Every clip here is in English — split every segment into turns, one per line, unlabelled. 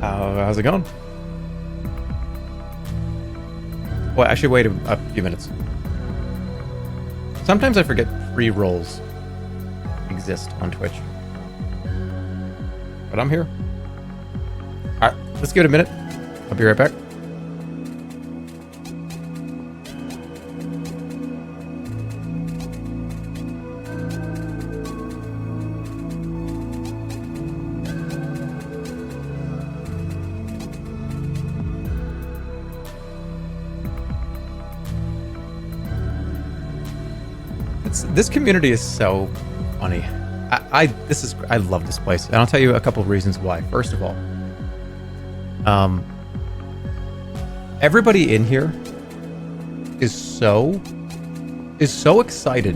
How's it going? Well, I should wait a few minutes. Sometimes I forget pre-rolls exist on Twitch. But I'm here. Alright, let's give it a minute. I'll be right back. This community is so funny. I love this place, and I'll tell you a couple of reasons why. First of all, everybody in here is so excited,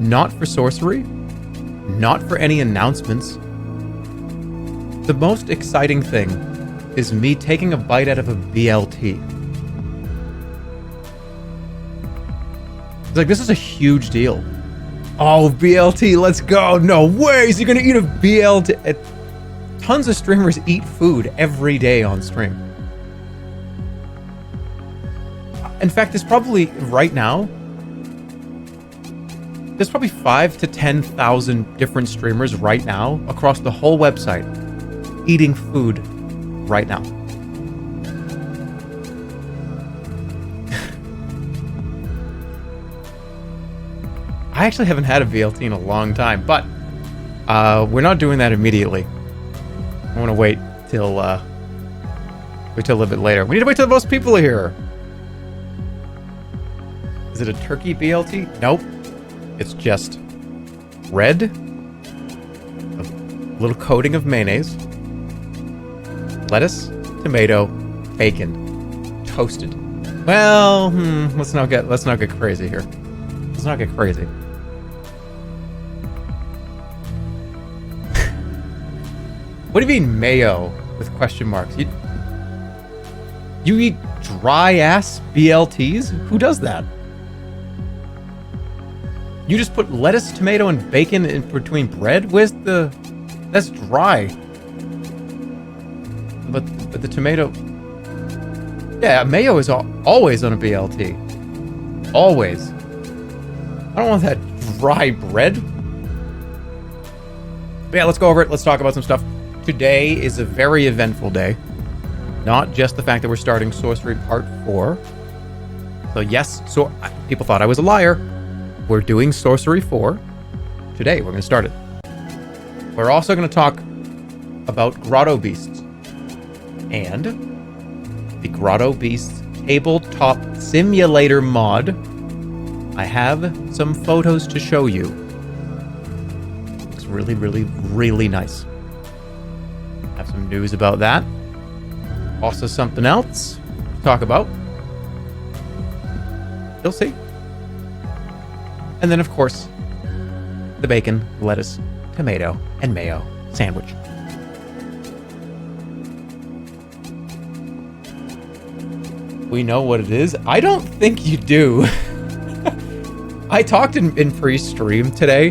not for sorcery, not for any announcements. The most exciting thing is me taking a bite out of a BLT. It's like, this is a huge deal. Oh, BLT, let's go. No way, is he gonna eat a BLT? Tons of streamers eat food every day on stream. In fact, there's probably, right now, there's probably 5,000 to 10,000 different streamers right now across the whole website eating food right now. I actually haven't had a VLT in a long time, but we're not doing that immediately. I want to wait till a little bit later. We need to wait till most people are here. Is it a turkey BLT? Nope. It's just red, a little coating of mayonnaise, lettuce, tomato, bacon, toasted. Well, let's not get crazy here. Let's not get crazy. What do you mean mayo with question marks? You eat dry ass BLTs? Who does that? You just put lettuce, tomato, and bacon in between bread? That's dry. But the tomato... Yeah, mayo is always on a BLT. Always. I don't want that dry bread. But yeah, let's go over it. Let's talk about some stuff. Today is a very eventful day. Not just the fact that we're starting Sorcery Part 4. So yes, people thought I was a liar. We're doing Sorcery 4. Today, we're going to start it. We're also going to talk about Grotto Beasts. And the Grotto Beasts Tabletop Simulator mod. I have some photos to show you. Looks really, really, really nice. Have some news about that. Also something else to talk about. You'll see. And then, of course, the bacon, lettuce, tomato, and mayo sandwich. We know what it is. I don't think you do. I talked in pre-stream today.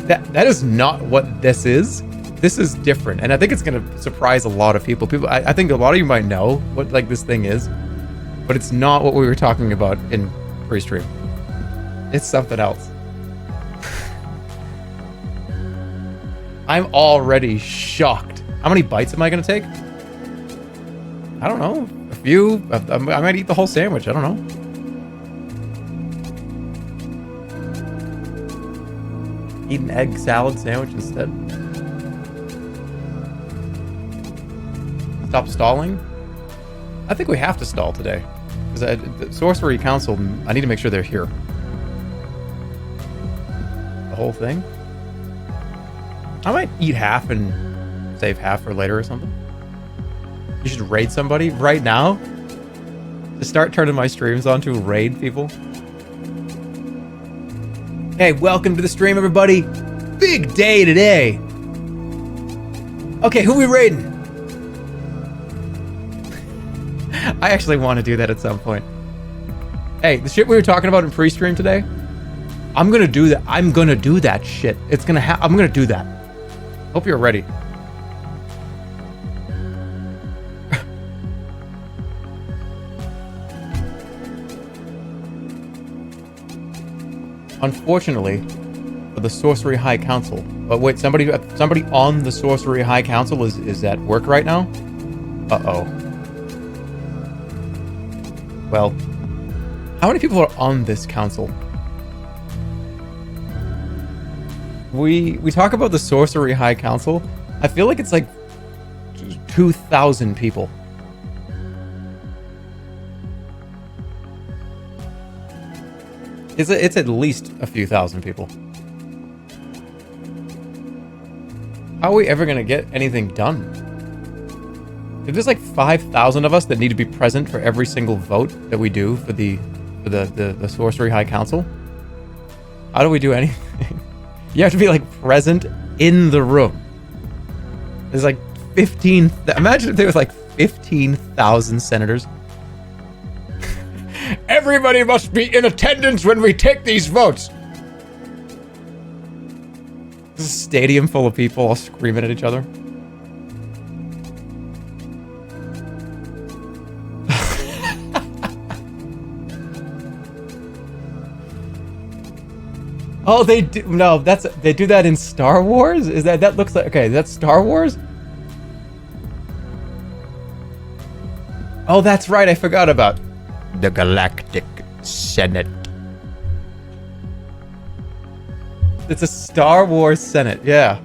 That is not what this is. This is different, and I think it's going to surprise a lot of people. I think a lot of you might know what this thing is, but it's not what we were talking about in pre-stream. It's something else. I'm already shocked. How many bites am I going to take? I don't know. A few. I might eat the whole sandwich. I don't know. Eat an egg salad sandwich instead. Stop stalling? I think we have to stall today. Because the Sorcery Council, I need to make sure they're here. The whole thing? I might eat half and save half for later or something. You should raid somebody right now. To start turning my streams on to raid people. Hey, welcome to the stream, everybody. Big day today. Okay, who we raiding? I actually want to do that at some point. Hey, the shit we were talking about in pre-stream today, I'm gonna do that. I'm gonna do that shit. I'm gonna do that. Hope you're ready. unfortunately, for the Sorcery High Council. But wait, somebody on the Sorcery High Council is at work right now? Uh-oh. Well, how many people are on this council? We talk about the Sorcery High Council. I feel like it's like 2,000 people. It's at least a few thousand people. How are we ever gonna get anything done? If there's like 5,000 of us that need to be present for every single vote that we do for the Sorcery High Council, how do we do anything? You have to be like present in the room. There's like 15. Imagine if there was like 15,000 senators. Everybody must be in attendance when we take these votes. There's a stadium full of people all screaming at each other. Oh, they do. No, they do that in Star Wars? Is that looks like, okay, that's Star Wars? Oh, that's right. I forgot about the Galactic Senate. It's a Star Wars Senate, yeah.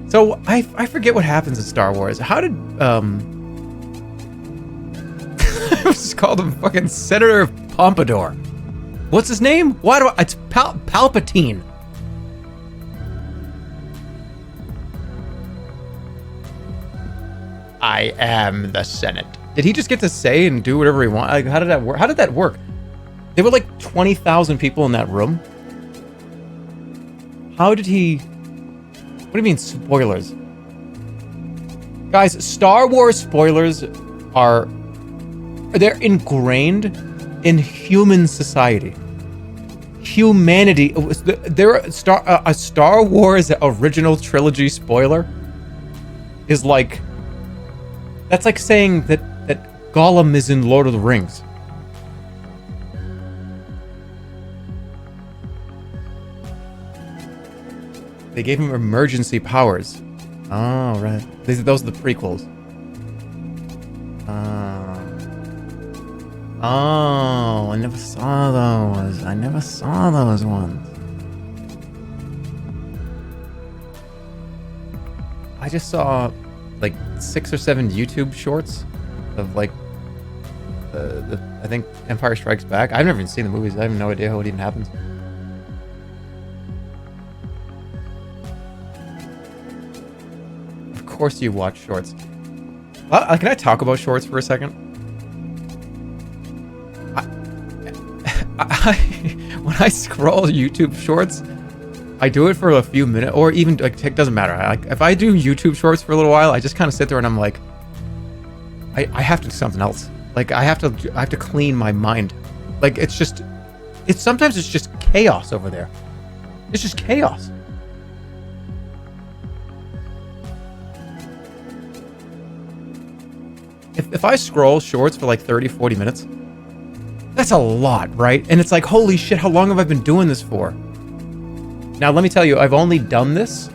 So I forget what happens in Star Wars. How did Let's just call him fucking Senator Pompadour. What's his name? It's Palpatine. I am the Senate. Did he just get to say and do whatever he wanted? Like, how did that work? How did that work? There were like 20,000 people in that room. How did he... What do you mean, spoilers? Guys, Star Wars spoilers are... They're ingrained in human society. Humanity. There a Star Wars original trilogy spoiler is like... That's like saying that Gollum is in Lord of the Rings. They gave him emergency powers. Oh, right. Those are the prequels. Oh, I never saw those. I never saw those ones. I just saw like 6 or 7 YouTube shorts of like I think Empire Strikes Back. I've never even seen the movies. I have no idea how it even happens. Of course you watch shorts. Can I talk about shorts for a second? When I scroll YouTube shorts, I do it for a few minutes, or even like it doesn't matter. If I do YouTube shorts for a little while, I just kind of sit there and I'm like, I have to do something else. Like I have to clean my mind. Like sometimes it's just chaos over there. It's just chaos. If I scroll shorts for like 30, 40 minutes, that's a lot, right? And it's like, holy shit, how long have I been doing this for? Now, let me tell you, I've only done this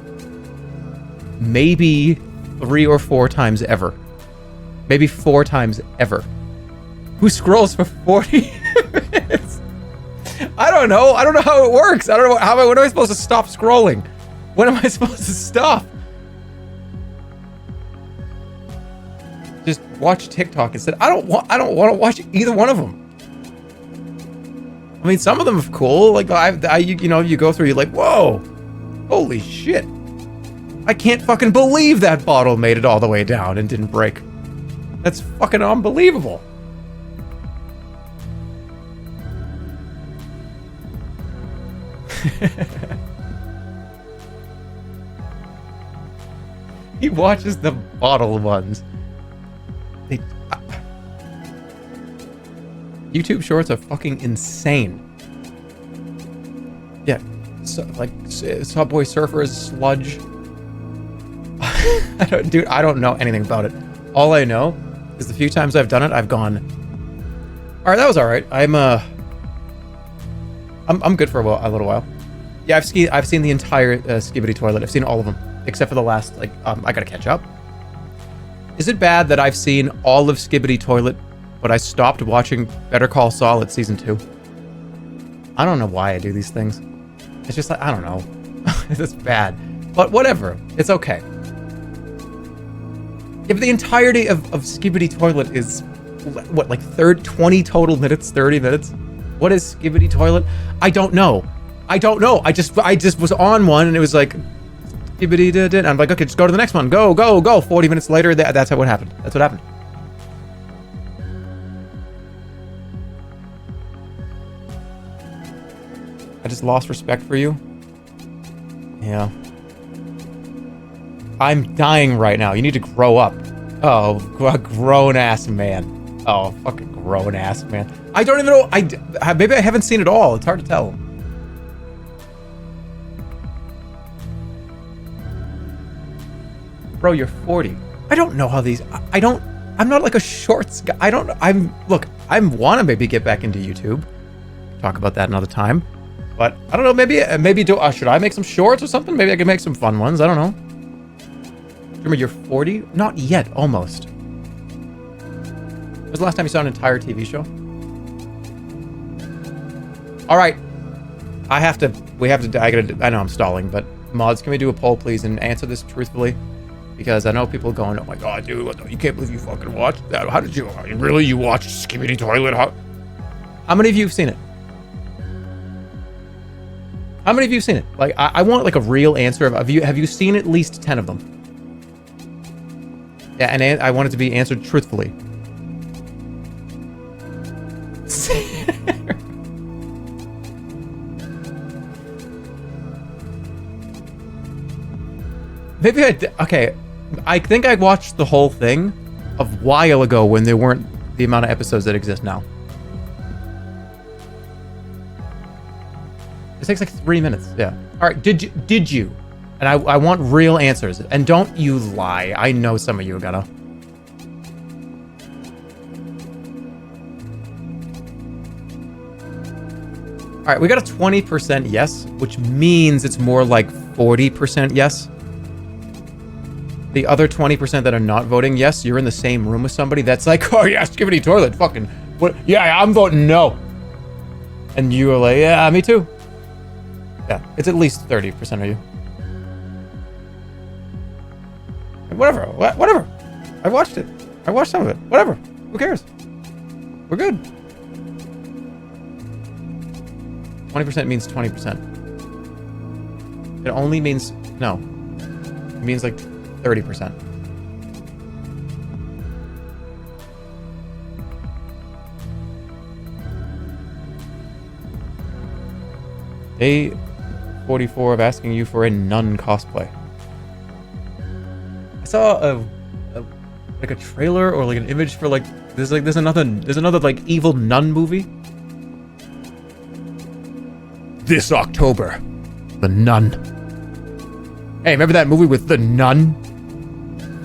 maybe 3 or 4 times ever. Maybe 4 times ever. Who scrolls for 40 minutes? I don't know. I don't know how it works. I don't know when am I supposed to stop scrolling? When am I supposed to stop? Just watch TikTok instead. I don't want to watch either one of them. I mean, some of them are cool. Like you go through, you're like, whoa, holy shit! I can't fucking believe that bottle made it all the way down and didn't break. That's fucking unbelievable. He watches the bottle ones. YouTube shorts are fucking insane. Yeah, so, like Subway Surfers, Sludge. I don't know anything about it. All I know is the few times I've done it, I've gone, right, that was all right. I'm good for a little while. Yeah, I've seen the entire Skibidi Toilet. I've seen all of them except for the last. Like, I gotta catch up. Is it bad that I've seen all of Skibidi Toilet, but I stopped watching Better Call Saul at season 2? I don't know why I do these things. It's just like, I don't know. It's bad. But whatever. It's okay. If the entirety of Skibidi Toilet is, what, like 20 total minutes, 30 minutes? What is Skibidi Toilet? I don't know. I just was on one and it was like, Skibidi did it. I'm like, okay, just go to the next one. Go. 40 minutes later, that's how it happened. That's what happened. I just lost respect for you. Yeah. I'm dying right now. You need to grow up. Oh, grown-ass man. Oh, fucking grown-ass man. I don't even know. Maybe I haven't seen it all. It's hard to tell. Bro, you're 40. I don't know how these... I'm not like a shorts guy. I want to maybe get back into YouTube. Talk about that another time. But I don't know, maybe should I make some shorts or something? Maybe I can make some fun ones. I don't know. Remember, you're 40? Not yet, almost. When was the last time you saw an entire TV show? All right. I know I'm stalling, but mods, can we do a poll, please, and answer this truthfully? Because I know people going, oh my god, dude, you can't believe you fucking watched that. How did you watched Skibidi Toilet? How many of you have seen it? How many of you have seen it? Like, I want like a real answer. Have you seen at least 10 of them? Yeah, and I want it to be answered truthfully. Maybe okay. I think I watched the whole thing a while ago when there weren't the amount of episodes that exist now. It takes like 3 minutes. Yeah. All right. Did you? And I want real answers. And don't you lie. I know some of you are gonna. All right. We got a 20% yes, which means it's more like 40% yes. The other 20% that are not voting yes, you're in the same room with somebody that's like, oh yeah, Skibidi Toilet, fucking, what? Yeah, I'm voting no. And you are like, yeah, me too. Yeah, it's at least 30% of you. Whatever. I watched it. I watched some of it. Whatever. Who cares? We're good. 20% means 20%. It only means, no. It means like 30%. Day 44 of asking you for a nun cosplay. I saw a trailer or like an image for like there's another like evil nun movie. This October, The Nun. Hey, remember that movie with The Nun?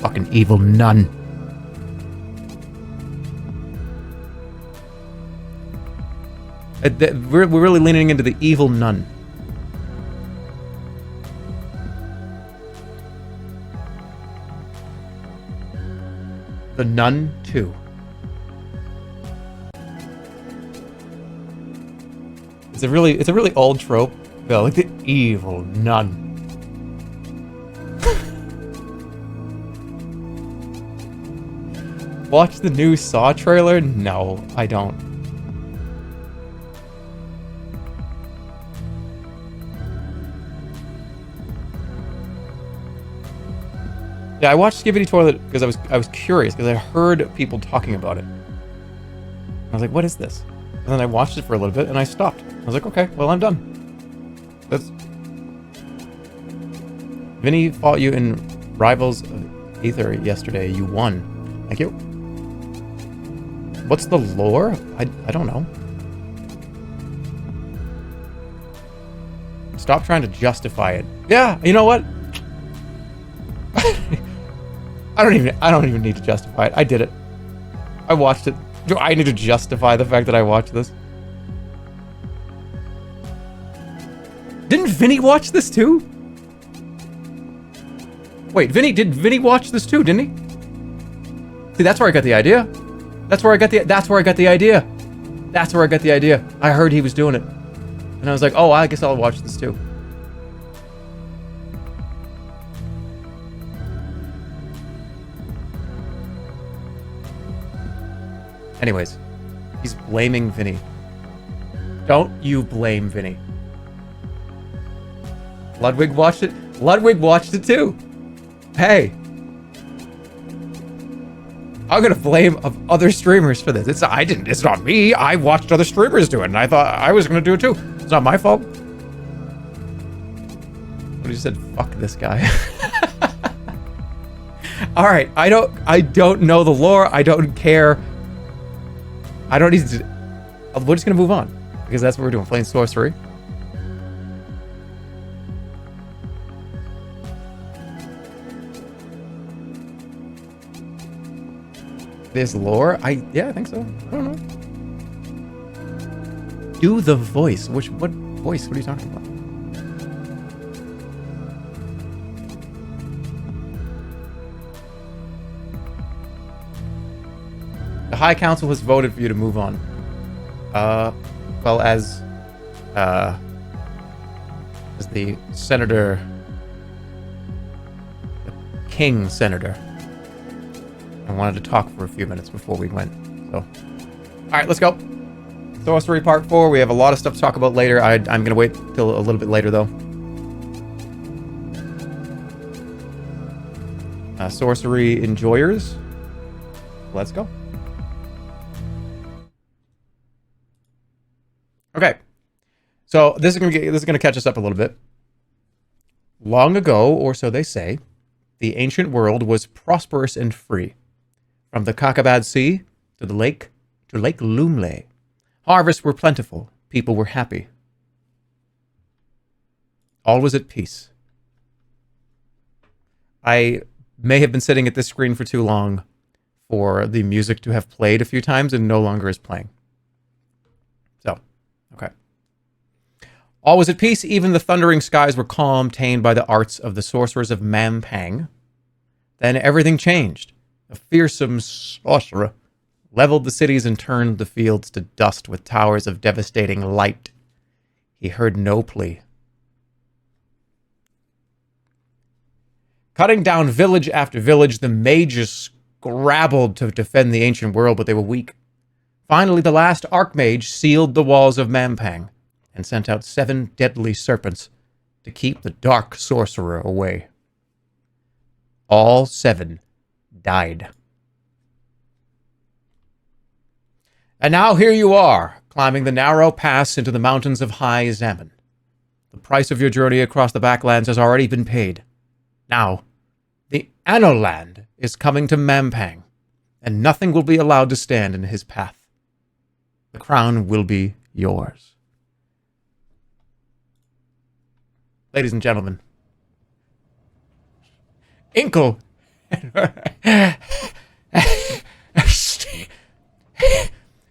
Fucking evil nun. We're really leaning into the evil nun. The Nun 2. It's a really old trope. Well, like the evil nun. Watch the new Saw trailer? No, I don't. Yeah, I watched Skibidi Toilet because I was curious because I heard people talking about it. I was like, what is this? And then I watched it for a little bit and I stopped. I was like, okay, well, I'm done. Vinny fought you in Rivals of Aether yesterday. You won. Thank you. What's the lore? I don't know. Stop trying to justify it. Yeah, you know what? I don't even need to justify it. I did it. I watched it. Do I need to justify the fact that I watched this? Didn't Vinny watch this too? Wait, did Vinny watch this too, didn't he? See, that's where I got the idea. That's where I got the idea. That's where I got the idea. I heard he was doing it. And I was like, oh, I guess I'll watch this too. Anyways, he's blaming Vinny. Don't you blame Vinny. Ludwig watched it. Ludwig watched it too. Hey. I'm gonna blame other streamers for this. It's not me. I watched other streamers do it, and I thought I was gonna do it too. It's not my fault. But he said, fuck this guy. Alright, I don't know the lore. I don't care. I don't need to... We're just gonna move on. Because that's what we're doing, playing sorcery. This lore? Yeah, I think so. I don't know. Do the voice. What voice? What are you talking about? The High Council has voted for you to move on. Well, as the senator, the king senator. I wanted to talk for a few minutes before we went. So, all right, let's go. Sorcery Part 4. We have a lot of stuff to talk about later. I'm going to wait till a little bit later, though. Sorcery enjoyers. Let's go. Okay. So this is going to catch us up a little bit. Long ago, or so they say, the ancient world was prosperous and free. From the Kakabad Sea to Lake Lumley, harvests were plentiful, people were happy. All was at peace. I may have been sitting at this screen for too long for the music to have played a few times and no longer is playing. So, okay. All was at peace, even the thundering skies were calm, tamed by the arts of the sorcerers of Mampang. Then everything changed. A fearsome sorcerer leveled the cities and turned the fields to dust with towers of devastating light. He heard no plea. Cutting down village after village, the mages scrabbled to defend the ancient world, but they were weak. Finally, the last archmage sealed the walls of Mampang and sent out 7 deadly serpents to keep the dark sorcerer away. All 7 died. And now here you are, climbing the narrow pass into the mountains of High Zaman. The price of your journey across the Backlands has already been paid. Now, the Anoland is coming to Mampang, and nothing will be allowed to stand in his path. The crown will be yours. Ladies and gentlemen, Inkle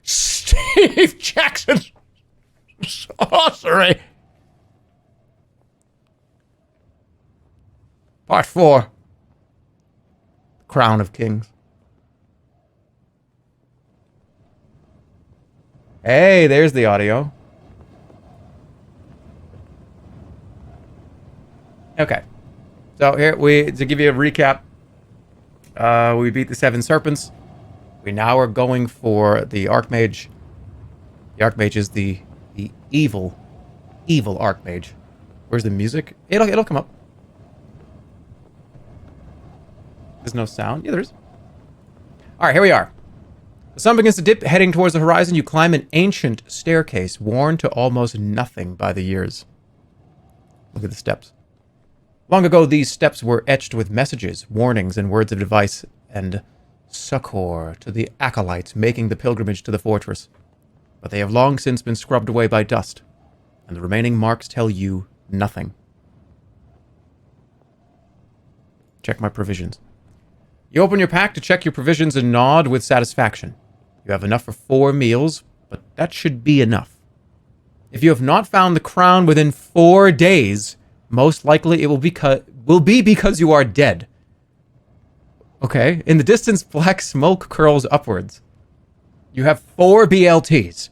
Steve Jackson's Sorcery. Part 4. Crown of Kings. Hey, there's the audio. Okay. So here to give you a recap, we beat the 7 serpents. We now are going for the Archmage. The Archmage is the evil Archmage. Where's the music? It'll come up. There's no sound. Yeah, there is. All right, here we are. The sun begins to dip, heading towards the horizon. You climb an ancient staircase, worn to almost nothing by the years. Look at the steps. Long ago, these steps were etched with messages, warnings, and words of advice and succor to the acolytes making the pilgrimage to the fortress. But they have long since been scrubbed away by dust, and the remaining marks tell you nothing. Check my provisions. You open your pack to check your provisions and nod with satisfaction. You have enough for 4 meals, but that should be enough. If you have not found the crown within 4 days, most likely it will be because you are dead. Okay. In the distance, black smoke curls upwards. You have 4 BLTs.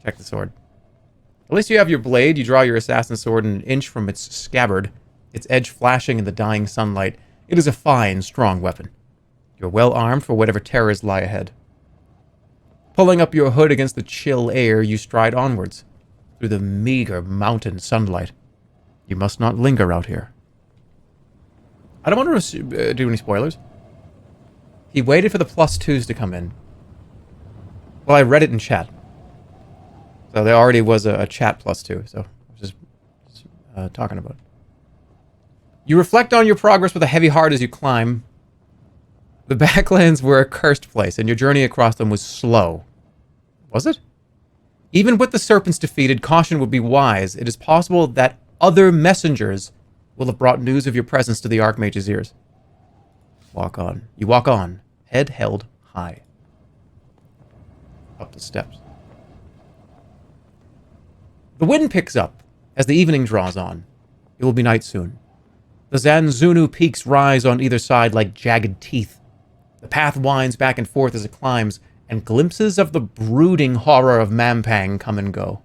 Check the sword. At least you have your blade. You draw your assassin sword an inch from its scabbard, its edge flashing in the dying sunlight. It is a fine, strong weapon. You're well armed for whatever terrors lie ahead. Pulling up your hood against the chill air, you stride onwards, through the meager mountain sunlight. You must not linger out here. I don't want to do any spoilers. He waited for the +2s to come in. Well, I read it in chat. So there already was a chat +2, so I was just talking about it. You reflect on your progress with a heavy heart as you climb. The Backlands were a cursed place, and your journey across them was slow. Was it? Even with the serpents defeated, caution would be wise. It is possible that other messengers will have brought news of your presence to the Archmage's ears. Walk on. You walk on, head held high. Up the steps. The wind picks up as the evening draws on. It will be night soon. The Zanzunu peaks rise on either side like jagged teeth. The path winds back and forth as it climbs, and glimpses of the brooding horror of Mampang come and go.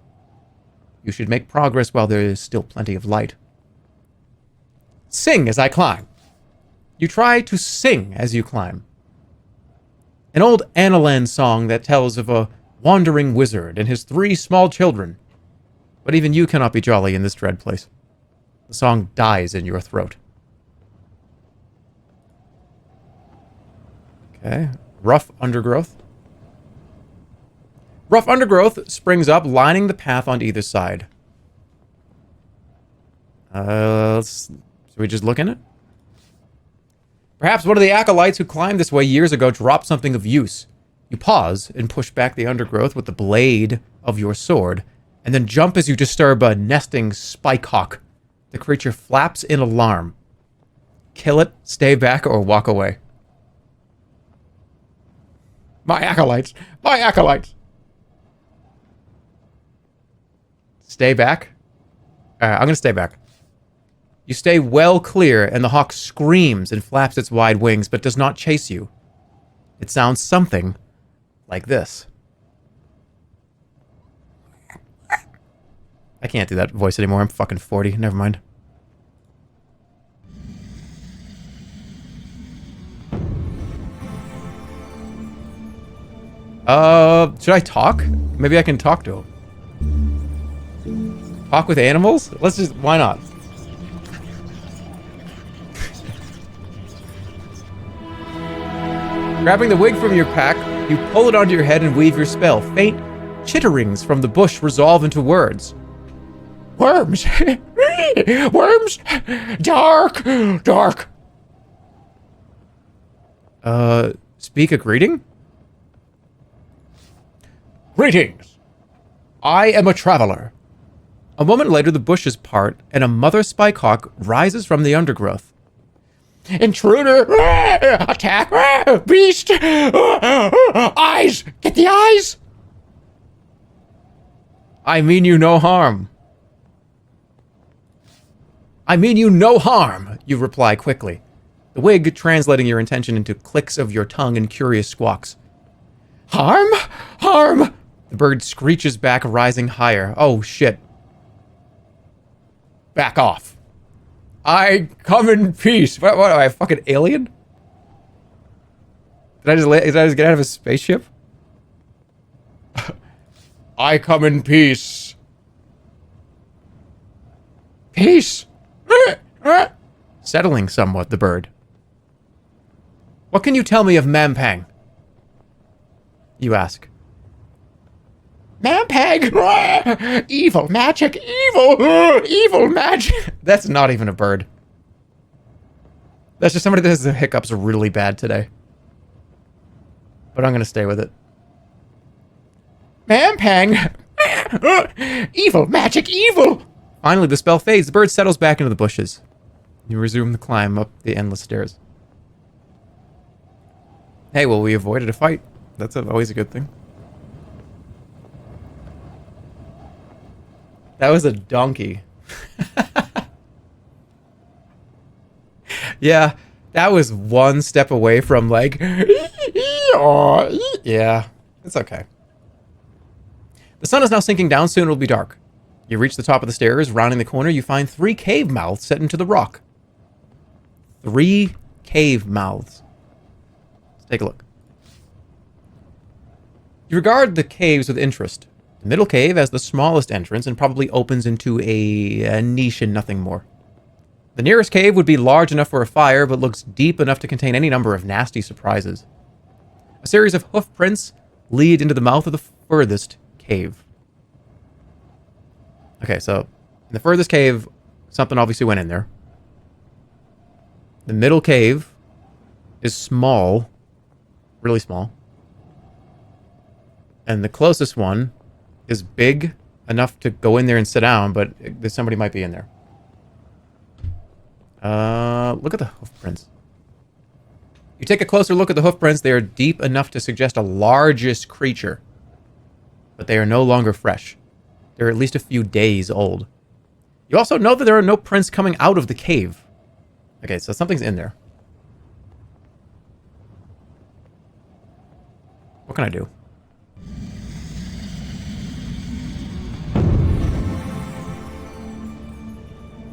You should make progress while there is still plenty of light. Sing as I climb. You try to sing as you climb. An old Analan song that tells of a wandering wizard and his 3 small children. But even you cannot be jolly in this dread place. The song dies in your throat. Okay. Rough undergrowth. Rough undergrowth springs up, lining the path on either side. Should we just look in it? Perhaps one of the acolytes who climbed this way years ago dropped something of use. You pause and push back the undergrowth with the blade of your sword, and then jump as you disturb a nesting spikehawk. The creature flaps in alarm. Kill it, stay back, or walk away. My acolytes! My acolytes! Stay back. I'm gonna stay back. You stay well clear, and the hawk screams and flaps its wide wings, but does not chase you. It sounds something like this. I can't do that voice anymore. I'm fucking 40. Never mind. Should I talk? Maybe I can talk to him. Talk with animals? Let's just... Why not? Grabbing the wig from your pack, you pull it onto your head and weave your spell. Faint chitterings from the bush resolve into words. Worms! Worms! Dark! Dark! Speak a greeting? Greetings! I am a traveler. A moment later, the bushes part, and a mother spikehawk rises from the undergrowth. Intruder! Attack! Beast! Eyes! Get the eyes! I mean you no harm. I mean you no harm, you reply quickly, the wig translating your intention into clicks of your tongue and curious squawks. Harm? Harm! The bird screeches back, rising higher. Oh, shit. Back off. I come in peace. What am I, a fucking alien? Did I just get out of a spaceship? I come in peace. Peace! Settling somewhat, the bird. What can you tell me of Mampang? You ask. Mampang! Evil magic! Evil magic! That's not even a bird. That's just somebody that has the hiccups really bad today. But I'm gonna stay with it. Mampang! Evil magic! Evil! Finally, the spell fades. The bird settles back into the bushes. You resume the climb up the endless stairs. Hey, well, we avoided a fight. That's always a good thing. That was a donkey. Yeah, that was one step away from like... Yeah, it's okay. The sun is now sinking down, soon it'll be dark. You reach the top of the stairs, rounding the corner, you find 3 cave mouths set into the rock. 3 cave mouths. Let's take a look. You regard the caves with interest. The middle cave has the smallest entrance and probably opens into a niche and nothing more. The nearest cave would be large enough for a fire, but looks deep enough to contain any number of nasty surprises. A series of hoof prints lead into the mouth of the furthest cave. Okay, so in the furthest cave, something obviously went in there. The middle cave is small, really small. And the closest one is big enough to go in there and sit down, but somebody might be in there. Look at the hoof prints. You take a closer look at the hoof prints. They are deep enough to suggest a largest creature. But they are no longer fresh. They're at least a few days old. You also know that there are no prints coming out of the cave. Okay, so something's in there. What can I do?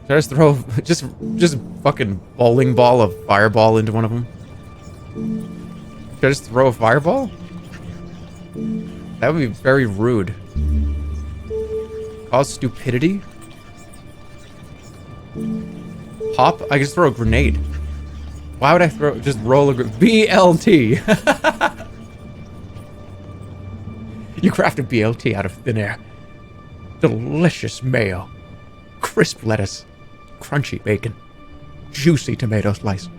Should I just throw just fucking bowling ball a fireball into one of them? Should I just throw a fireball? That would be very rude. Cause stupidity? Hop? I just throw a grenade. Why would I just roll a BLT? You craft a BLT out of thin air. Delicious mayo. Crisp lettuce. Crunchy bacon. Juicy tomato slice.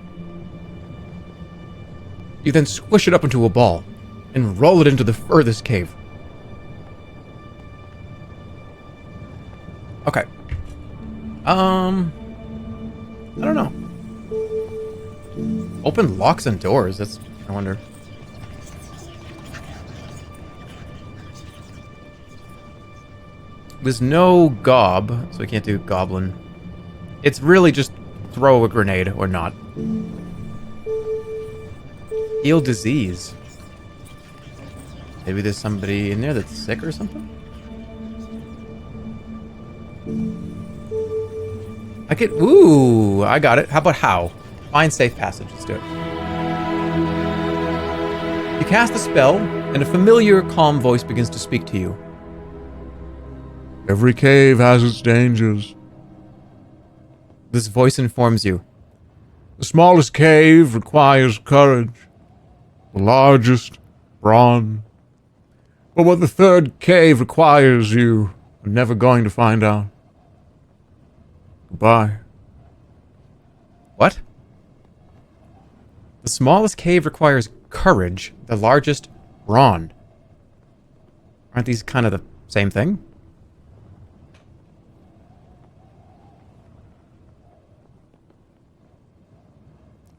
You then squish it up into a ball and roll it into the furthest cave. Okay. I don't know. Open locks and doors. That's... I wonder. There's no gob, so we can't do goblin. It's really just throw a grenade or not. Heal disease. Maybe there's somebody in there that's sick or something? I get... Ooh, I got it. How about how? Find safe passage. Let's do it. You cast the spell, and a familiar, calm voice begins to speak to you.
Every cave has its dangers.
This voice informs you.
The smallest cave requires courage. The largest, brawn. But what the third cave requires, you are never going to find out. Goodbye.
What? The smallest cave requires courage. The largest, brawn. Aren't these kind of the same thing?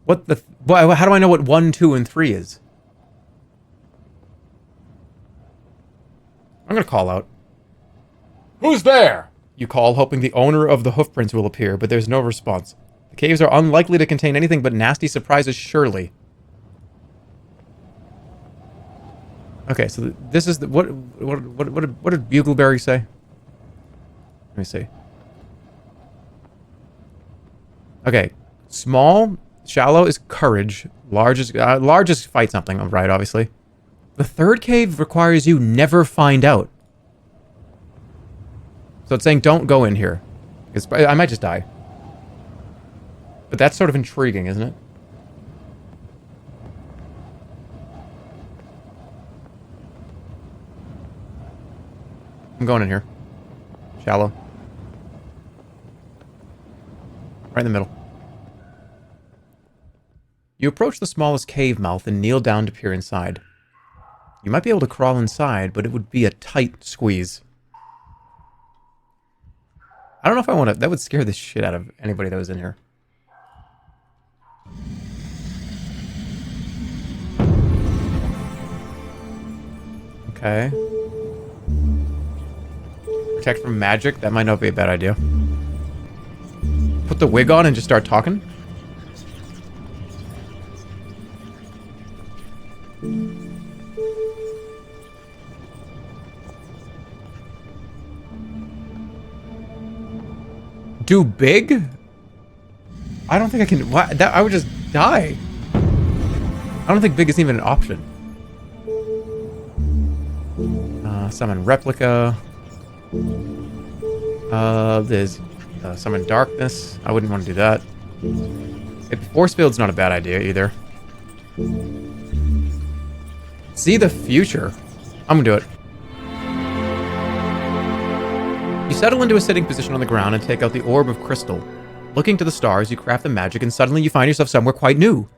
What the... How do I know what 1, 2, and 3 is? I'm gonna call out.
Who's there?
You call, hoping the owner of the hoofprints will appear, but there's no response. The caves are unlikely to contain anything but nasty surprises, surely. Okay, so this is the... What did Bugleberry say? Let me see. Okay. Small... Shallow is courage. Large is fight something. Right, obviously. The third cave requires you never find out. So it's saying don't go in here. Because I might just die. But that's sort of intriguing, isn't it? I'm going in here. Shallow. Right in the middle. You approach the smallest cave mouth and kneel down to peer inside. You might be able to crawl inside, but it would be a tight squeeze. I don't know if I want to... That would scare the shit out of anybody that was in here. Okay. Protect from magic? That might not be a bad idea. Put the wig on and just start talking? Do big? I don't think I can... What? That, I would just die. I don't think big is even an option. Summon replica. There's summon darkness. I wouldn't want to do that. Force field's not a bad idea either. See the future. I'm gonna do it. You settle into a sitting position on the ground and take out the orb of crystal. Looking to the stars, you craft the magic and suddenly you find yourself somewhere quite new.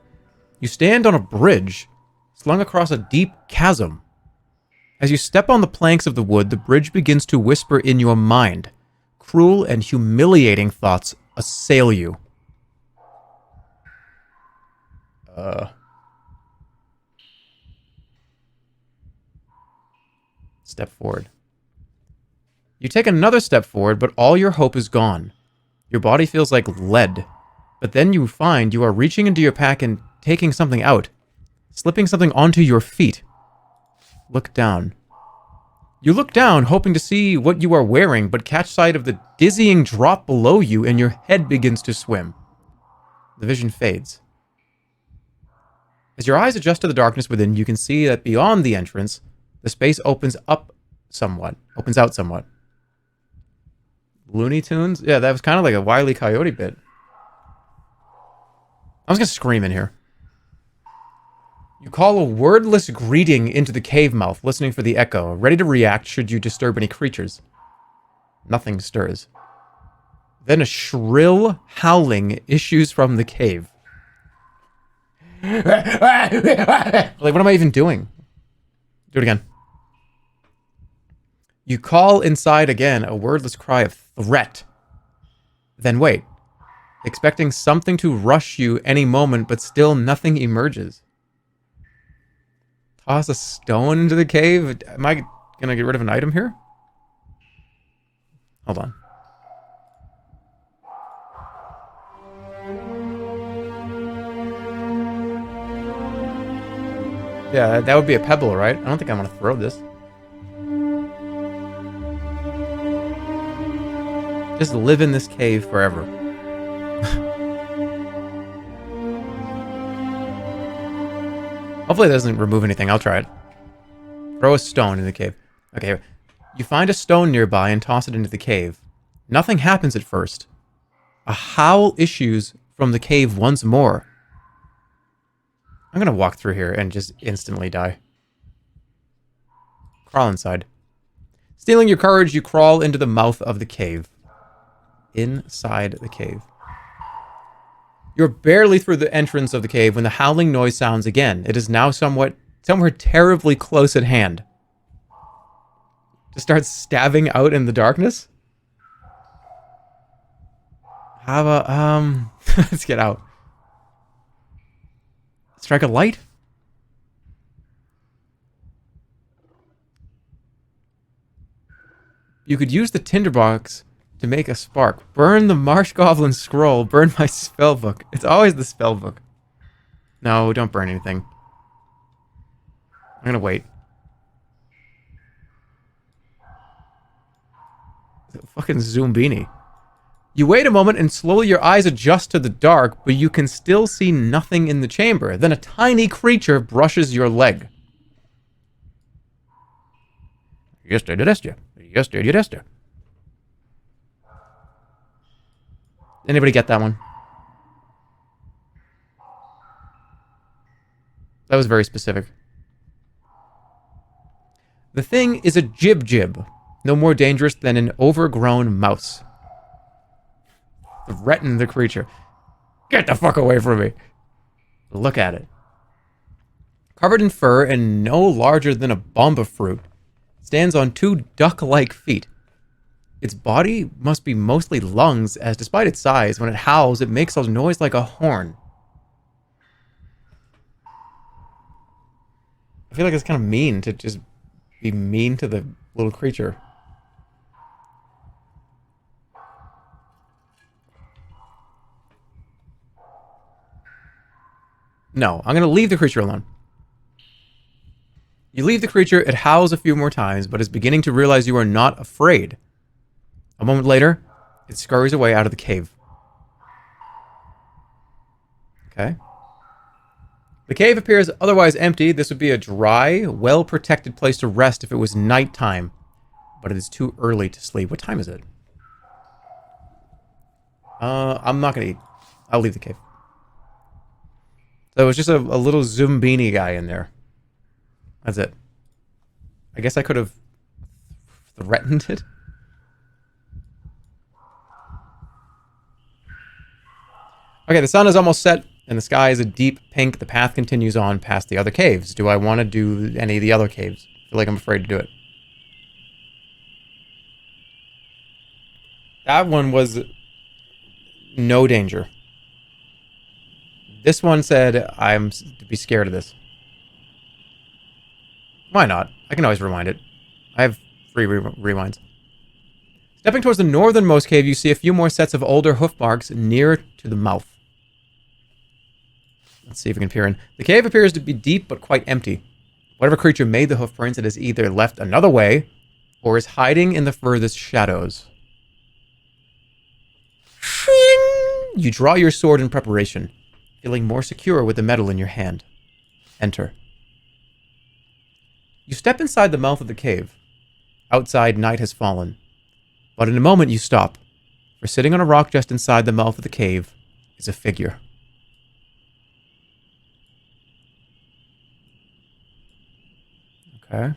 You stand on a bridge, slung across a deep chasm. As you step on the planks of the wood, the bridge begins to whisper in your mind. Cruel and humiliating thoughts assail you. Step forward. You take another step forward, but all your hope is gone. Your body feels like lead, but then you find you are reaching into your pack and taking something out, slipping something onto your feet. Look down. You look down, hoping to see what you are wearing, but catch sight of the dizzying drop below you and your head begins to swim. The vision fades. As your eyes adjust to the darkness within, you can see that beyond the entrance, the space opens out somewhat. Looney Tunes? Yeah, that was kind of like a Wile E. Coyote bit. I was gonna scream in here. You call a wordless greeting into the cave mouth, listening for the echo, ready to react should you disturb any creatures. Nothing stirs. Then a shrill howling issues from the cave. Like, what am I even doing? Do it again. You call inside again, a wordless cry of threat. Then wait, expecting something to rush you any moment, but still nothing emerges. Toss a stone into the cave? Am I gonna get rid of an item here? Hold on. Yeah, that would be a pebble, right? I don't think I want to throw this. Just live in this cave forever. Hopefully it doesn't remove anything. I'll try it. Throw a stone in the cave. Okay, you find a stone nearby and toss it into the cave. Nothing happens at first. A howl issues from the cave once more. I'm gonna walk through here and just instantly die. Crawl inside. Stealing your courage, you crawl into the mouth of the cave. Inside the cave. You're barely through the entrance of the cave when the howling noise sounds again. It is now somewhere terribly close at hand. Just start stabbing out in the darkness? How about, let's get out. Strike a light? You could use the tinderbox to make a spark. Burn the Marsh Goblin scroll. Burn my spell book. It's always the spell book. No, don't burn anything. I'm gonna wait. It's a fucking Zoombini. You wait a moment and slowly your eyes adjust to the dark, but you can still see nothing in the chamber. Then a tiny creature brushes your leg. Anybody get that one? That was very specific. The thing is a jib-jib, no more dangerous than an overgrown mouse. Threaten the creature. Get the fuck away from me. Look at it. Covered in fur and no larger than a bomba fruit, stands on two duck-like feet. Its body must be mostly lungs, as despite its size, when it howls, it makes a noise like a horn. I feel like it's kind of mean to just be mean to the little creature. No, I'm going to leave the creature alone. You leave the creature, it howls a few more times, but is beginning to realize you are not afraid. A moment later, it scurries away out of the cave. Okay. The cave appears otherwise empty. This would be a dry, well-protected place to rest if it was nighttime. But it is too early to sleep. What time is it? I'm not going to eat. I'll leave the cave. So it was just a little Zumbini guy in there. That's it. I guess I could have threatened it. Okay, the sun is almost set, and the sky is a deep pink. The path continues on past the other caves. Do I want to do any of the other caves? I feel like I'm afraid to do it. That one was no danger. This one said I'm to be scared of this. Why not? I can always rewind it. I have free rewinds. Stepping towards the northernmost cave, you see a few more sets of older hoof marks near to the mouth. Let's see if we can peer in. The cave appears to be deep but quite empty. Whatever creature made the hoof prints, it has either left another way or is hiding in the furthest shadows. You draw your sword in preparation, feeling more secure with the metal in your hand. Enter. You step inside the mouth of the cave. Outside, night has fallen. But in a moment you stop, for sitting on a rock just inside the mouth of the cave is a figure. Okay.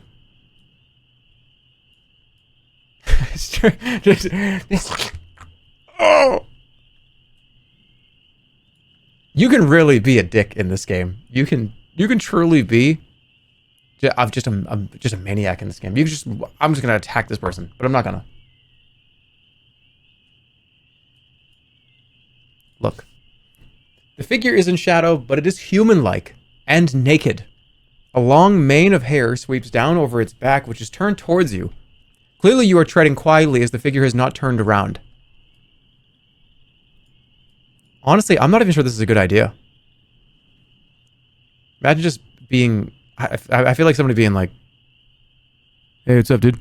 Oh! You can really be a dick in this game. You can truly be. I'm just a maniac in this game. I'm just gonna attack this person, but I'm not gonna. Look. The figure is in shadow, but it is human-like and naked. A long mane of hair sweeps down over its back, which is turned towards you. Clearly you are treading quietly as the figure has not turned around. Honestly, I'm not even sure this is a good idea. Imagine just being... I feel like somebody being like, "Hey, what's up, dude?"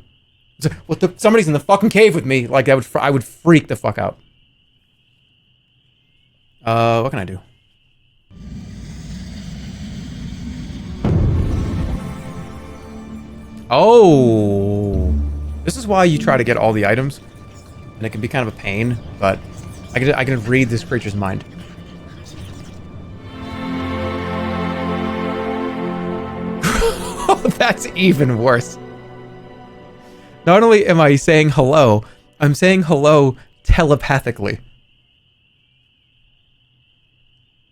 What the? Somebody's in the fucking cave with me. Like, I would freak the fuck out. What can I do? Oh, this is why you try to get all the items, and it can be kind of a pain. But I can read this creature's mind. That's even worse. Not only am I saying hello, I'm saying hello telepathically.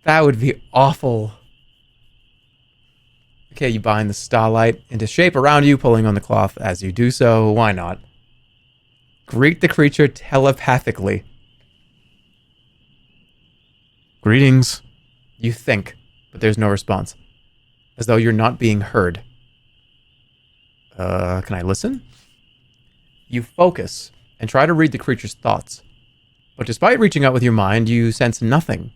That would be awful. Okay, you bind the starlight into shape around you, pulling on the cloth as you do so. Why not? Greet the creature telepathically. Greetings. You think, but there's no response. As though you're not being heard. Can I listen? You focus and try to read the creature's thoughts. But despite reaching out with your mind, you sense nothing.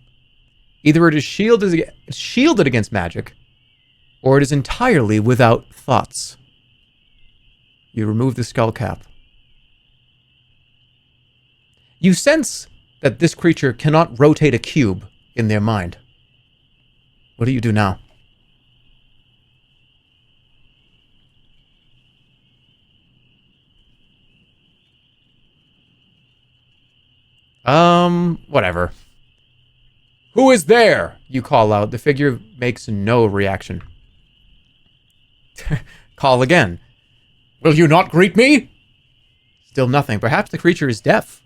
Either it is shielded against magic, or it is entirely without thoughts. You remove the skull cap. You sense that this creature cannot rotate a cube in their mind. What do you do now? Whatever. Who is there? You call out. The figure makes no reaction. Call again. Will you not greet me? Still nothing. Perhaps the creature is deaf.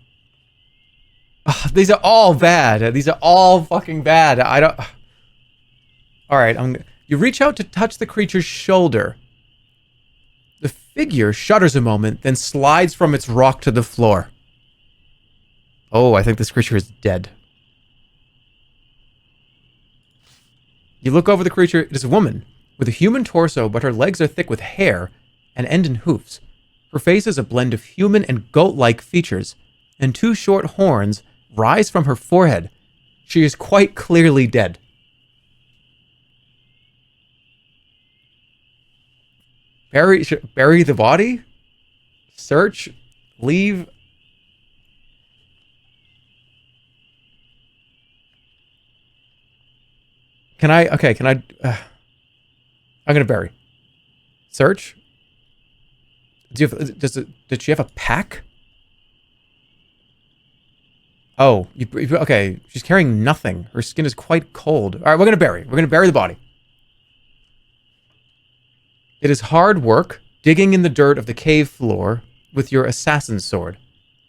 Ugh, these are all bad. These are all fucking bad. I don't... Alright, you reach out to touch the creature's shoulder. The figure shudders a moment, then slides from its rock to the floor. Oh, I think this creature is dead. You look over the creature. It is a woman with a human torso, but her legs are thick with hair, and end in hoofs. Her face is a blend of human and goat-like features, and 2 short horns rise from her forehead. She is quite clearly dead. Bury the body? Search? Leave? Can I... Okay, can I... I'm gonna bury. Search? Did she have a pack? Oh, okay. She's carrying nothing. Her skin is quite cold. All right, we're gonna bury. We're gonna bury the body. It is hard work digging in the dirt of the cave floor with your assassin's sword.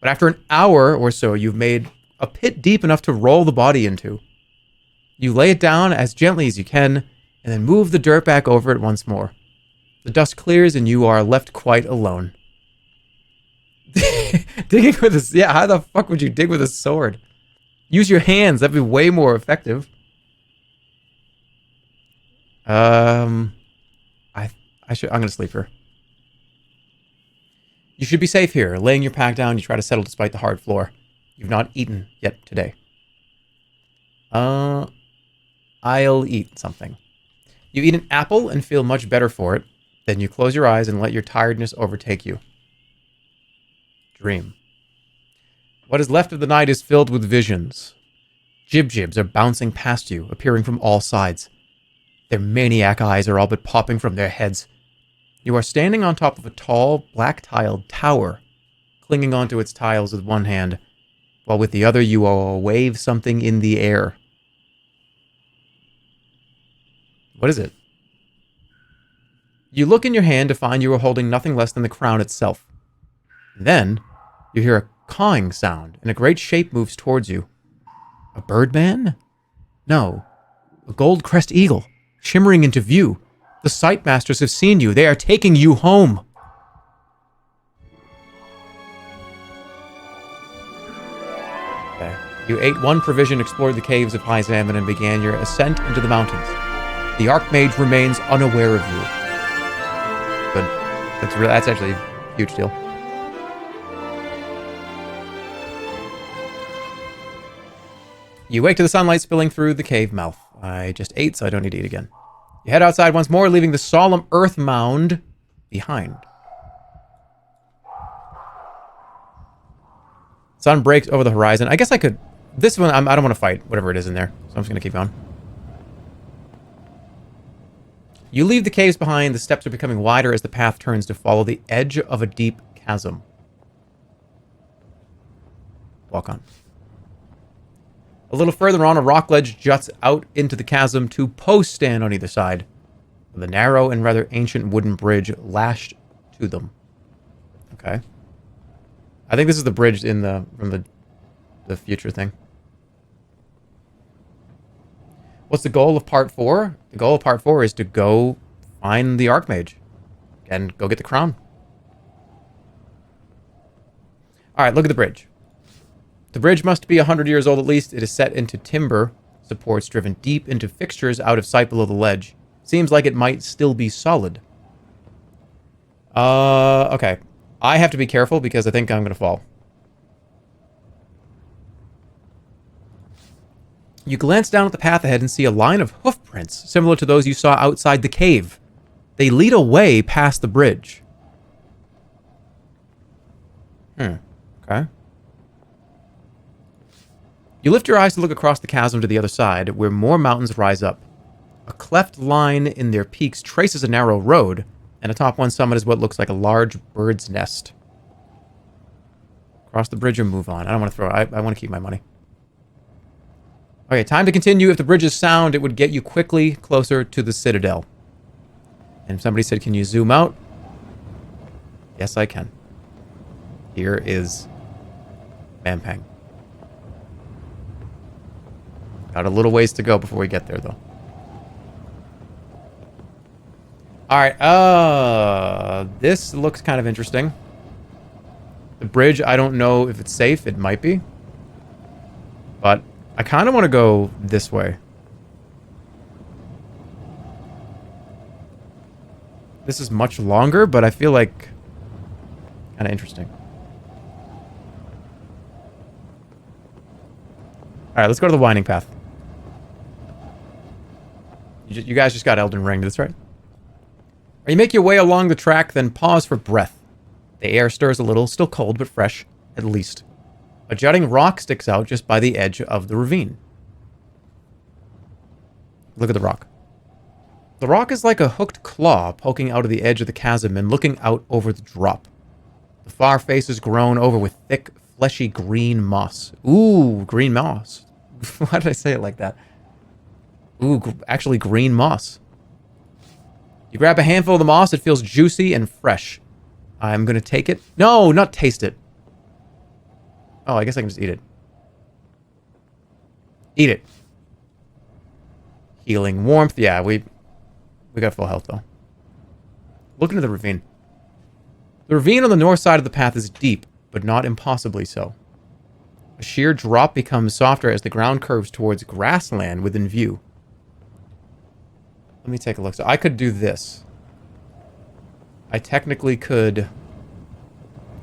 But after an hour or so, you've made a pit deep enough to roll the body into. You lay it down as gently as you can, and then move the dirt back over it once more. The dust clears, and you are left quite alone. Digging with a... Yeah, how the fuck would you dig with a sword? Use your hands. That'd be way more effective. I'm gonna sleep here. You should be safe here. Laying your pack down, you try to settle despite the hard floor. You've not eaten yet today. I'll eat something. You eat an apple and feel much better for it. Then you close your eyes and let your tiredness overtake you. Dream. What is left of the night is filled with visions. Jib-jibs are bouncing past you, appearing from all sides. Their maniac eyes are all but popping from their heads. You are standing on top of a tall, black-tiled tower, clinging onto its tiles with one hand, while with the other you wave something in the air. What is it? You look in your hand to find you are holding nothing less than the crown itself. Then, you hear a cawing sound, and a great shape moves towards you. A birdman? No, a gold-crest eagle, shimmering into view. The Sightmasters have seen you. They are taking you home. Okay. You ate one provision, explored the caves of High Zaman, and began your ascent into the mountains. The Archmage remains unaware of you. Good. That's actually a huge deal. You wake to the sunlight spilling through the cave mouth. I just ate, so I don't need to eat again. You head outside once more, leaving the solemn earth mound behind. Sun breaks over the horizon. I guess I could... This one, I don't want to fight whatever it is in there, so I'm just going to keep going. You leave the caves behind. The steps are becoming wider as the path turns to follow the edge of a deep chasm. Walk on. A little further on, a rock ledge juts out into the chasm. 2 posts stand on either side, with a narrow and rather ancient wooden bridge lashed to them. Okay. I think this is the bridge from the future thing. What's the goal of part 4? The goal of part 4 is to go find the Archmage and go get the crown. Alright, look at the bridge. The bridge must be 100 years old at least. It is set into timber, supports driven deep into fixtures out of sight below the ledge. Seems like it might still be solid. Okay. I have to be careful because I think I'm going to fall. You glance down at the path ahead and see a line of hoof prints, similar to those you saw outside the cave. They lead away past the bridge. Okay. You lift your eyes to look across the chasm to the other side, where more mountains rise up. A cleft line in their peaks traces a narrow road, and atop one summit is what looks like a large bird's nest. Cross the bridge or move on. I don't want to throw it. I want to keep my money. Okay, time to continue. If the bridge is sound, it would get you quickly closer to the citadel. And somebody said, can you zoom out? Yes, I can. Here is Mampang. Got a little ways to go before we get there, though. Alright, this looks kind of interesting. The bridge, I don't know if it's safe. It might be. But I kind of want to go this way. This is much longer, but I feel like kind of interesting. All right, let's go to the winding path. You guys just got Elden Ringed, that's right. You make your way along the track, then pause for breath. The air stirs a little, still cold but fresh, at least. A jutting rock sticks out just by the edge of the ravine. Look at the rock. The rock is like a hooked claw poking out of the edge of the chasm and looking out over the drop. The far face is grown over with thick, fleshy green moss. Ooh, green moss. Why did I say it like that? Ooh, actually green moss. You grab a handful of the moss, it feels juicy and fresh. I'm gonna take it. No, not taste it. Oh, I guess I can just eat it. Eat it. Healing warmth. Yeah, we got full health, though. Look into the ravine. The ravine on the north side of the path is deep, but not impossibly so. A sheer drop becomes softer as the ground curves towards grassland within view. Let me take a look. So I could do this. I technically could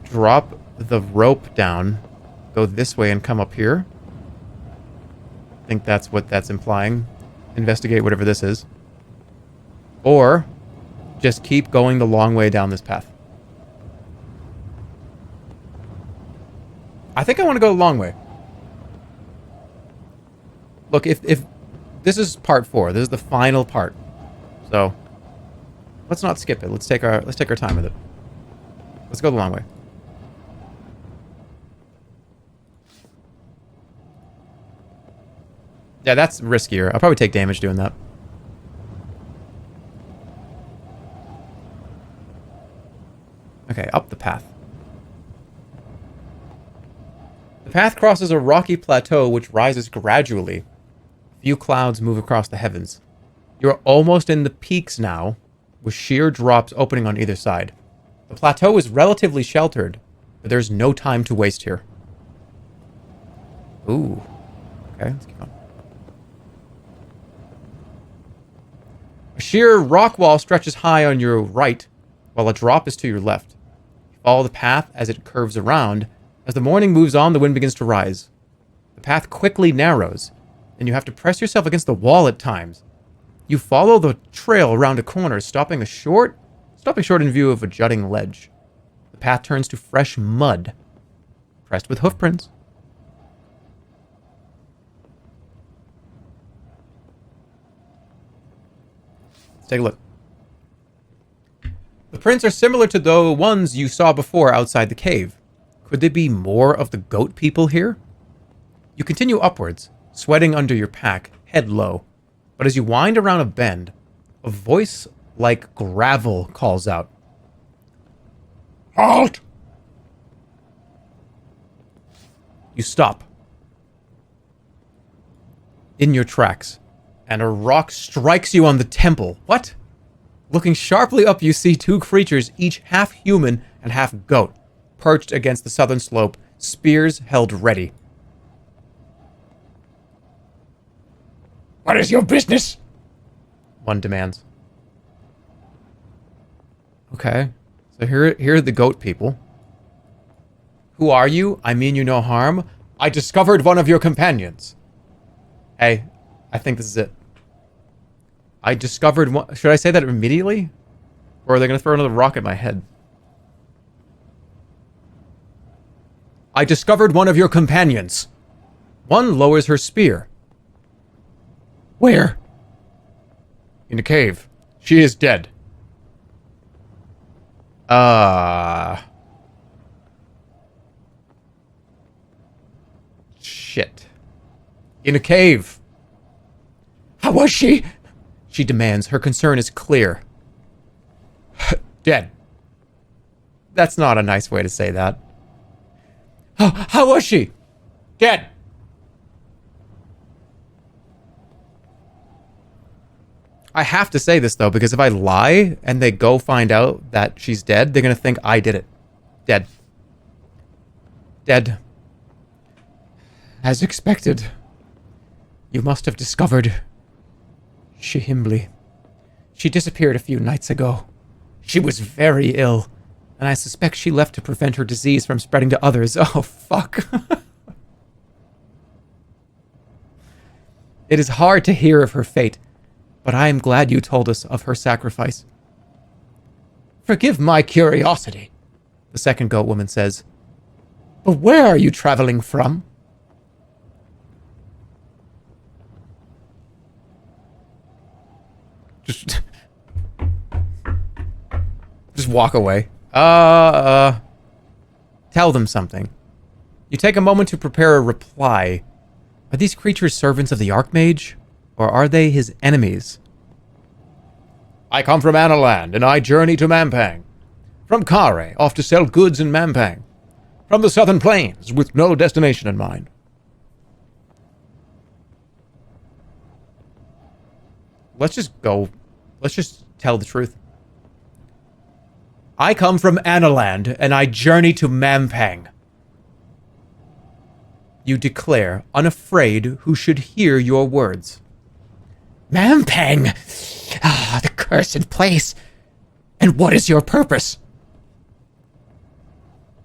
drop the rope down, go this way and come up here. I think that's what that's implying. Investigate whatever this is. Or just keep going the long way down this path. I think I want to go the long way. Look, if this is part 4, this is the final part. So let's not skip it. Let's take our time with it. Let's go the long way. Yeah, that's riskier. I'll probably take damage doing that. Okay, up the path. The path crosses a rocky plateau which rises gradually. Few clouds move across the heavens. You're almost in the peaks now, with sheer drops opening on either side. The plateau is relatively sheltered, but there's no time to waste here. Ooh. Okay, let's keep going. A sheer rock wall stretches high on your right, while a drop is to your left. Follow the path as it curves around. As the morning moves on, the wind begins to rise. The path quickly narrows, and you have to press yourself against the wall at times. You follow the trail around a corner, stopping short in view of a jutting ledge. The path turns to fresh mud, pressed with hoof prints. Let's take a look. The prints are similar to the ones you saw before outside the cave. Could there be more of the goat people here? You continue upwards, sweating under your pack, head low. But as you wind around a bend, a voice like gravel calls out. Halt! You stop. In your tracks, and a rock strikes you on the temple. What? Looking sharply up, you see two creatures, each half human and half goat, perched against the southern slope, spears held ready. What is your business? One demands. Okay, so here are the goat people. Who are you? I mean you no harm. I discovered one of your companions. Hey, I think this is it. I discovered one. Should I say that immediately? Or are they going to throw another rock at my head? I discovered one of your companions. One lowers her spear. Where? In a cave. She is dead. Shit. In a cave. How was she? She demands. Her concern is clear. Dead. That's not a nice way to say that. How was she? Dead. I have to say this, though, because if I lie and they go find out that she's dead, they're going to think I did it. Dead. Dead. As expected. You must have discovered Shihimbli. She disappeared a few nights ago. She was very ill, and I suspect she left to prevent her disease from spreading to others. Oh, fuck. It is hard to hear of her fate, but I am glad you told us of her sacrifice. Forgive my curiosity, the second goat woman says. But where are you traveling from? Just walk away. Tell them something. You take a moment to prepare a reply. Are these creatures servants of the Archmage, or are they his enemies? I come from Analand, and I journey to Mampang. From Kare, off to sell goods in Mampang. From the southern plains, with no destination in mind. Let's just tell the truth. I come from Analand, and I journey to Mampang. You declare, unafraid who should hear your words. Mampang! Ah, the cursed place. And what is your purpose?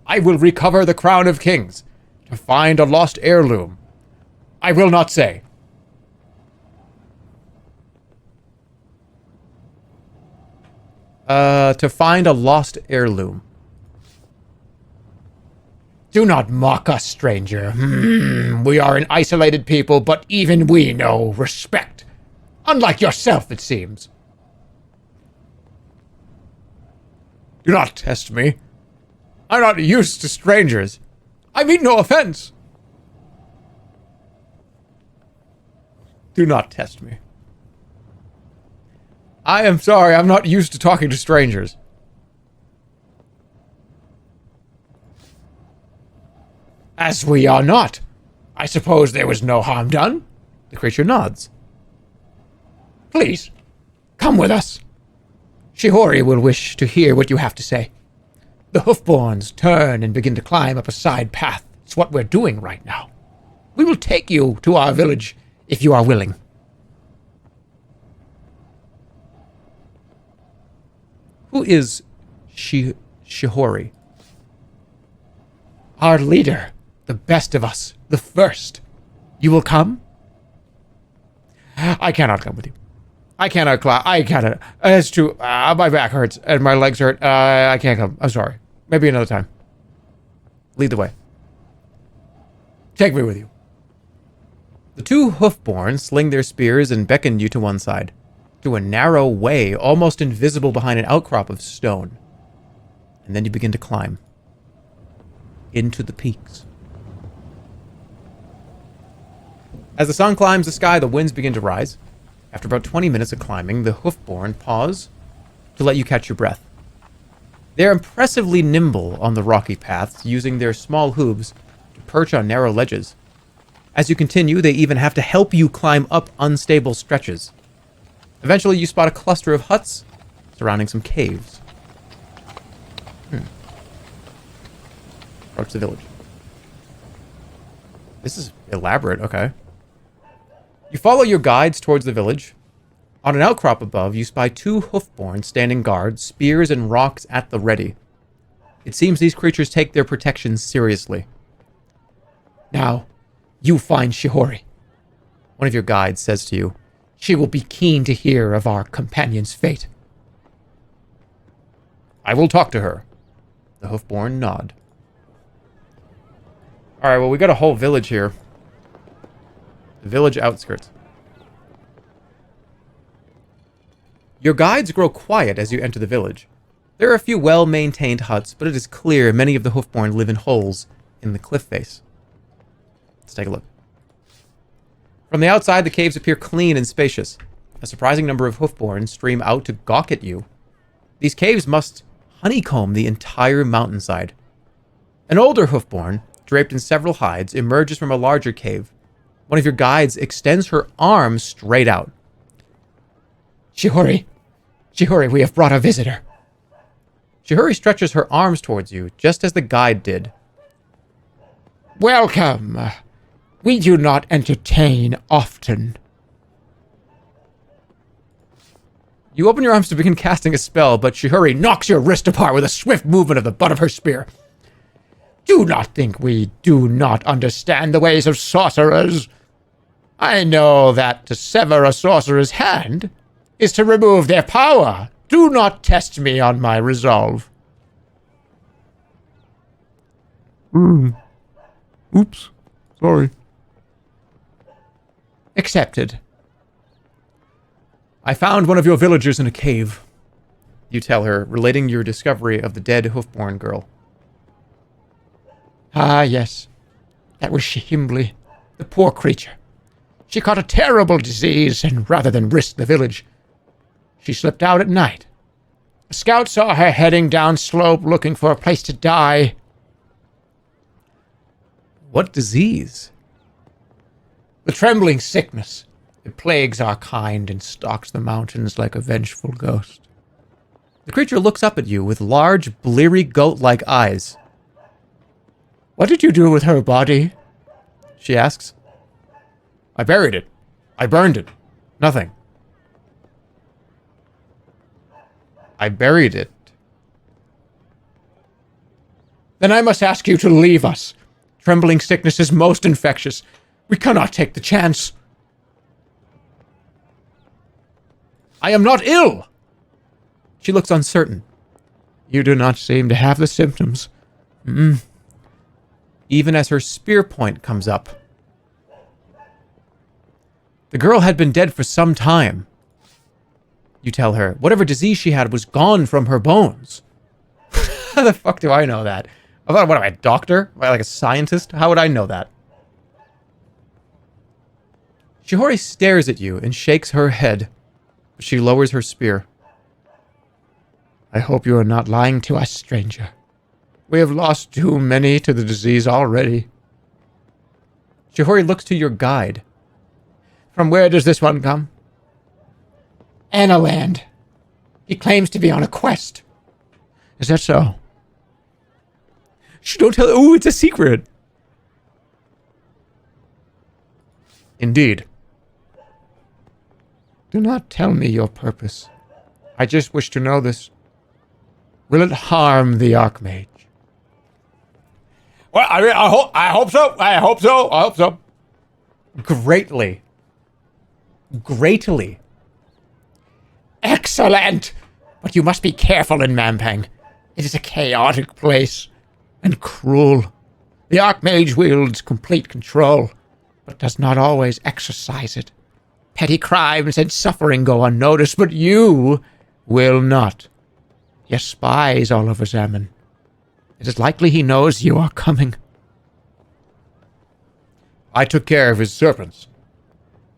I will recover the crown of kings, to find a lost heirloom. I will not say. To find a lost heirloom. Do not mock us, stranger. We are an isolated people, but even we know respect. Unlike yourself, it seems. Do not test me. I'm not used to strangers. I mean no offense. Do not test me. I am sorry, I'm not used to talking to strangers. As we are not. I suppose there was no harm done? The creature nods. Please, come with us. Shihori will wish to hear what you have to say. The Hoofborns turn and begin to climb up a side path. It's what we're doing right now. We will take you to our village if you are willing. Who is Shihori? Our leader. The best of us. The first. You will come? I cannot come with you. I cannot climb. I cannot. It's too... my back hurts and my legs hurt. I can't come. I'm sorry. Maybe another time. Lead the way. Take me with you. The two Hoofborn sling their spears and beckon you to one side. To a narrow way, almost invisible behind an outcrop of stone. And then you begin to climb. Into the peaks. As the sun climbs the sky, the winds begin to rise. After about 20 minutes of climbing, the Hoofborn pause to let you catch your breath. They're impressively nimble on the rocky paths, using their small hooves to perch on narrow ledges. As you continue, they even have to help you climb up unstable stretches. Eventually, you spot a cluster of huts surrounding some caves. Approach the village. This is elaborate, okay. You follow your guides towards the village. On an outcrop above, you spy two Hoofborn standing guard, spears and rocks at the ready. It seems these creatures take their protection seriously. Now, you find Shihori. One of your guides says to you, she will be keen to hear of our companion's fate. I will talk to her. The Hoofborn nod. Alright, well, we got a whole village here. The village outskirts. Your guides grow quiet as you enter the village. There are a few well-maintained huts, but it is clear many of the Hoofborn live in holes in the cliff face. Let's take a look. From the outside, the caves appear clean and spacious. A surprising number of Hoofborn stream out to gawk at you. These caves must honeycomb the entire mountainside. An older Hoofborn, draped in several hides, emerges from a larger cave. One of your guides extends her arm straight out. Shihori, we have brought a visitor. Shihori stretches her arms towards you, just as the guide did. Welcome. We do not entertain often. You open your arms to begin casting a spell, but Shihuri knocks your wrist apart with a swift movement of the butt of her spear. Do not think we do not understand the ways of sorcerers. I know that to sever a sorcerer's hand is to remove their power. Do not test me on my resolve.
Oops. Sorry.
Accepted. I found one of your villagers in a cave. You tell her, relating your discovery of the dead Hoofborn girl. Ah, yes. That was Shihimbli, the poor creature. She caught a terrible disease, and rather than risk the village, she slipped out at night. A scout saw her heading down slope looking for a place to die. What disease? The trembling sickness. It plagues our kind and stalks the mountains like a vengeful ghost. The creature looks up at you with large, bleary, goat-like eyes. What did you do with her body? She asks. I buried it. I burned it. Nothing. I buried it. Then I must ask you to leave us. Trembling sickness is most infectious. We cannot take the chance. I am not ill. She looks uncertain. You do not seem to have the symptoms. Even as her spear point comes up. The girl had been dead for some time. You tell her, whatever disease she had was gone from her bones. How the fuck do I know that? I thought, what am I, a doctor? Am I like a scientist? How would I know that? Shihori stares at you and shakes her head. But she lowers her spear. I hope you are not lying to us, stranger. We have lost too many to the disease already. Shihori looks to your guide. From where does this one come? Analand. He claims to be on a quest. Is that so? Shh, don't tell. Ooh, it's a secret. Indeed. Do not tell me your purpose. I just wish to know this. Will it harm the Archmage? Well, I mean, I hope so. Greatly. Excellent! But you must be careful in Mampang. It is a chaotic place. And cruel. The Archmage wields complete control, but does not always exercise it. Petty crimes and suffering go unnoticed, but you will not. He has spies all over Zaman. It is likely he knows you are coming. I took care of his serpents.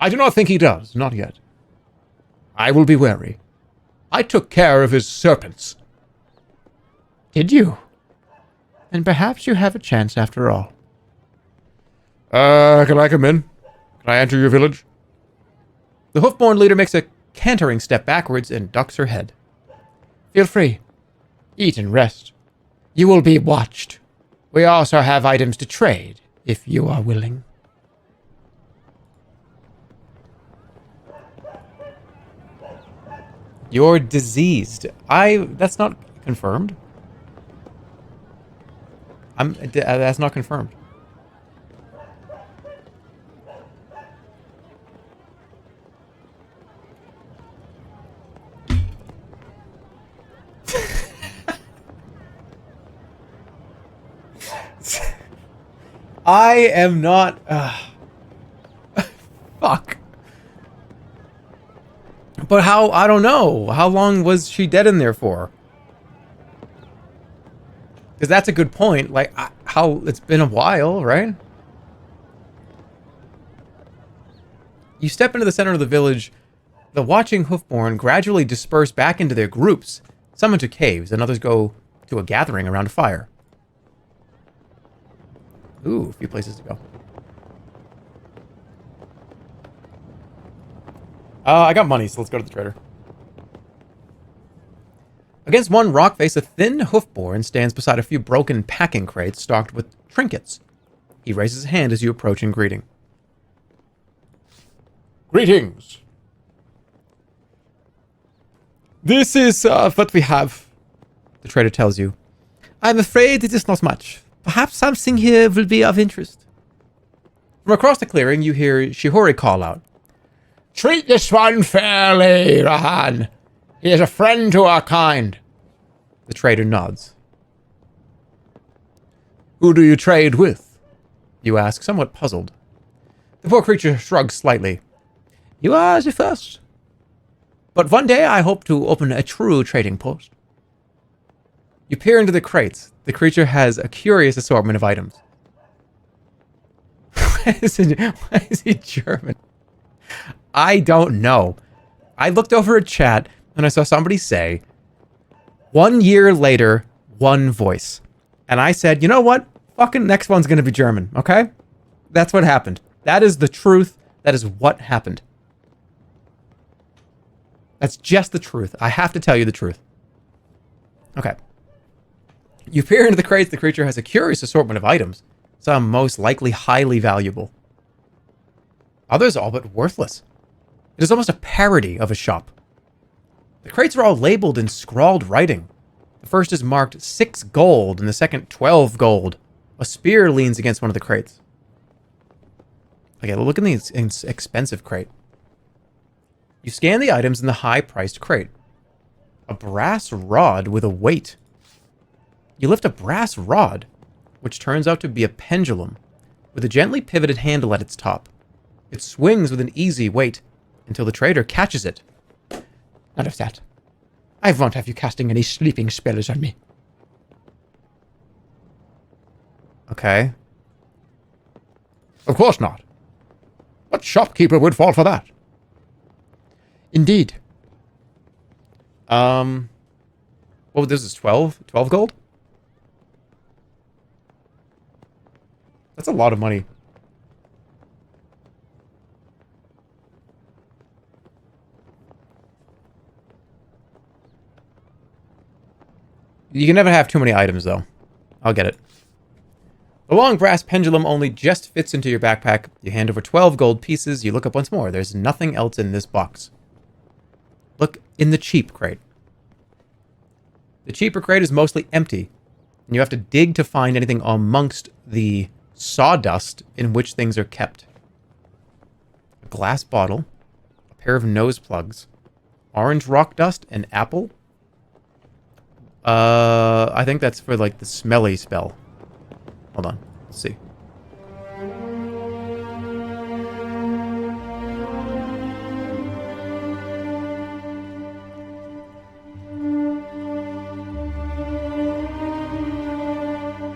I do not think he does, not yet. I will be wary. I took care of his serpents. Did you? Then perhaps you have a chance after all.
Can I come in? Can I enter your village?
The Hoofborn leader makes a cantering step backwards and ducks her head. Feel free. Eat and rest. You will be watched. We also have items to trade, if you are willing. You're diseased. That's not confirmed. That's not confirmed. I am not... fuck. But how... I don't know. How long was she dead in there for? Because that's a good point. Like, how... It's been a while, right? You step into the center of the village. The watching Hoofborn gradually disperse back into their groups. Some into caves, and others go to a gathering around a fire. Ooh, a few places to go. I got money, so let's go to the trader. Against one rock face, a thin Hoofborn stands beside a few broken packing crates stocked with trinkets. He raises his hand as you approach in greeting.
Greetings.
This is what we have, the trader tells you. I'm afraid it is not much. Perhaps something here will be of interest. From across the clearing, you hear Shihori call out.
Treat this one fairly, Rahan. He is a friend to our kind.
The trader nods.
Who do you trade with?
You ask, somewhat puzzled. The poor creature shrugs slightly. You are the first. But one day I hope to open a true trading post. You peer into the crates. The creature has a curious assortment of items. Why is he German? I don't know. I looked over at chat and I saw somebody say, 1 year later, one voice. And I said, you know what? Fucking next one's going to be German, okay? That's what happened. That is the truth. That is what happened. That's just the truth. I have to tell you the truth. Okay. You peer into the crates. The creature has a curious assortment of items. Some most likely highly valuable. Others all but worthless. It is almost a parody of a shop. The crates are all labeled in scrawled writing. The first is marked 6 gold and the second 12 gold. A spear leans against one of the crates. Okay, look at the expensive crate. You scan the items in the high-priced crate. A brass rod with a weight. You lift a brass rod, which turns out to be a pendulum, with a gently pivoted handle at its top. It swings with an easy weight until the trader catches it. None of that. I won't have you casting any sleeping spells on me. Okay.
Of course not. What shopkeeper would fall for that?
Indeed. Well, this is 12 gold? That's a lot of money. You can never have too many items, though. I'll get it. The long brass pendulum only just fits into your backpack. You hand over 12 gold pieces. You look up once more. There's nothing else in this box. Look in the cheap crate. The cheaper crate is mostly empty, and you have to dig to find anything amongst the sawdust in which things are kept. A glass bottle, a pair of nose plugs, orange rock dust, an apple. I think that's for like the smelly spell. Hold on, let's see.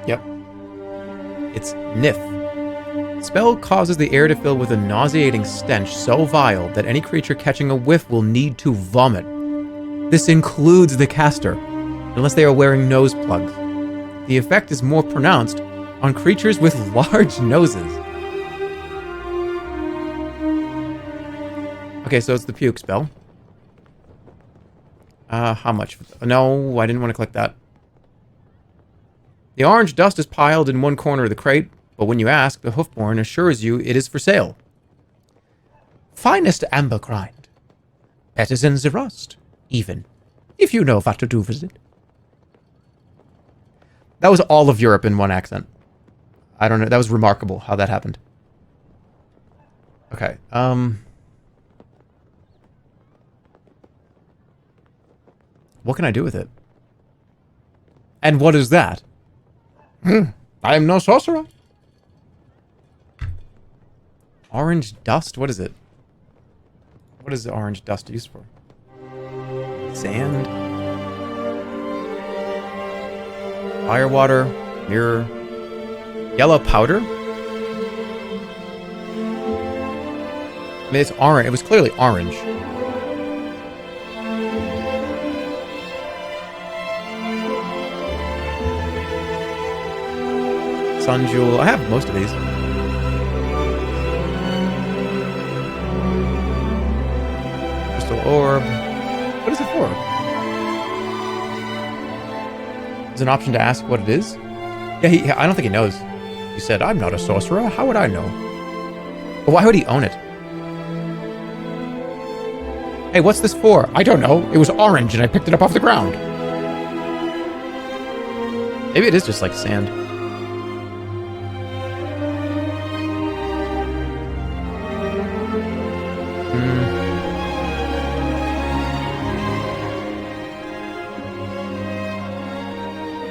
Yep. It's Nif. Spell causes the air to fill with a nauseating stench so vile that any creature catching a whiff will need to vomit. This includes the caster, unless they are wearing nose plugs. The effect is more pronounced on creatures with large noses. Okay, so it's the puke spell. How much? No, I didn't want to click that. The orange dust is piled in one corner of the crate, but when you ask, the hoofborn assures you it is for sale. Finest amber grind. Better than the rust, even, if you know what to do with it. That was all of Europe in one accent. I don't know. That was remarkable how that happened. Okay. What can I do with it? And what is that?
I am no sorcerer.
Orange dust? What is it? What is the orange dust used for? Sand? Firewater? Mirror? Yellow powder? I mean, it's orange. It was clearly orange. Sun jewel. I have most of these. Crystal orb. What is it for? There's an option to ask what it is. Yeah, I don't think he knows. He said, I'm not a sorcerer. How would I know? But why would he own it? Hey, what's this for? I don't know. It was orange and I picked it up off the ground. Maybe it is just like sand.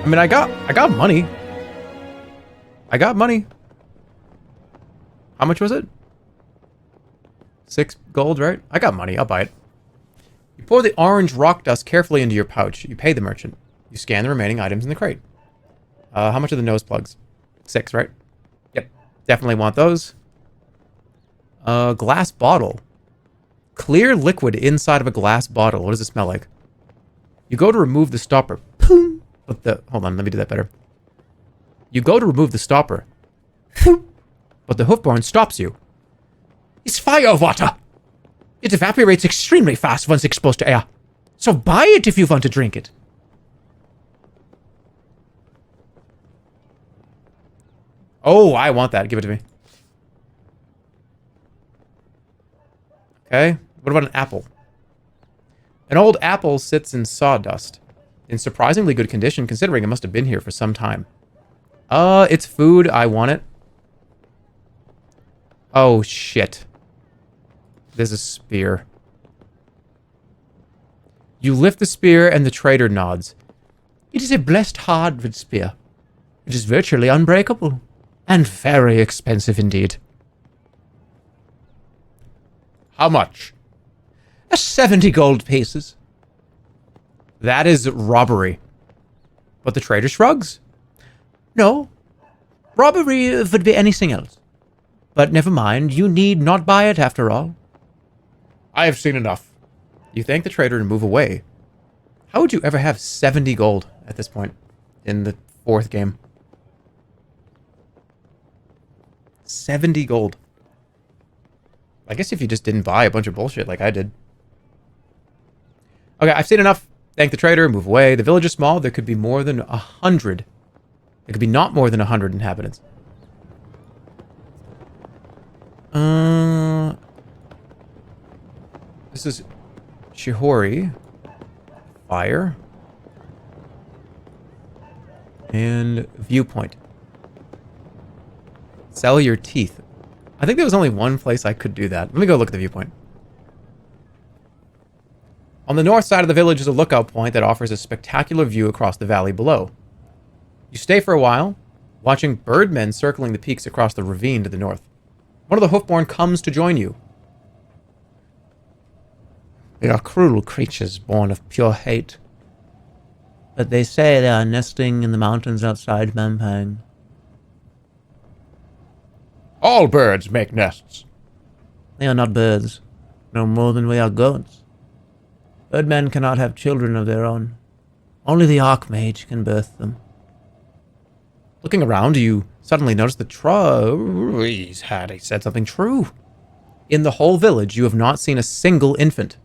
I mean, I got money. I got money. How much was it? 6 gold, right? I got money. I'll buy it. You pour the orange rock dust carefully into your pouch. You pay the merchant. You scan the remaining items in the crate. How much are the nose plugs? 6, right? Yep. Definitely want those. Glass bottle. Clear liquid inside of a glass bottle. What does it smell like? You go to remove the stopper. Boom. Hold on, let me do that better. You go to remove the stopper. But the hoofborn stops you. It's fire water. It evaporates extremely fast once exposed to air. So buy it if you want to drink it. Oh, I want that. Give it to me. Okay. What about an apple? An old apple sits in sawdust. In surprisingly good condition, considering it must have been here for some time. It's food. I want it. Oh, shit. There's a spear. You lift the spear and the trader nods. It is a blessed hardwood spear. It is virtually unbreakable. And very expensive indeed. How much? 70 gold pieces. That is robbery. But the trader shrugs. No. Robbery would be anything else. But never mind, you need not buy it after all. I have seen enough. You thank the trader and move away. How would you ever have 70 gold at this point in the 4th game? 70 gold. I guess if you just didn't buy a bunch of bullshit like I did. Okay, I've seen enough. Thank the trader, move away. The village is small. There could be more than 100. There could be not more than 100 inhabitants. This is Shihori. Fire. And viewpoint. Sell your teeth. I think there was only one place I could do that. Let me go look at the viewpoint. On the north side of the village is a lookout point that offers a spectacular view across the valley below. You stay for a while, watching birdmen circling the peaks across the ravine to the north. One of the hoofborn comes to join you. They are cruel creatures born of pure hate. But they say they are nesting in the mountains outside Mampang.
All birds make nests.
They are not birds, no more than we are goats. Birdmen cannot have children of their own. Only the Archmage can birth them.
Looking around, you suddenly notice that he said something true. In the whole village, you have not seen a single infant.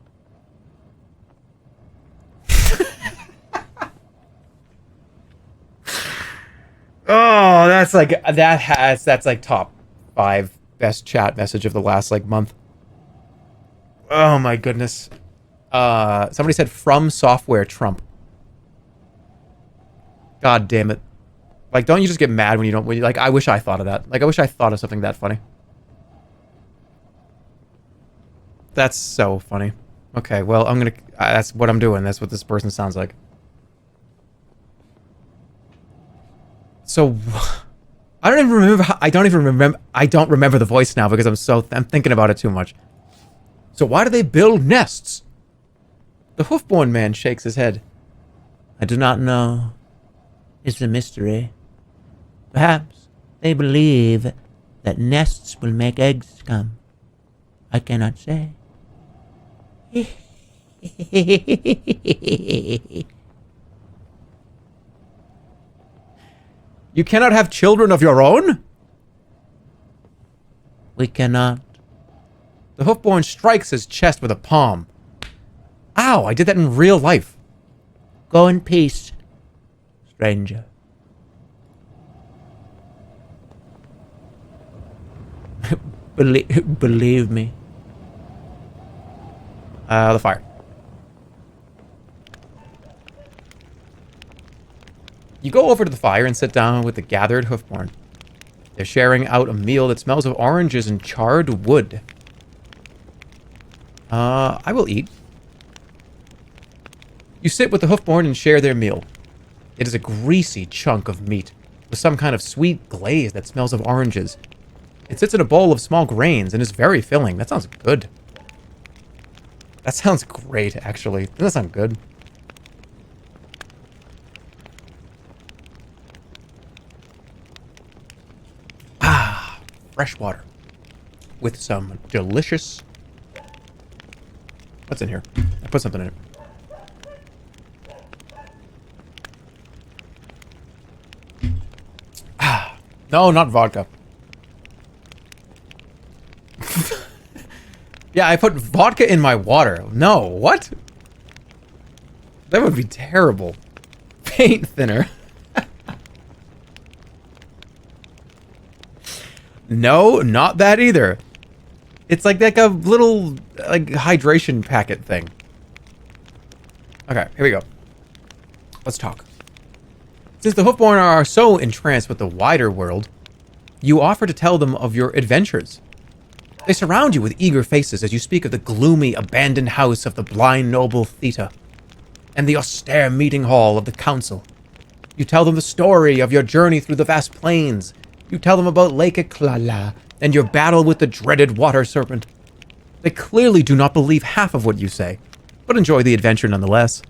Oh, that's like top 5 best chat message of the last like month. Oh my goodness. Somebody said from software Trump. God damn it. Like, don't you just get mad when you don't, like, I wish I thought of that. Like, I wish I thought of something that funny. That's so funny. Okay, well, I'm gonna, that's what I'm doing. That's what this person sounds like. So, I don't remember the voice now because I'm thinking about it too much. So why do they build nests? The hoofborn man shakes his head.
I do not know. It's a mystery. Perhaps they believe that nests will make eggs come. I cannot say.
You cannot have children of your own?
We cannot.
The hoofborn strikes his chest with a palm. Ow, I did that in real life.
Go in peace, stranger. Believe me.
The fire. You go over to the fire and sit down with the gathered hoofborn. They're sharing out a meal that smells of oranges and charred wood. I will eat. You sit with the hoofborn and share their meal. It is a greasy chunk of meat with some kind of sweet glaze that smells of oranges. It sits in a bowl of small grains and is very filling. That sounds good. That sounds great, actually. Doesn't that sound good? Ah, fresh water with some delicious... What's in here? I put something in it. Ah, no, not vodka. Yeah, I put vodka in my water. No, what? That would be terrible. Paint thinner. No, not that either. It's like a little hydration packet thing. Okay, here we go. Let's talk. Since the Hoofborn are so entranced with the wider world, you offer to tell them of your adventures. They surround you with eager faces as you speak of the gloomy, abandoned house of the blind noble Theta, and the austere meeting hall of the council. You tell them the story of your journey through the vast plains. You tell them about Lake Eklala and your battle with the dreaded water serpent. They clearly do not believe half of what you say, but enjoy the adventure nonetheless.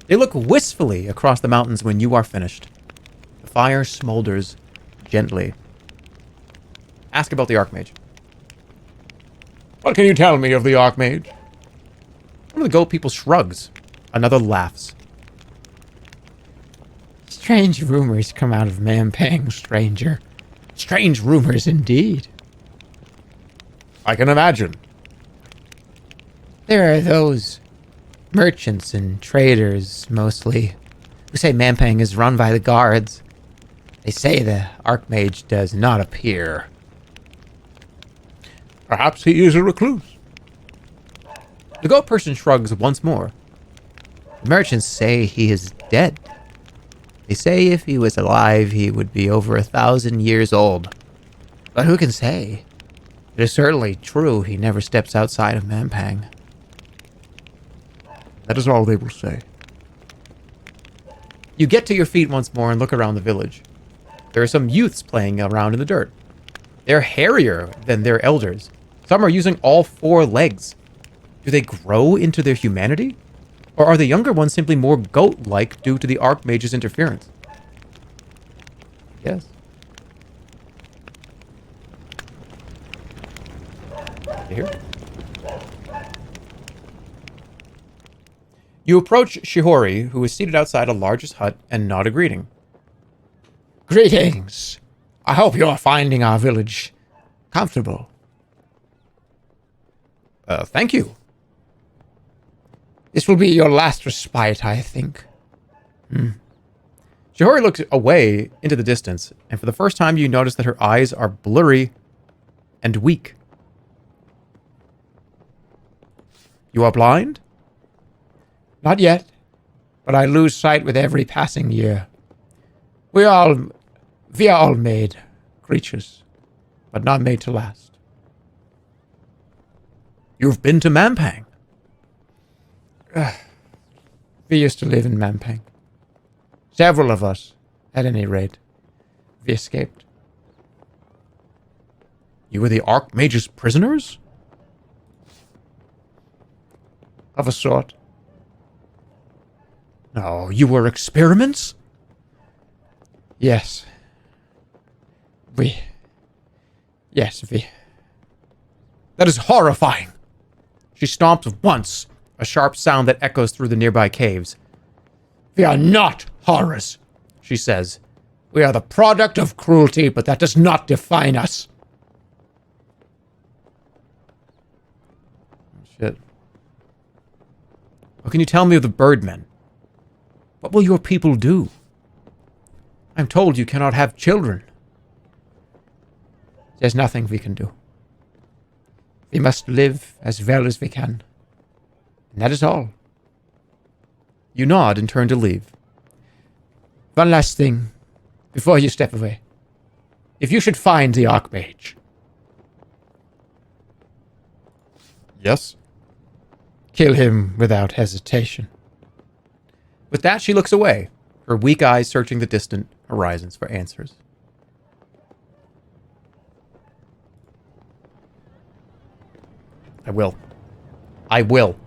They look wistfully across the mountains when you are finished. The fire smolders gently. Ask about the Archmage.
What can you tell me of the Archmage?
One of the goat people shrugs. Another laughs.
Strange rumors come out of Mampang, stranger. Strange rumors indeed.
I can imagine.
There are those merchants and traders, mostly, who say Mampang is run by the guards. They say the Archmage does not appear.
Perhaps he is a recluse.
The goat person shrugs once more.
The merchants say he is dead. They say if he was alive, he would be over 1,000 years old. But who can say? It is certainly true he never steps outside of Mampang.
That is all they will say.
You get to your feet once more and look around the village. There are some youths playing around in the dirt. They're hairier than their elders. Some are using all 4 legs. Do they grow into their humanity? Or are the younger ones simply more goat-like due to the Archmage's interference? Yes. You hear? You approach Shihori, who is seated outside a largest hut, and nod a greeting.
Greetings. I hope you are finding our village comfortable.
Thank you.
This will be your last respite, I think.
Shihori looks away into the distance, and for the first time you notice that her eyes are blurry and weak. You are blind?
Not yet, but I lose sight with every passing year. We are all made creatures, but not made to last.
You've been to Mampang.
We used to live in Mampang. Several of us, at any rate. We escaped.
You were the Archmage's prisoners?
Of a sort.
No, you were experiments?
Yes. Yes, we...
That is horrifying. She stomps once, a sharp sound that echoes through the nearby caves.
We are not horrors,
She says.
We are the product of cruelty, but that does not define us.
Shit. What can you tell me of the Birdmen? What will your people do? I'm told you cannot have children.
There's nothing we can do. We must live as well as we can. And that is all.
You nod and turn to leave.
One last thing, before you step away. If you should find the Archmage,
Yes?
kill him without hesitation.
With that, she looks away, her weak eyes searching the distant horizons for answers. I will. I will.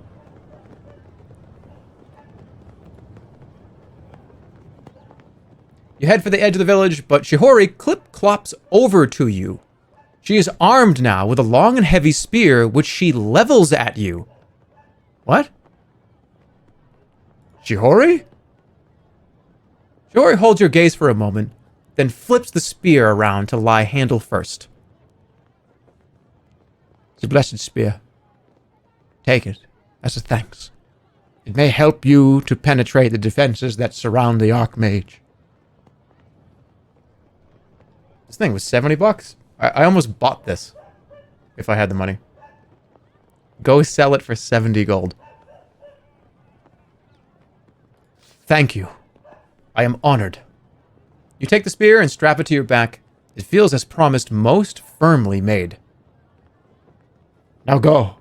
You head for the edge of the village, but Shihori clip-clops over to you. She is armed now with a long and heavy spear, which she levels at you. What? Shihori? Shihori holds your gaze for a moment, then flips the spear around to lie handle first.
The blessed spear. Take it as a thanks. It may help you to penetrate the defenses that surround the Archmage.
This thing was $70. I almost bought this if I had the money. Go sell it for 70 gold. Thank you. I am honored. You take the spear and strap it to your back. It feels as promised, most firmly made.
Now go,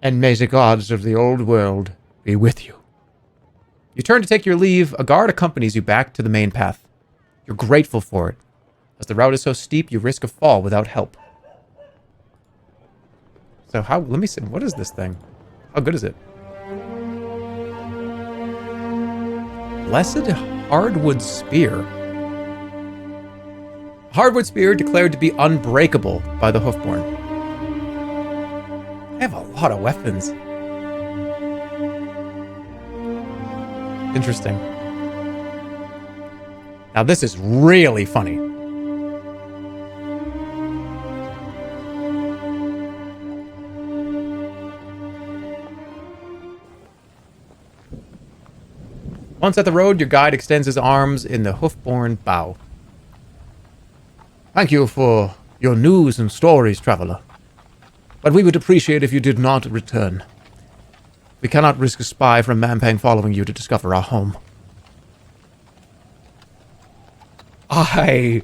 and may the gods of the old world be with you.
You turn to take your leave. A guard accompanies you back to the main path. You're grateful for it. As the route is so steep, you risk a fall without help. So let me see, what is this thing? How good is it? Blessed Hardwood Spear. Hardwood Spear declared to be unbreakable by the Hoofborn. I have a lot of weapons. Interesting. Now this is really funny. Once at the road, your guide extends his arms in the Hoofborn bow.
Thank you for your news and stories, traveler. But we would appreciate if you did not return. We cannot risk a spy from Mampang following you to discover our home.
I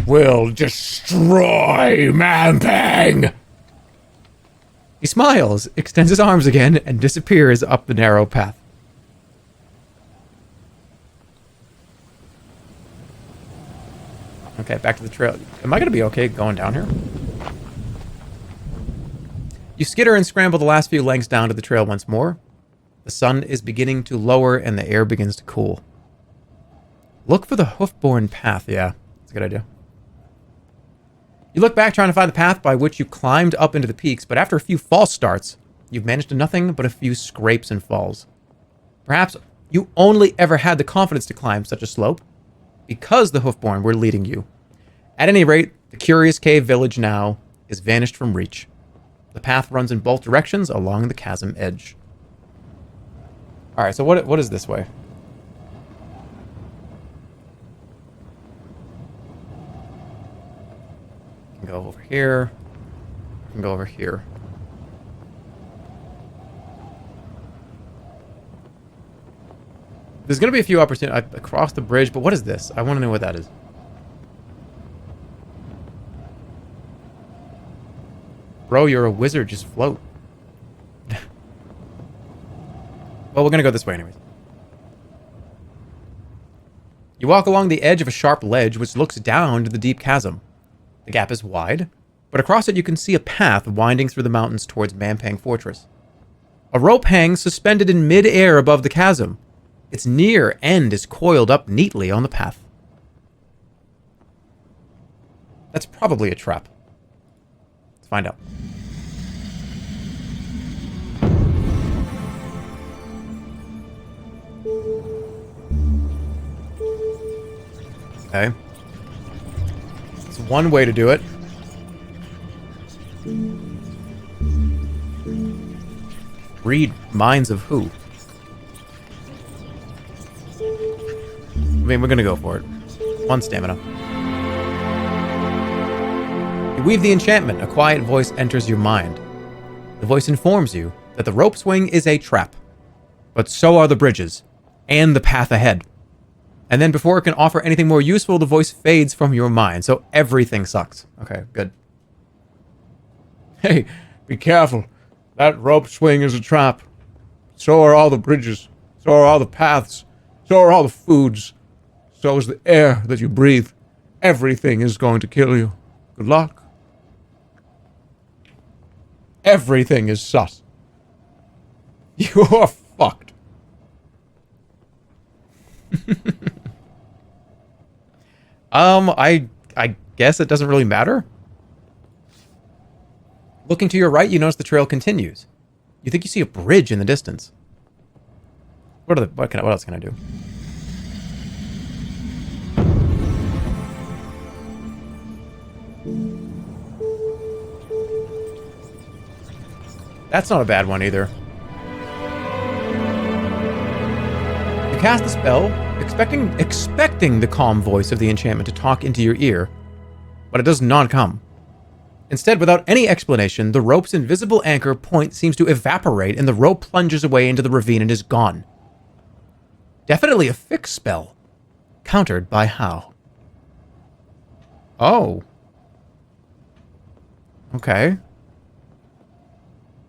will destroy Mampang!
He smiles, extends his arms again, and disappears up the narrow path. Okay, back to the trail. Am I going to be okay going down here? You skitter and scramble the last few lengths down to the trail once more. The sun is beginning to lower and the air begins to cool. Look for the Hoofborn path. Yeah, that's a good idea. You look back trying to find the path by which you climbed up into the peaks, but after a few false starts, you've managed to nothing but a few scrapes and falls. Perhaps you only ever had the confidence to climb such a slope because the Hoofborn were leading you. At any rate, the Curious Cave village now is vanished from reach. The path runs in both directions along the chasm edge. Alright, so what is this way? Can go over here. Can go over here. There's going to be a few opportunities across the bridge, but what is this? I want to know what that is. Bro, you're a wizard. Just float. Well, we're going to go this way anyways. You walk along the edge of a sharp ledge which looks down to the deep chasm. The gap is wide, but across it you can see a path winding through the mountains towards Mampang Fortress. A rope hangs suspended in mid-air above the chasm. Its near end is coiled up neatly on the path. That's probably a trap. Let's find out. Okay. It's one way to do it. Read minds of who? I mean, we're gonna go for it. 1 stamina. You weave the enchantment. A quiet voice enters your mind. The voice informs you that the rope swing is a trap, but so are the bridges and the path ahead. And then before it can offer anything more useful, the voice fades from your mind, so everything sucks. Okay, good.
Hey, be careful. That rope swing is a trap. So are all the bridges. So are all the paths. So are all the foods. So is the air that you breathe. Everything is going to kill you. Good luck. Everything is sus. You're fucked.
I guess it doesn't really matter. Looking to your right, you notice the trail continues. You think you see a bridge in the distance. What else can I do? That's not a bad one either. You cast the spell, expecting the calm voice of the enchantment to talk into your ear, but it does not come. Instead, without any explanation, the rope's invisible anchor point seems to evaporate and the rope plunges away into the ravine and is gone. Definitely a fixed spell. Countered by how? Oh. Okay.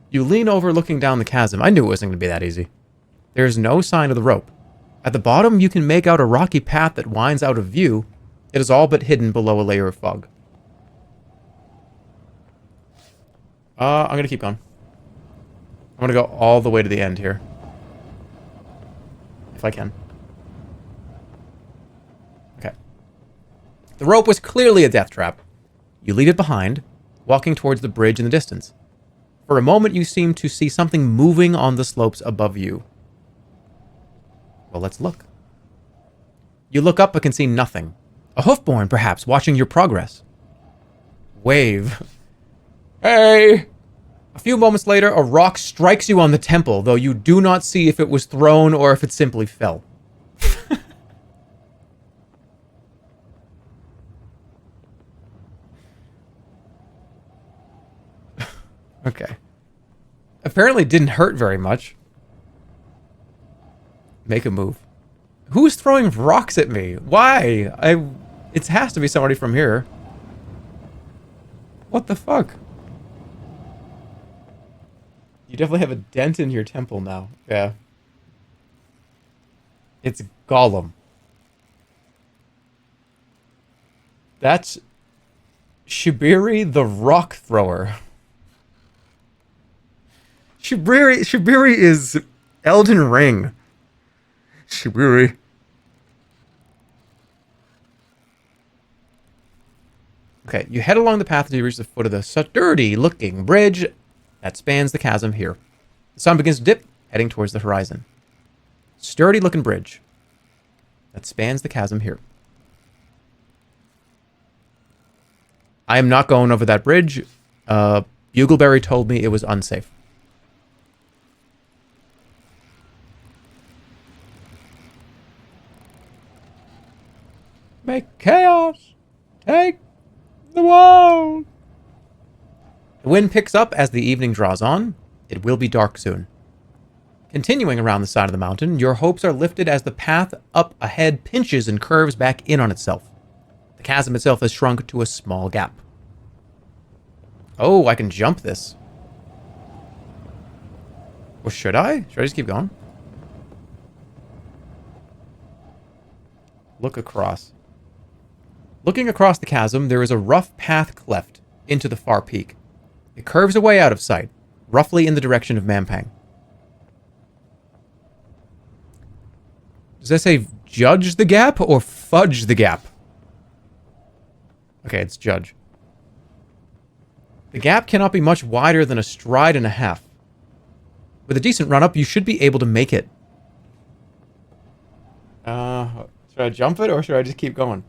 You lean over looking down the chasm. I knew it wasn't going to be that easy. There is no sign of the rope. At the bottom, you can make out a rocky path that winds out of view. It is all but hidden below a layer of fog. I'm going to keep going. I'm going to go all the way to the end here. If I can. Okay. The rope was clearly a death trap. You leave it behind, walking towards the bridge in the distance. For a moment, you seem to see something moving on the slopes above you. Well, let's look. You look up but can see nothing. A hoofborn, perhaps, watching your progress. Wave. Hey! A few moments later, a rock strikes you on the temple, though you do not see if it was thrown or if it simply fell. Okay. Apparently it didn't hurt very much. Make a move. Who's throwing rocks at me? Why? It has to be somebody from here. What the fuck? You definitely have a dent in your temple now. Yeah. It's Gollum. That's Shibiri the Rock Thrower. Shibiri is Elden Ring.
Shibiri.
Okay, you head along the path until you reach the foot of the sturdy-looking bridge that spans the chasm here. The sun begins to dip, heading towards the horizon. Sturdy-looking bridge that spans the chasm here. I am not going over that bridge. Bugleberry told me it was unsafe.
Make chaos. Take the world.
The wind picks up as the evening draws on. It will be dark soon. Continuing around the side of the mountain, your hopes are lifted as the path up ahead pinches and curves back in on itself. The chasm itself has shrunk to a small gap. Oh, I can jump this. Or should I? Should I just keep going? Look across. Looking across the chasm, there is a rough path cleft into the far peak. It curves away out of sight, roughly in the direction of Mampang. Does that say judge the gap or fudge the gap? Okay, it's judge. The gap cannot be much wider than a stride and a half. With a decent run-up, you should be able to make it. Should I jump it or should I just keep going?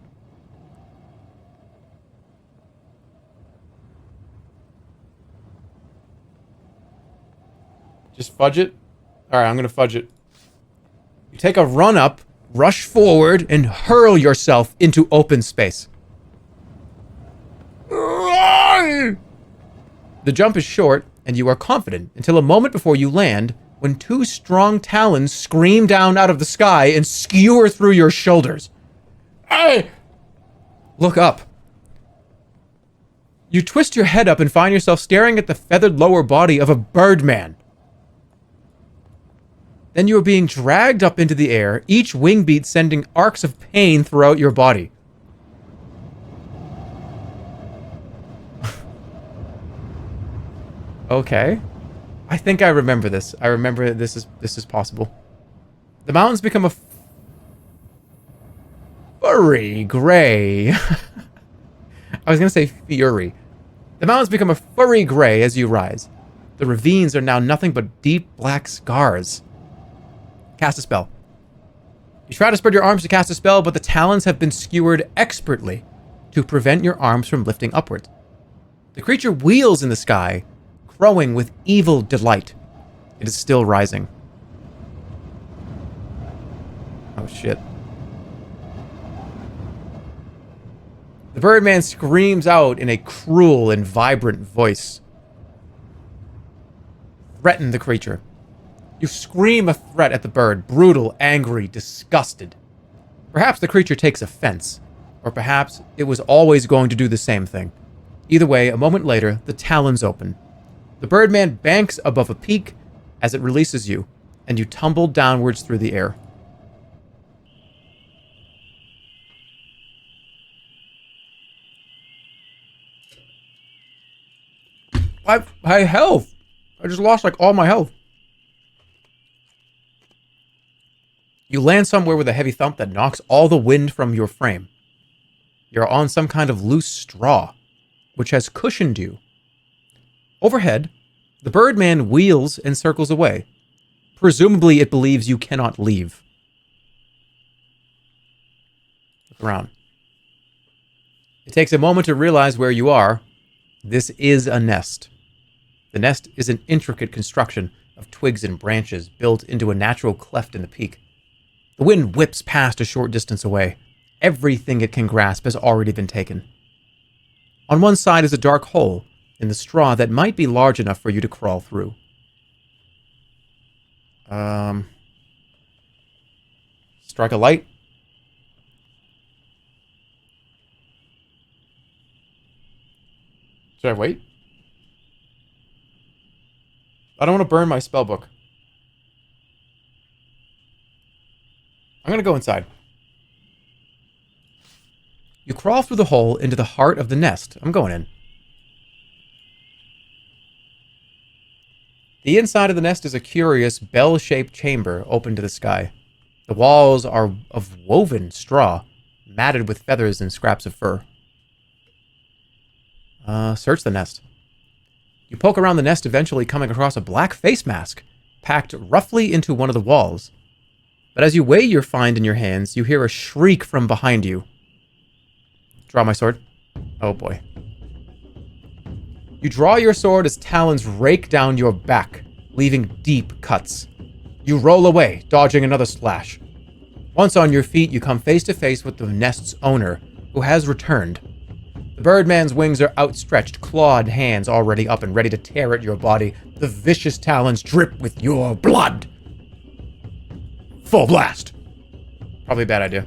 Just fudge it? Alright, I'm gonna fudge it. You take a run up, rush forward, and hurl yourself into open space. The jump is short, and you are confident until a moment before you land, when two strong talons scream down out of the sky and skewer through your shoulders. Hey! Look up. You twist your head up and find yourself staring at the feathered lower body of a birdman. Then you are being dragged up into the air, each wing beat sending arcs of pain throughout your body. Okay. I think I remember this. I remember this is possible. The mountains become a furry gray. I was going to say fury. The mountains become a furry gray as you rise. The ravines are now nothing but deep black scars. Cast a spell. You try to spread your arms to cast a spell, but the talons have been skewered expertly to prevent your arms from lifting upwards. The creature wheels in the sky, crowing with evil delight. It is still rising. Oh shit. The birdman screams out in a cruel and vibrant voice. Threaten the creature. You scream a threat at the bird, brutal, angry, disgusted. Perhaps the creature takes offense, or perhaps it was always going to do the same thing. Either way, a moment later, the talons open. The birdman banks above a peak as it releases you, and you tumble downwards through the air. My health! I just lost like all my health. You land somewhere with a heavy thump that knocks all the wind from your frame. You're on some kind of loose straw, which has cushioned you. Overhead, the birdman wheels and circles away. Presumably it believes you cannot leave. Look around. It takes a moment to realize where you are. This is a nest. The nest is an intricate construction of twigs and branches built into a natural cleft in the peak. The wind whips past a short distance away. Everything it can grasp has already been taken. On one side is a dark hole in the straw that might be large enough for you to crawl through. Strike a light. Should I wait? I don't want to burn my spellbook. I'm going to go inside. You crawl through the hole into the heart of the nest. I'm going in. The inside of the nest is a curious bell-shaped chamber open to the sky. The walls are of woven straw, matted with feathers and scraps of fur. Search the nest. You poke around the nest, eventually coming across a black face mask, packed roughly into one of the walls. But as you weigh your find in your hands, you hear a shriek from behind you. Draw my sword. Oh boy. You draw your sword as talons rake down your back, leaving deep cuts. You roll away, dodging another slash. Once on your feet, you come face to face with the nest's owner, who has returned. The birdman's wings are outstretched, clawed hands already up and ready to tear at your body. The vicious talons drip with your blood. Full blast. Probably a bad idea.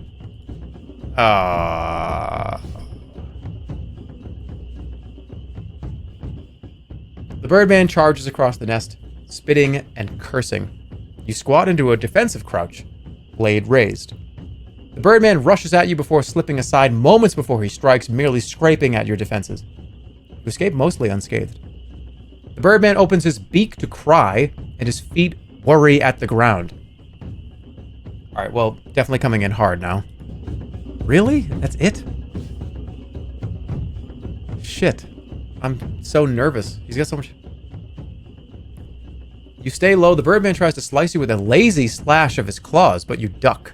The birdman charges across the nest, spitting and cursing. You squat into a defensive crouch, blade raised. The birdman rushes at you before slipping aside moments before he strikes, merely scraping at your defenses. You escape mostly unscathed. The birdman opens his beak to cry, and his feet worry at the ground. Alright, well, definitely coming in hard now. Really? That's it? Shit. I'm so nervous. He's got so much... You stay low. The birdman tries to slice you with a lazy slash of his claws, but you duck.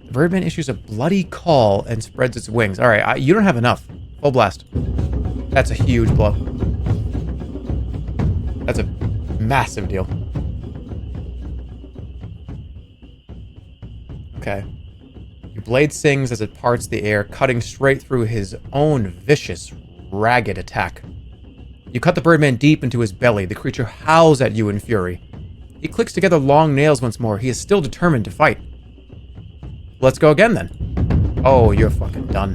The birdman issues a bloody call and spreads its wings. Alright, you don't have enough. Full blast. That's a huge blow. That's a massive deal. Okay. Your blade sings as it parts the air, cutting straight through his own vicious, ragged attack. You cut the birdman deep into his belly. The creature howls at you in fury. He clicks together long nails once more. He is still determined to fight. Let's go again, then. Oh, you're fucking done.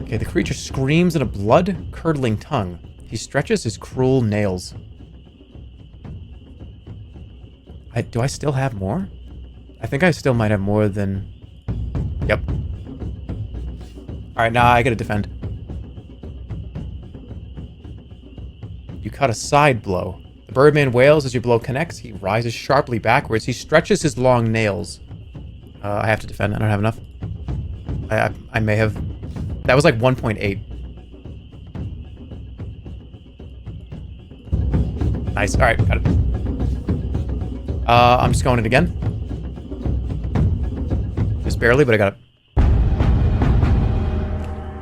Okay, the creature screams in a blood-curdling tongue. He stretches his cruel nails. Do I still have more? I think I still might have more than... Yep. Alright, now I gotta defend. You cut a side blow. The birdman wails as your blow connects. He rises sharply backwards. He stretches his long nails. I have to defend. I don't have enough. I may have... That was like 1.8. Nice. Alright, got it. I'm just going it again. Just barely, but I got it.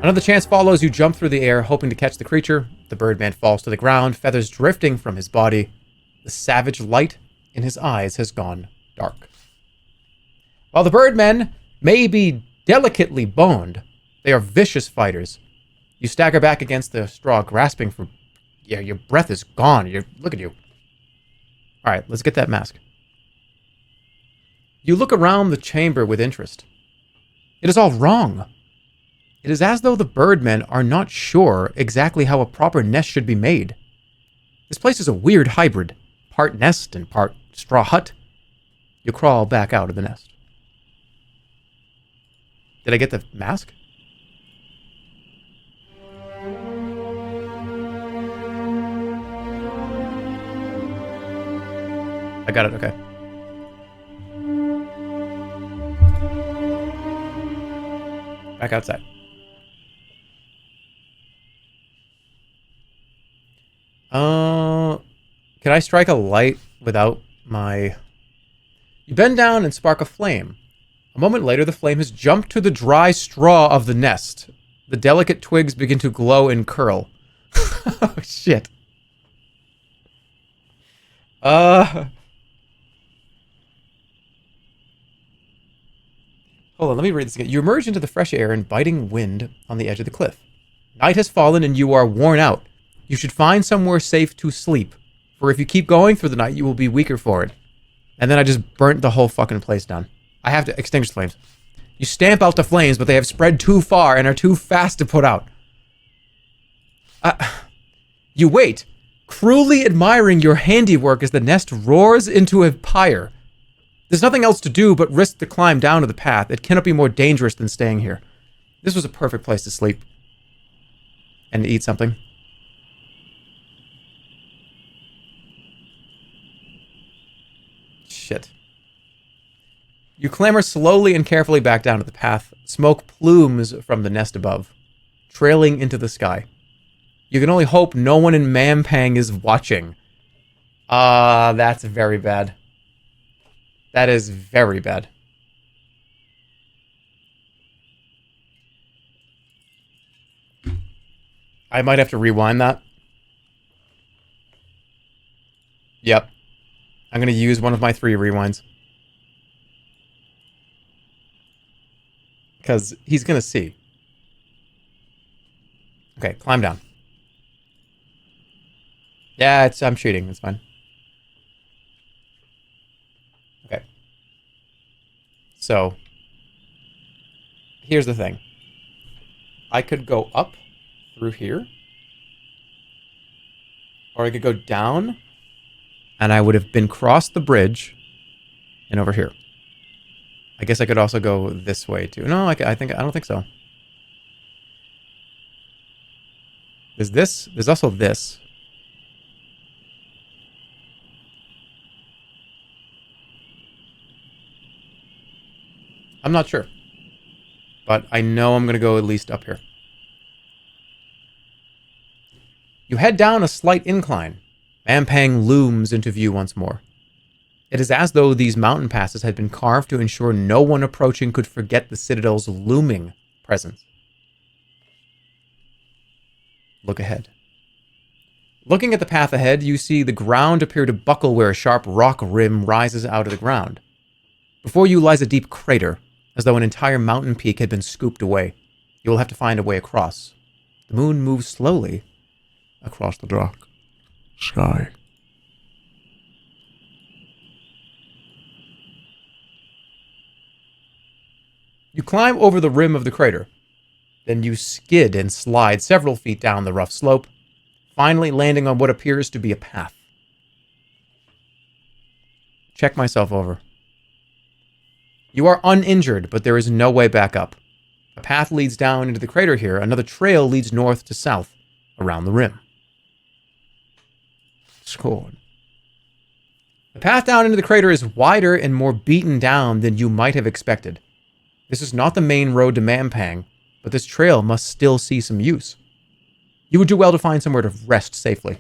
Another chance follows. You jump through the air, hoping to catch the creature. The birdman falls to the ground, feathers drifting from his body. The savage light in his eyes has gone dark. While the birdmen may be delicately boned, they are vicious fighters. You stagger back against the straw, grasping for... Yeah, your breath is gone. Look at you. All right, let's get that mask. You look around the chamber with interest. It is all wrong. It is as though the birdmen are not sure exactly how a proper nest should be made. This place is a weird hybrid, part nest and part straw hut. You crawl back out of the nest. Did I get the mask? I got it, okay. Back outside. Can I strike a light without my... You bend down and spark a flame. A moment later, the flame has jumped to the dry straw of the nest. The delicate twigs begin to glow and curl. Oh, shit. Hold on, let me read this again. You emerge into the fresh air and biting wind on the edge of the cliff. Night has fallen and you are worn out. You should find somewhere safe to sleep, for if you keep going through the night, you will be weaker for it. And then I just burnt the whole fucking place down. I have to extinguish the flames. You stamp out the flames, but they have spread too far and are too fast to put out. You wait, cruelly admiring your handiwork as the nest roars into a pyre. There's nothing else to do but risk the climb down to the path. It cannot be more dangerous than staying here. This was a perfect place to sleep. And to eat something. Shit. You clamber slowly and carefully back down to the path. Smoke plumes from the nest above, trailing into the sky. You can only hope no one in Mampang is watching. That's very bad. That is very bad. I might have to rewind that. Yep. I'm going to use one of my 3 rewinds. Because he's going to see. Okay, climb down. Yeah, I'm cheating. It's fine. Okay. So, here's the thing. I could go up through here. Or I could go down. And I would have been crossed the bridge. And over here. I guess I could also go this way too. No, I don't think so. There's this. There's also this. I'm not sure. But I know I'm going to go at least up here. You head down a slight incline. Mampang looms into view once more. It is as though these mountain passes had been carved to ensure no one approaching could forget the Citadel's looming presence. Look ahead. Looking at the path ahead, you see the ground appear to buckle where a sharp rock rim rises out of the ground. Before you lies a deep crater, as though an entire mountain peak had been scooped away. You will have to find a way across. The moon moves slowly across the dark
Sky.
You climb over the rim of the crater. Then you skid and slide several feet down the rough slope, finally landing on what appears to be a path. Check myself over. You are uninjured, but there is no way back up. A path leads down into the crater here. Another trail leads north to south around the rim. Scored. The path down into the crater is wider and more beaten down than you might have expected. This is not the main road to Mampang, but this trail must still see some use. You would do well to find somewhere to rest safely.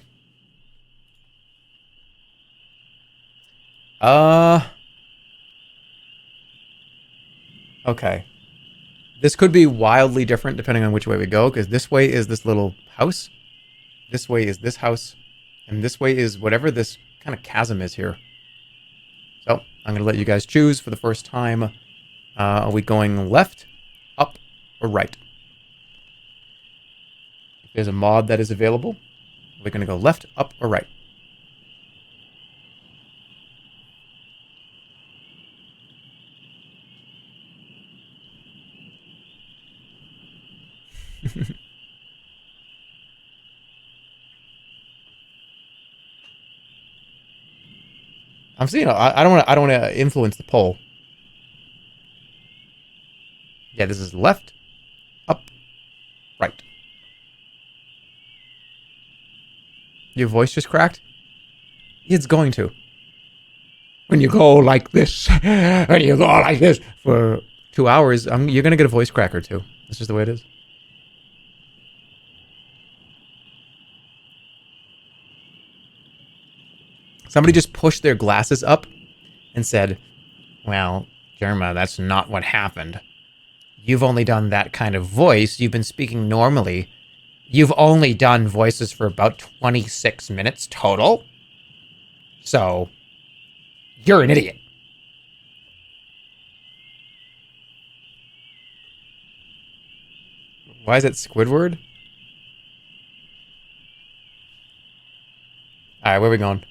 Okay. This could be wildly different depending on which way we go, because this way is this little house. This way is this house. And this way is whatever this kind of chasm is here. So, I'm going to let you guys choose for the first time. Are we going left, up, or right? If there's a mod that is available, we're going to go left, up, or right. I'm seeing. I don't want to influence the poll. Yeah, this is left, up, right. Your voice just cracked? It's going to.
When you go like this, when you go like this
For 2 hours, you're going to get a voice cracker too. That's just the way it is. Somebody just pushed their glasses up and said, well, Jerma, that's not what happened. You've only done that kind of voice. You've been speaking normally. You've only done voices for about 26 minutes total. So, you're an idiot. Why is it Squidward? Alright, where are we going?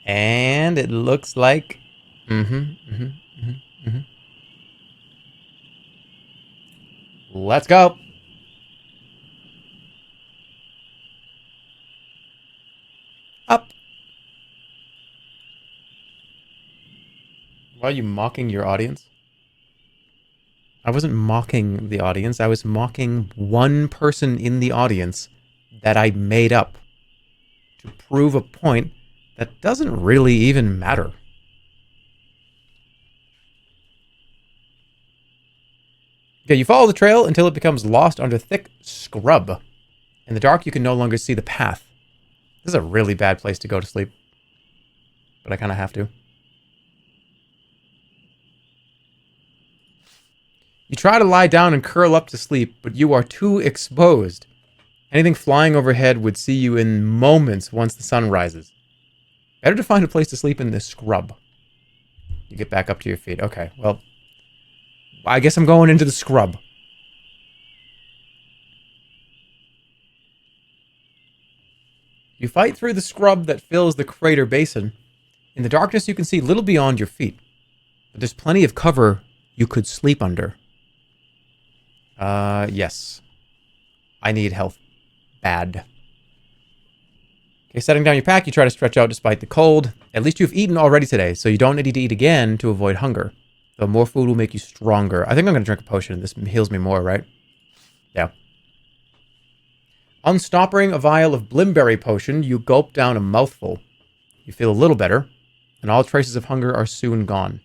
And it looks like... Let's go. Up. Why are you mocking your audience? I wasn't mocking the audience. I was mocking one person in the audience that I made up to prove a point that doesn't really even matter. Okay, you follow the trail until it becomes lost under thick scrub. In the dark, you can no longer see the path. This is a really bad place to go to sleep. But I kind of have to. You try to lie down and curl up to sleep, but you are too exposed. Anything flying overhead would see you in moments once the sun rises. Better to find a place to sleep in this scrub. You get back up to your feet. Okay, well, I guess I'm going into the scrub. You fight through the scrub that fills the crater basin. In the darkness, you can see little beyond your feet. But there's plenty of cover you could sleep under. Yes. I need health. Bad. Okay, setting down your pack, you try to stretch out despite the cold. At least you've eaten already today, so you don't need to eat again to avoid hunger. Though more food will make you stronger. I think I'm going to drink a potion. This heals me more, right? Yeah. Unstopping a vial of Blimberry potion, you gulp down a mouthful. You feel a little better, and all traces of hunger are soon gone.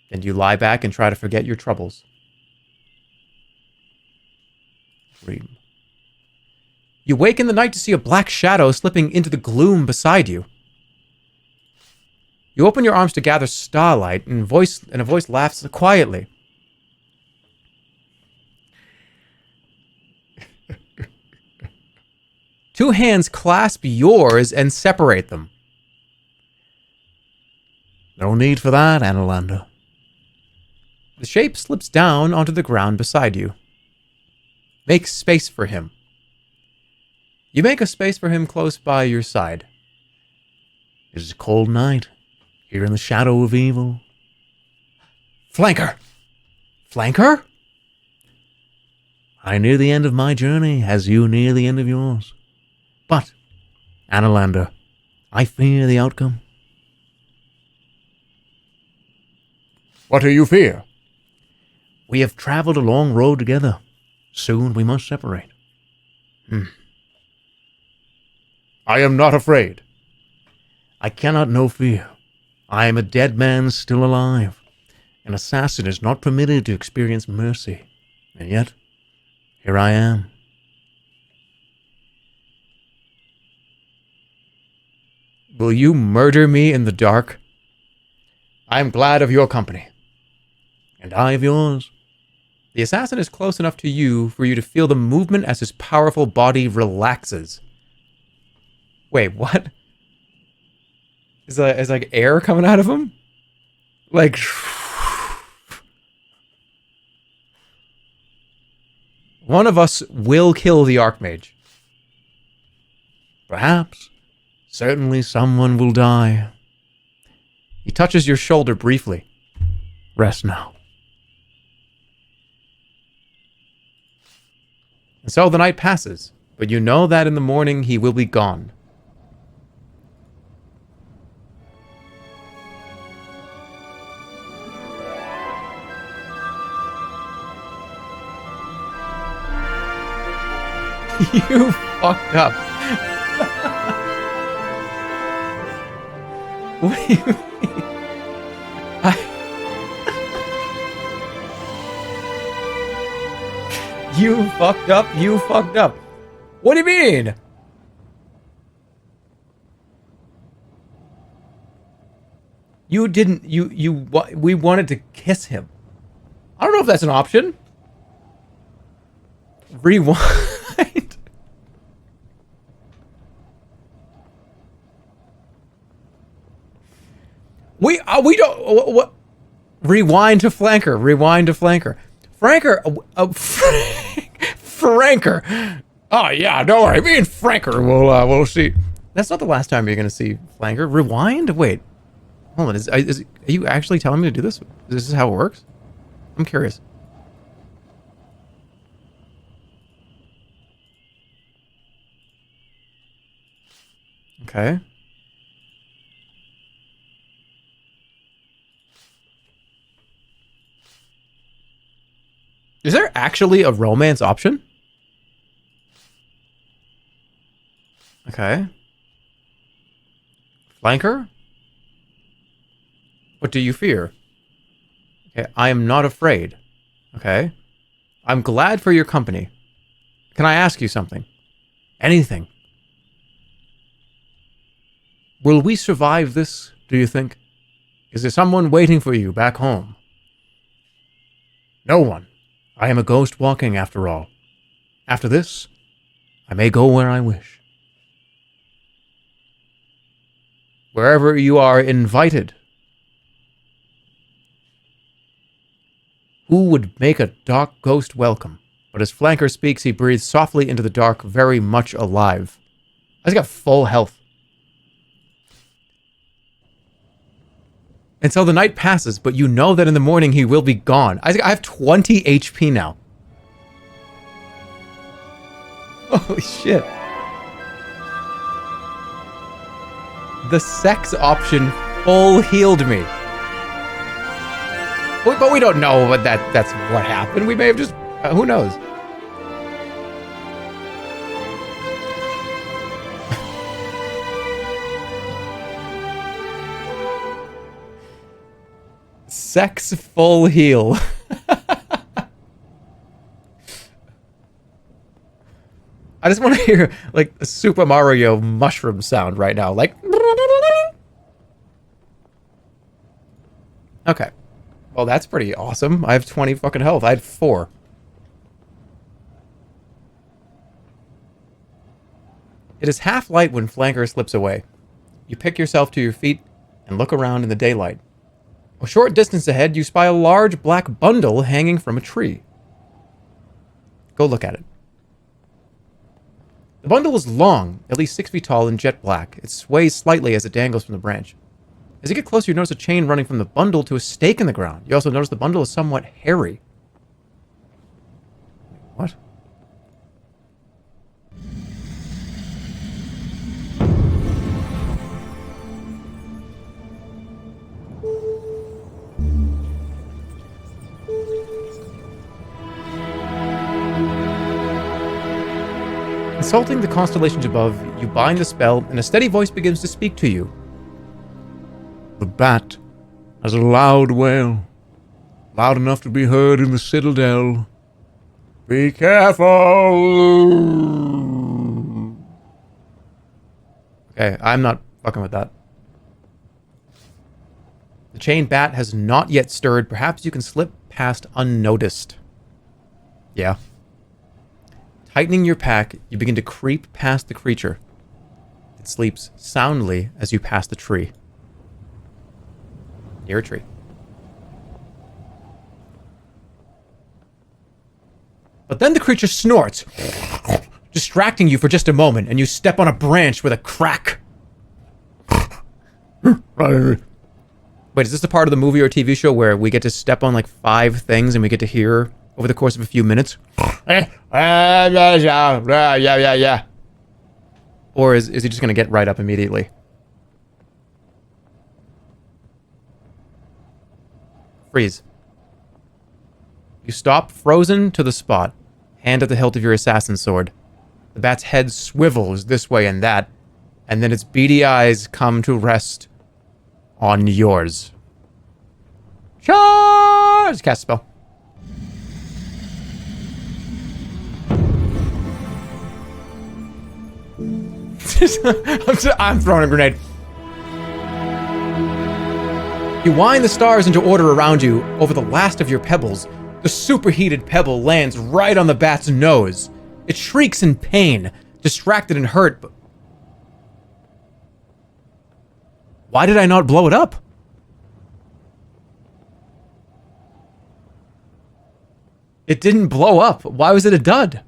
Then you lie back and try to forget your troubles. Dream. You wake in the night to see a black shadow slipping into the gloom beside you. You open your arms to gather starlight, and a voice laughs quietly. Two hands clasp yours and separate them.
No need for that, Analander.
The shape slips down onto the ground beside you. Make space for him. You make a space for him close by your side.
It is a cold night, here in the shadow of evil.
Flanker! Flanker?
I near the end of my journey, as you near the end of yours. But, Analander, I fear the outcome.
What do you fear?
We have traveled a long road together. Soon we must separate.
I am not afraid.
I cannot know fear. I am a dead man still alive. An assassin is not permitted to experience mercy. And yet, here I am.
Will you murder me in the dark? I am glad of your company.
And I of yours.
The assassin is close enough to you for you to feel the movement as his powerful body relaxes. Wait, what? Is like air coming out of him? Like... One of us will kill the Archmage.
Perhaps. Certainly someone will die.
He touches your shoulder briefly.
Rest now.
And so the night passes, but you know that in the morning he will be gone. You fucked up. What do you mean? You fucked up. You fucked up. What do you mean? You didn't. We wanted to kiss him. I don't know if that's an option. Rewind. We don't. What? Rewind to flanker. Rewind to flanker. Franker. Franker. Oh yeah, don't worry. Me and Franker we'll see. That's not the last time you're gonna see flanker. Rewind. Wait. Hold on. Are you actually telling me to do this? Is this how it works? I'm curious. Okay. Is there actually a romance option? Okay. Flanker? What do you fear? Okay, I am not afraid. Okay. I'm glad for your company. Can I ask you something? Anything. Will we survive this, do you think? Is there someone waiting for you back home?
No one. I am a ghost walking after all. After this, I may go where I wish.
Wherever you are invited. Who would make a dark ghost welcome? But as Flanker speaks, he breathes softly into the dark, very much alive. He's got full health. And so the night passes, but you know that in the morning he will be gone. I have 20 HP now. Holy shit. The sex option full healed me. But we don't know what that's what happened. We may have just... who knows? Sex full heal. I just want to hear like a Super Mario mushroom sound right now. Like... Okay. Well, that's pretty awesome. I have 20 fucking health. I had 4. It is half light when Flanker slips away. You pick yourself to your feet and look around in the daylight. A short distance ahead, you spy a large black bundle hanging from a tree. Go look at it. The bundle is long, at least 6 feet tall and jet black. It sways slightly as it dangles from the branch. As you get closer, you notice a chain running from the bundle to a stake in the ground. You also notice the bundle is somewhat hairy. What? Consulting the constellations above, you bind the spell, and a steady voice begins to speak to you.
The bat has a loud wail, loud enough to be heard in the citadel. Be careful!
Okay, I'm not fucking with that. The chained bat has not yet stirred. Perhaps you can slip past unnoticed. Yeah. Tightening your pack, you begin to creep past the creature. It sleeps soundly as you pass the tree. Near a tree. But then the creature snorts, distracting you for just a moment, and you step on a branch with a crack. Wait, is this the part of the movie or TV show where we get to step on like 5 things and we get to hear over the course of a few minutes?
Yeah.
Or is he just going to get right up immediately? Freeze. You stop frozen to the spot, hand at the hilt of your assassin sword. The bat's head swivels this way and that, and then its beady eyes come to rest on yours. Charge! Cast spell. I'm throwing a grenade. You wind the stars into order around you over the last of your pebbles. The superheated pebble lands right on the bat's nose. It shrieks in pain, distracted and hurt, but... Why did I not blow it up? It didn't blow up. Why was it a dud?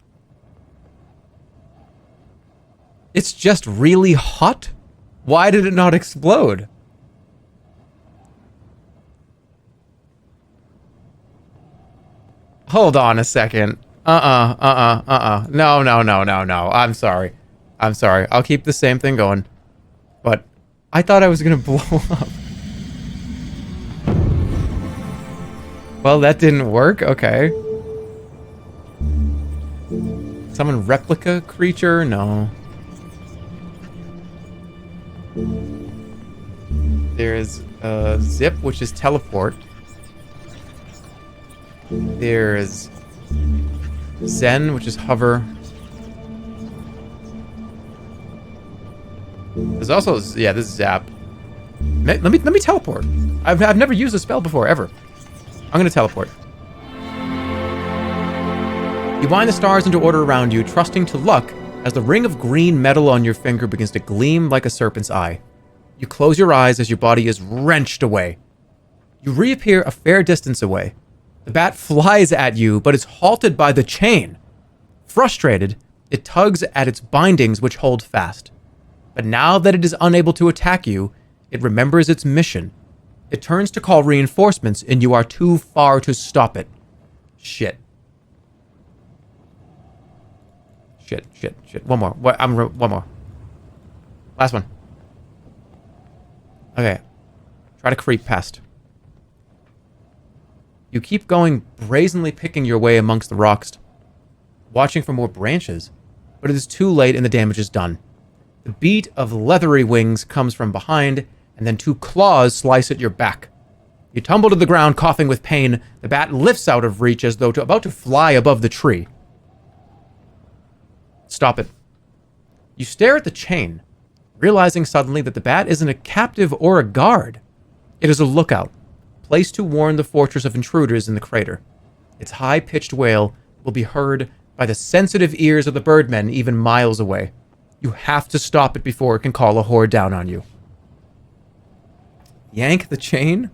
It's just really hot? Why did it not explode? Hold on a second. No. I'm sorry. I'll keep the same thing going. But I thought I was gonna blow up. Well, that didn't work. Okay. Summon replica creature? No. There's Zip, which is teleport. There's Zen, which is hover. There's also, yeah, this is Zap. Let me teleport. I've never used a spell before, ever. I'm gonna teleport. You wind the stars into order around you, trusting to luck as the ring of green metal on your finger begins to gleam like a serpent's eye. You close your eyes as your body is wrenched away. You reappear a fair distance away. The bat flies at you, but is halted by the chain. Frustrated, it tugs at its bindings, which hold fast. But now that it is unable to attack you, it remembers its mission. It turns to call reinforcements, and you are too far to stop it. Shit. One more. One more. Last one. Okay. Try to creep past. You keep going, brazenly picking your way amongst the rocks, watching for more branches, but it is too late and the damage is done. The beat of leathery wings comes from behind, and then 2 claws slice at your back. You tumble to the ground, coughing with pain. The bat lifts out of reach as though about to fly above the tree. Stop it. You stare at the chain, realizing suddenly that the bat isn't a captive or a guard. It is a lookout, placed to warn the fortress of intruders in the crater. Its high-pitched wail will be heard by the sensitive ears of the birdmen even miles away. You have to stop it before it can call a horde down on you. Yank the chain?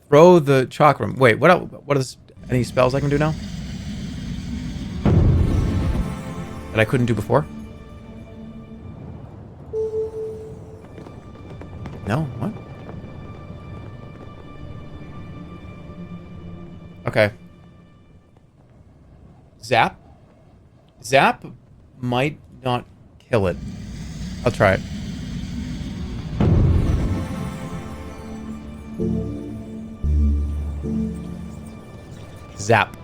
Throw the chakram. Wait, what are any spells I can do now? That I couldn't do before? No, what? Okay. Zap? Zap might not kill it. I'll try it. Zap.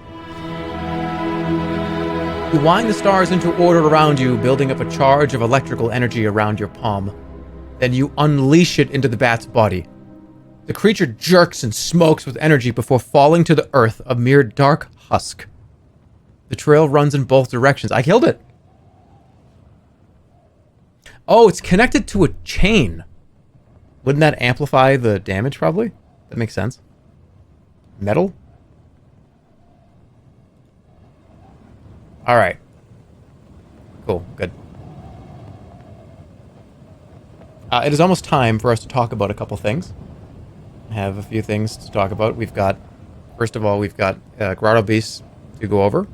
You wind the stars into order around you, building up a charge of electrical energy around your palm. Then you unleash it into the bat's body. The creature jerks and smokes with energy before falling to the earth, a mere dark husk. The trail runs in both directions. I killed it. Oh, it's connected to a chain. Wouldn't that amplify the damage, probably? That makes sense. Metal? Alright. Cool, good. It is almost time for us to talk about a couple things. I have a few things to talk about. First of all, we've got Grotto Beasts to go over.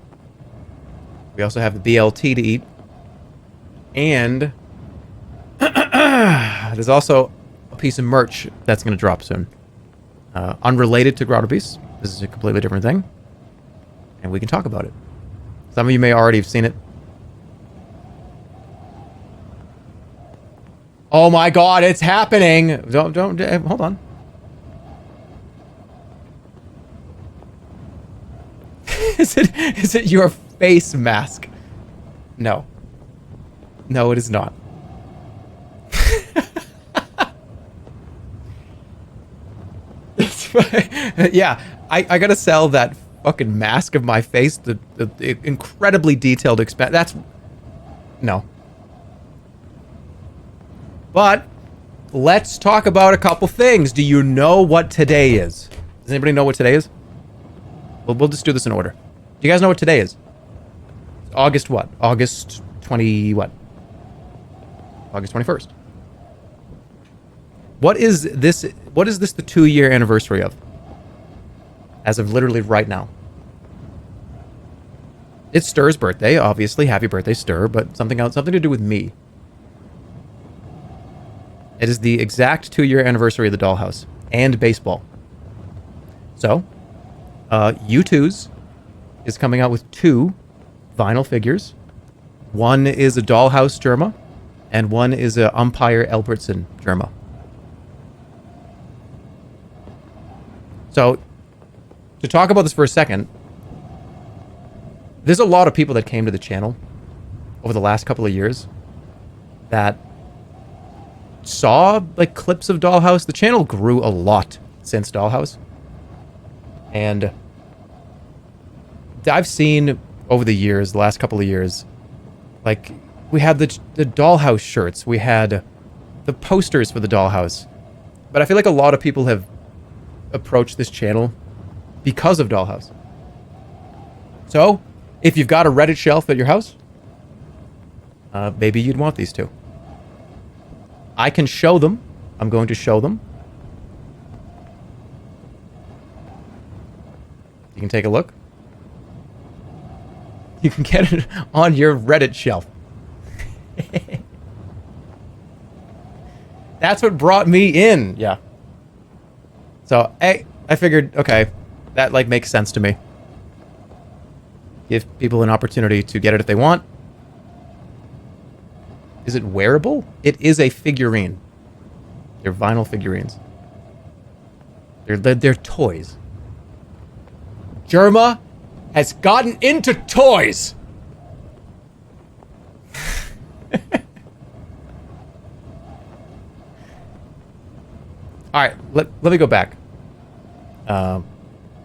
We also have the BLT to eat. And there's also a piece of merch that's going to drop soon. Unrelated to Grotto Beasts. This is a completely different thing. And we can talk about it. Some of you may already have seen it. Oh my god, it's happening! Don't, hold on. Is it your face mask? No. No, it is not. Yeah, I gotta sell that fucking mask of my face, the incredibly detailed that's... No. But, let's talk about a couple things. Do you know what today is? Does anybody know what today is? Well, we'll just do this in order. Do you guys know what today is? It's August what? August 20 what? August 21st. What is this the 2-year anniversary of? As of literally right now. It's Stir's birthday, obviously. Happy birthday, Stir, but something else, something to do with me. It is the exact 2-year anniversary of the Dollhouse and baseball. So, U2's is coming out with 2 vinyl figures. One is a Dollhouse Jerma, and one is a Umpire Albertson Jerma. So, to talk about this for a second, there's a lot of people that came to the channel over the last couple of years that saw like clips of Dollhouse. The channel grew a lot since Dollhouse. And I've seen over the years, the last couple of years, like we had the Dollhouse shirts, we had the posters for the Dollhouse. But I feel like a lot of people have approached this channel because of Dollhouse. So, if you've got a Reddit shelf at your house, maybe you'd want these 2. I can show them. I'm going to show them. You can take a look. You can get it on your Reddit shelf. That's what brought me in. Yeah. So, I figured, okay, that like makes sense to me. Give people an opportunity to get it if they want. Is it wearable? It is a figurine. They're vinyl figurines. They're toys. Jerma has gotten into toys! Alright, let me go back. Let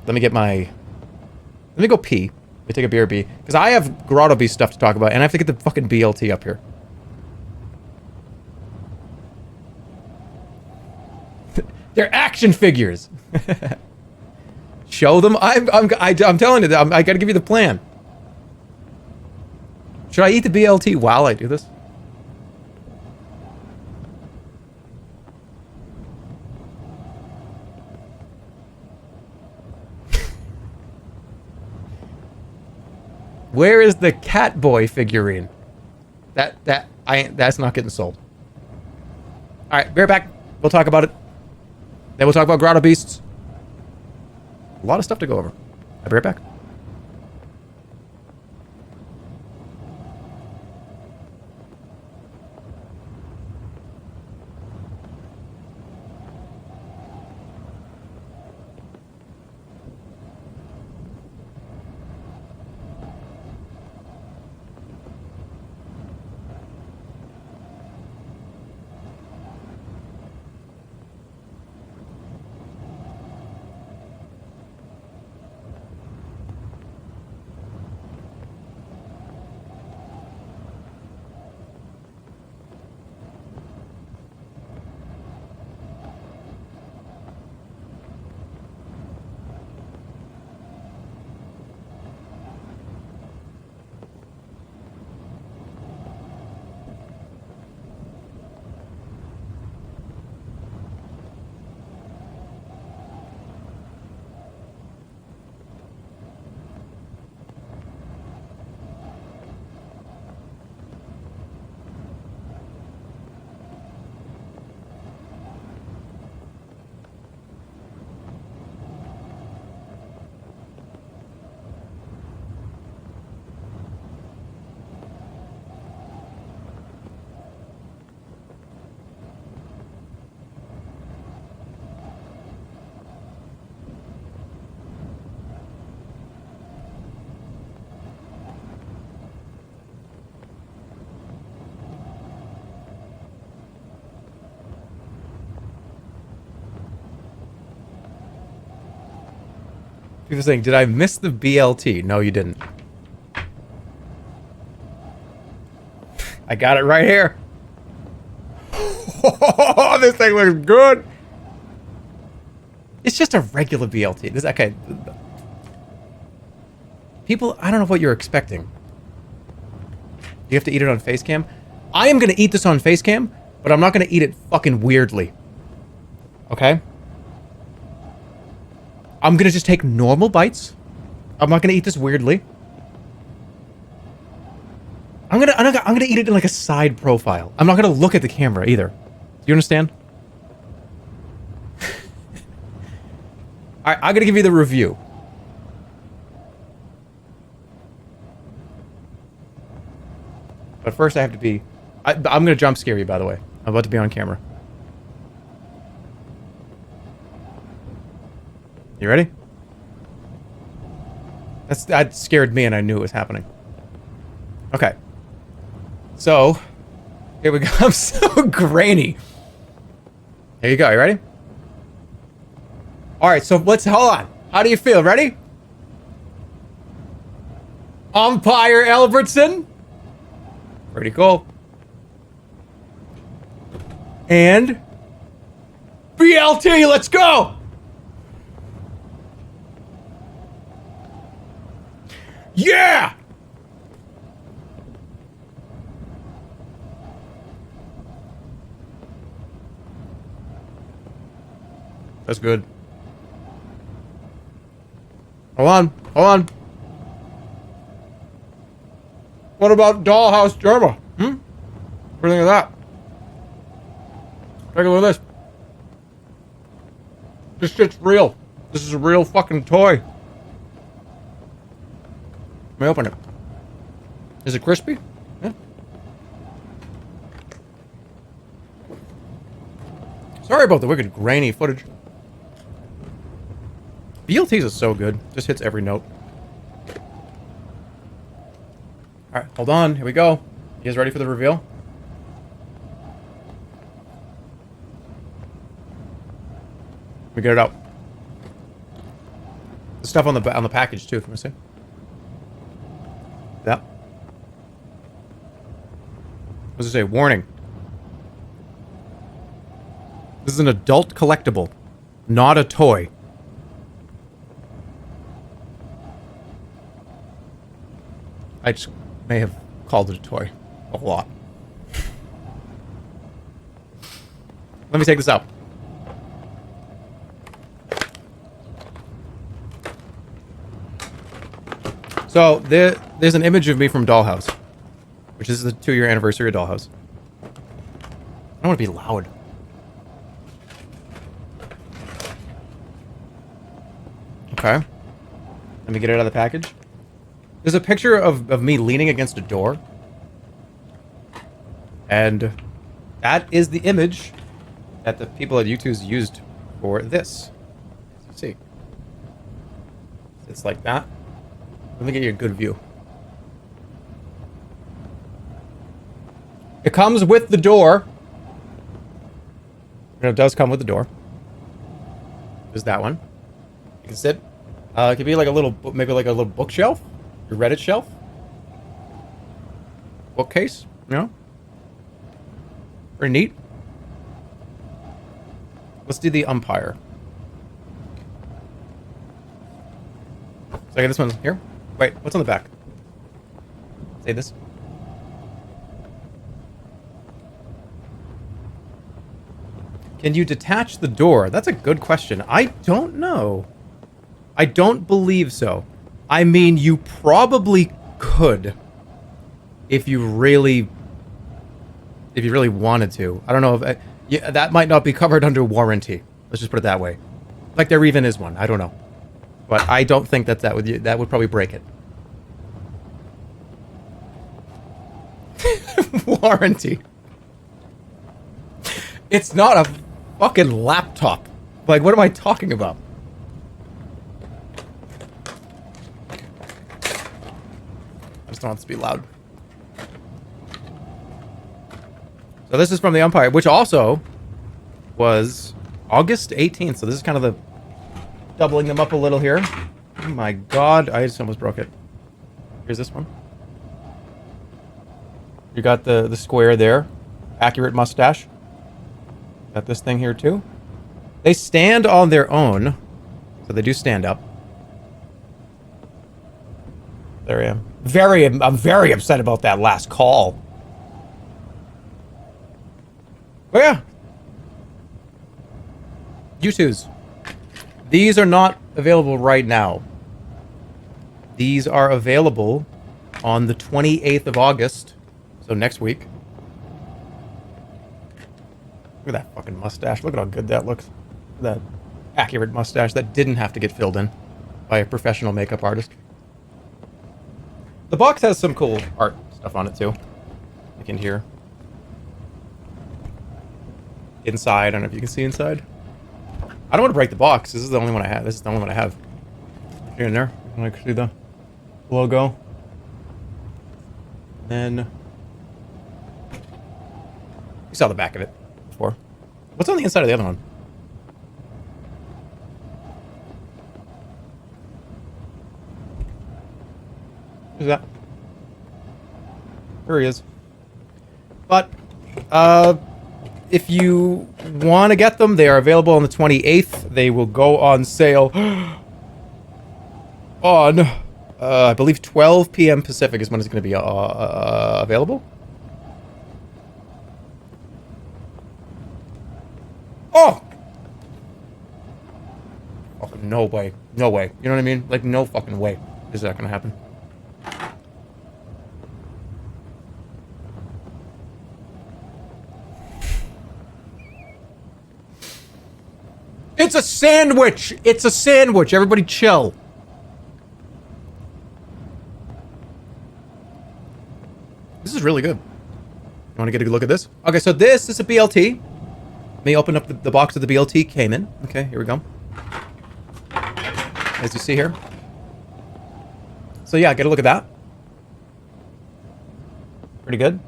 me go pee. Let me take a BRB. Because I have Grotto Beast stuff to talk about, and I have to get the fucking BLT up here. They're action figures! Show them? I'm telling you, I gotta give you the plan. Should I eat the BLT while I do this? Where is the cat boy figurine? That's not getting sold. All right, be right back. We'll talk about it. Then we'll talk about grotto beasts. A lot of stuff to go over. I'll be right back. People saying, did I miss the BLT? No, you didn't. I got it right here. This thing looks good. It's just a regular BLT. This, okay. People, I don't know what you're expecting. You have to eat it on face cam? I am going to eat this on face cam, but I'm not going to eat it fucking weirdly. Okay? I'm going to just take normal bites. I'm not going to eat this weirdly. I'm gonna eat it in like a side profile. I'm not gonna look at the camera either. Do you understand? Alright, I'm gonna give you the review. But first I have to be... I'm gonna jump scare you, by the way. I'm about to be on camera. You ready? That scared me and I knew it was happening. Okay. So, here we go. I'm so grainy. Here you go. You ready? Alright, so hold on. How do you feel? Ready? Umpire Albertson. Pretty cool. And BLT, let's go! Yeah! That's good. Hold on. Hold on. What about Dollhouse Jerma? What do you think of that? Take a look at this. This shit's real. This is a real fucking toy. Let me open it. Is it crispy? Yeah. Sorry about the wicked grainy footage. BLTs is so good. Just hits every note. Alright, hold on. Here we go. You guys ready for the reveal? Let me get it out. The stuff on the package too, can we see? That. What does it say? Warning. This is an adult collectible, not a toy. I just may have called it a toy a lot. Let me take this out. So, there's an image of me from Dollhouse, which is the 2-year anniversary of Dollhouse. I don't want to be loud. Okay. Let me get it out of the package. There's a picture of me leaning against a door. And that is the image that the people at YouTube's used for this. As you see. It's like that. Let me get you a good view. It comes with the door. It does come with the door. There's that one. You can sit. It could be like a little, maybe like a little bookshelf. Your Reddit shelf. Bookcase, you know? Very neat. Let's do the umpire. So I got this one here. Wait, what's on the back? Say this. Can you detach the door? That's a good question. I don't know. I don't believe so. I mean, you probably could if you really wanted to. I don't know if yeah, that might not be covered under warranty. Let's just put it that way. Like there even is one. I don't know, but I don't think that that would probably break it. Warranty. It's not a fucking laptop. Like, what am I talking about? I just don't want this to be loud. So this is from the Umpire, which also was August 18th. So this is kind of the doubling them up a little here. Oh my god, I just almost broke it. Here's this one. You got the square there. Accurate mustache. Got this thing here too. They stand on their own. So they do stand up. There I am. I'm very upset about that last call. But yeah. U2s. These are not available right now. These are available on the 28th of August. So next week. Look at that fucking mustache. Look at how good that looks. That accurate mustache that didn't have to get filled in by a professional makeup artist. The box has some cool art stuff on it too. Like in here. Inside, I don't know if you can see inside. I don't want to break the box. This is the only one I have. This is the only one I have. Here and there. You can see the logo. Then you saw the back of it before. What's on the inside of the other one? Who's that? There he is. But, if you want to get them, they are available on the 28th. They will go on sale on, I believe 12 p.m. Pacific is when it's going to be available. Oh! Fucking no way. No way. You know what I mean? Like, no fucking way is that going to happen. It's a sandwich! It's a sandwich! Everybody chill. This is really good. You want to get a good look at this? Okay, so this is a BLT. Let me open up the box that the BLT came in. Okay, here we go. As you see here. So yeah, get a look at that. Pretty good.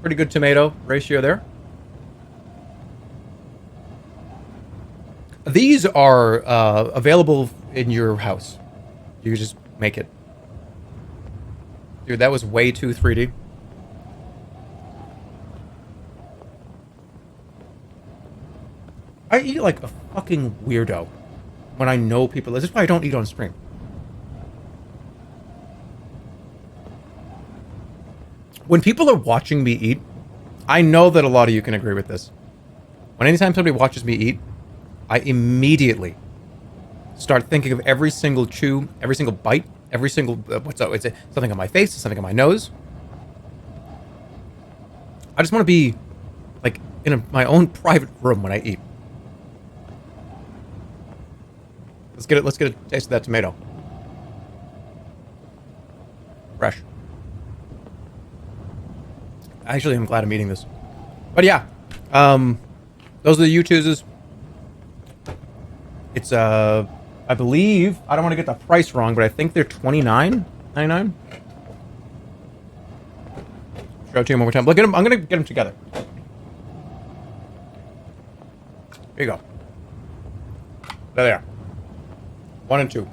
Pretty good tomato ratio there. These are available in your house. You just make it. Dude, that was way too 3D. I eat like a fucking weirdo when I know people. This is why I don't eat on stream. When people are watching me eat, I know that a lot of you can agree with this. When anytime somebody watches me eat, I immediately start thinking of every single chew, every single bite, every single is it something on my face, something on my nose. I just want to be like in my own private room when I eat. Let's get a taste of that tomato. Fresh. Actually, I'm glad I'm eating this. But yeah, those are the U-chooses. It's I believe, I don't want to get the price wrong, but I think they're $29.99. Show it to you one more time. Look at them. I'm gonna get them together. Here you go. There they are. 1 and 2.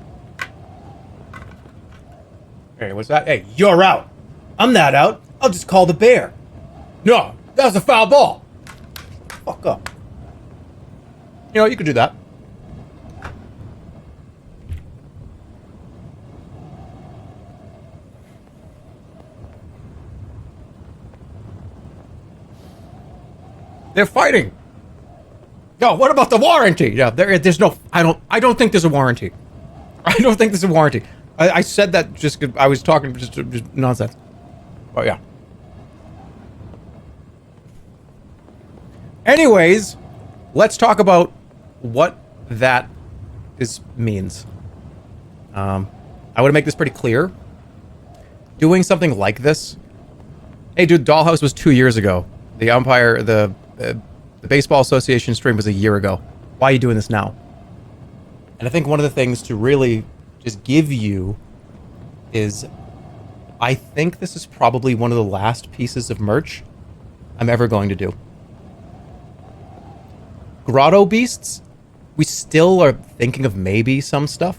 Hey, what's that? Hey, you're out. I'm not out. I'll just call the bear. No, that was a foul ball. Fuck up. You know, you could do that. They're fighting. Yo, what about the warranty? Yeah, there's no. I don't think there's a warranty. I don't think there's a warranty. I said that just 'cause I was talking just nonsense. Oh yeah. Anyways, let's talk about what that means. I want to make this pretty clear. Doing something like this. Hey, dude, Dollhouse was 2 years ago. The Baseball Association stream was a year ago. Why are you doing this now? And I think one of the things to really just give you is, I think this is probably one of the last pieces of merch I'm ever going to do. Grotto Beasts, we still are thinking of maybe some stuff.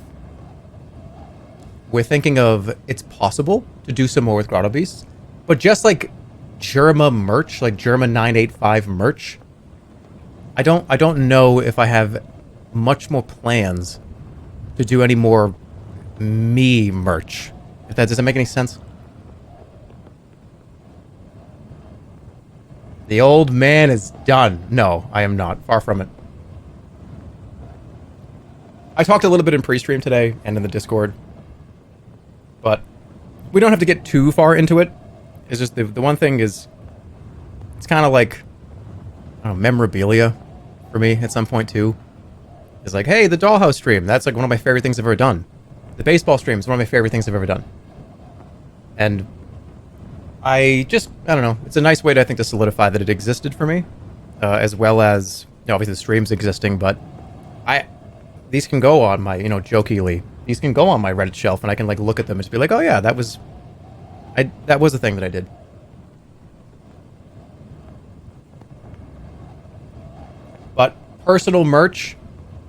We're thinking of it's possible to do some more with Grotto Beasts, but just like Jerma merch, like Jerma 985 merch, I don't know if I have much more plans to do any more me merch. If that doesn't make any sense. The old man is done. No, I am not. Far from it. I talked a little bit in pre-stream today and in the Discord, but we don't have to get too far into it. It's just the one thing is, it's kind of like, I don't know, memorabilia for me at some point too. It's like, hey, the Dollhouse stream, that's like one of my favorite things I've ever done. The baseball stream is one of my favorite things I've ever done. And I don't know, it's a nice way to, I think, to solidify that it existed for me, as well as, you know, obviously the stream's existing, but these can go on my, you know, jokingly, these can go on my Reddit shelf, and I can like look at them and just be like, oh yeah, that was a thing that I did. But personal merch,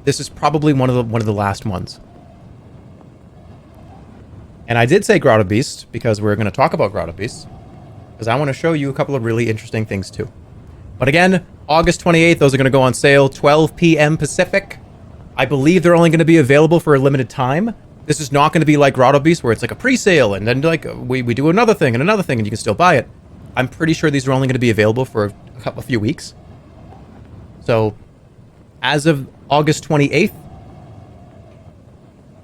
this is probably one of the last ones. And I did say Grotto Beast because we're going to talk about Grotto Beasts, because I want to show you a couple of really interesting things too. But again, August 28th, those are going to go on sale, 12 p.m. Pacific. I believe they're only going to be available for a limited time. This is not going to be like Grotto Beast, where it's like a pre-sale, and then like we do another thing, and you can still buy it. I'm pretty sure these are only going to be available for a few weeks. So, as of August 28th,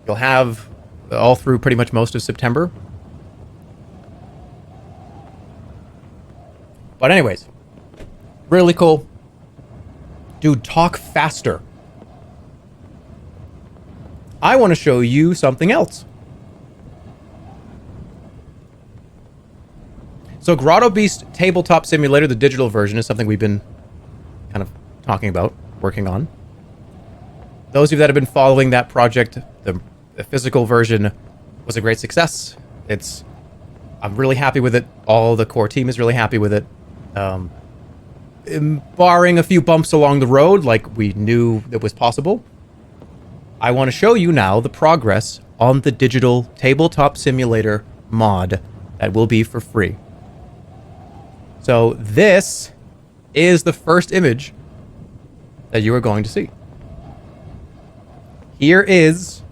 you'll have all through pretty much most of September. But anyways, really cool. Dude, talk faster. I want to show you something else. So Grotto Beast Tabletop Simulator, the digital version, is something we've been kind of talking about, working on. Those of you that have been following that project, the physical version was a great success. I'm really happy with it. All the core team is really happy with it. Barring a few bumps along the road, like we knew that was possible. I want to show you now the progress on the digital tabletop simulator mod that will be for free. So this is the first image that you are going to see. Here is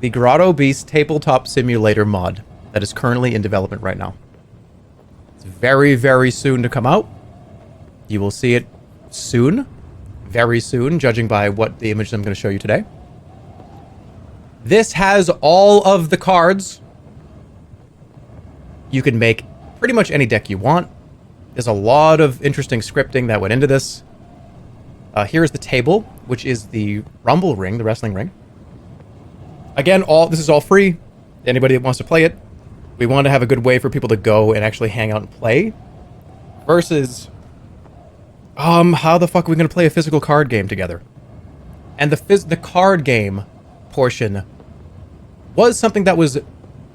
the Grotto Beast tabletop simulator mod that is currently in development right now. It's very, very soon to come out. You will see it soon, very soon, judging by what the image I'm going to show you today. This has all of the cards. You can make pretty much any deck you want. There's a lot of interesting scripting that went into this. Here's the table, which is the Rumble ring, the wrestling ring. Again, this is all free. Anybody that wants to play it. We want to have a good way for people to go and actually hang out and play. Versus, how the fuck are we going to play a physical card game together? And the card game portion was something that was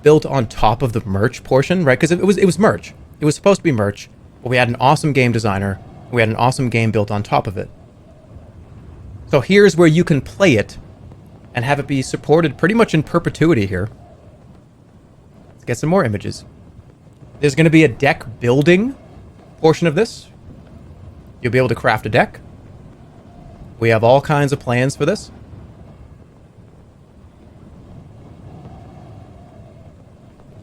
built on top of the merch portion, right? Because it was merch. It was supposed to be merch, but we had an awesome game designer. We had an awesome game built on top of it. So here's where you can play it and have it be supported pretty much in perpetuity here. Let's get some more images. There's going to be a deck building portion of this. You'll be able to craft a deck. We have all kinds of plans for this.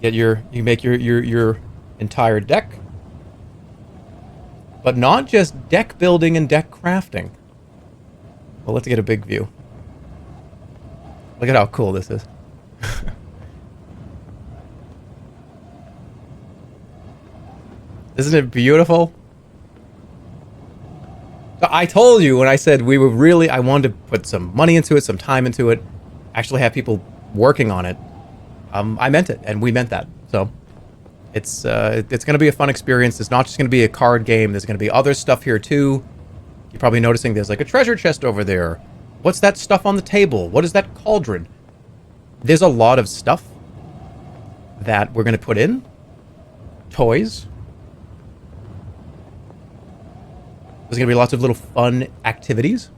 You make your entire deck. But not just deck building and deck crafting. Well, let's get a big view. Look at how cool this is. Isn't it beautiful? So I told you when I said I wanted to put some money into it, some time into it, actually have people working on it. I meant it, and we meant that. So it's going to be a fun experience. It's not just going to be a card game. There's going to be other stuff here too. You're probably noticing there's like a treasure chest over there. What's that stuff on the table? What is that cauldron? There's a lot of stuff that we're going to put in. Toys. There's going to be lots of little fun activities.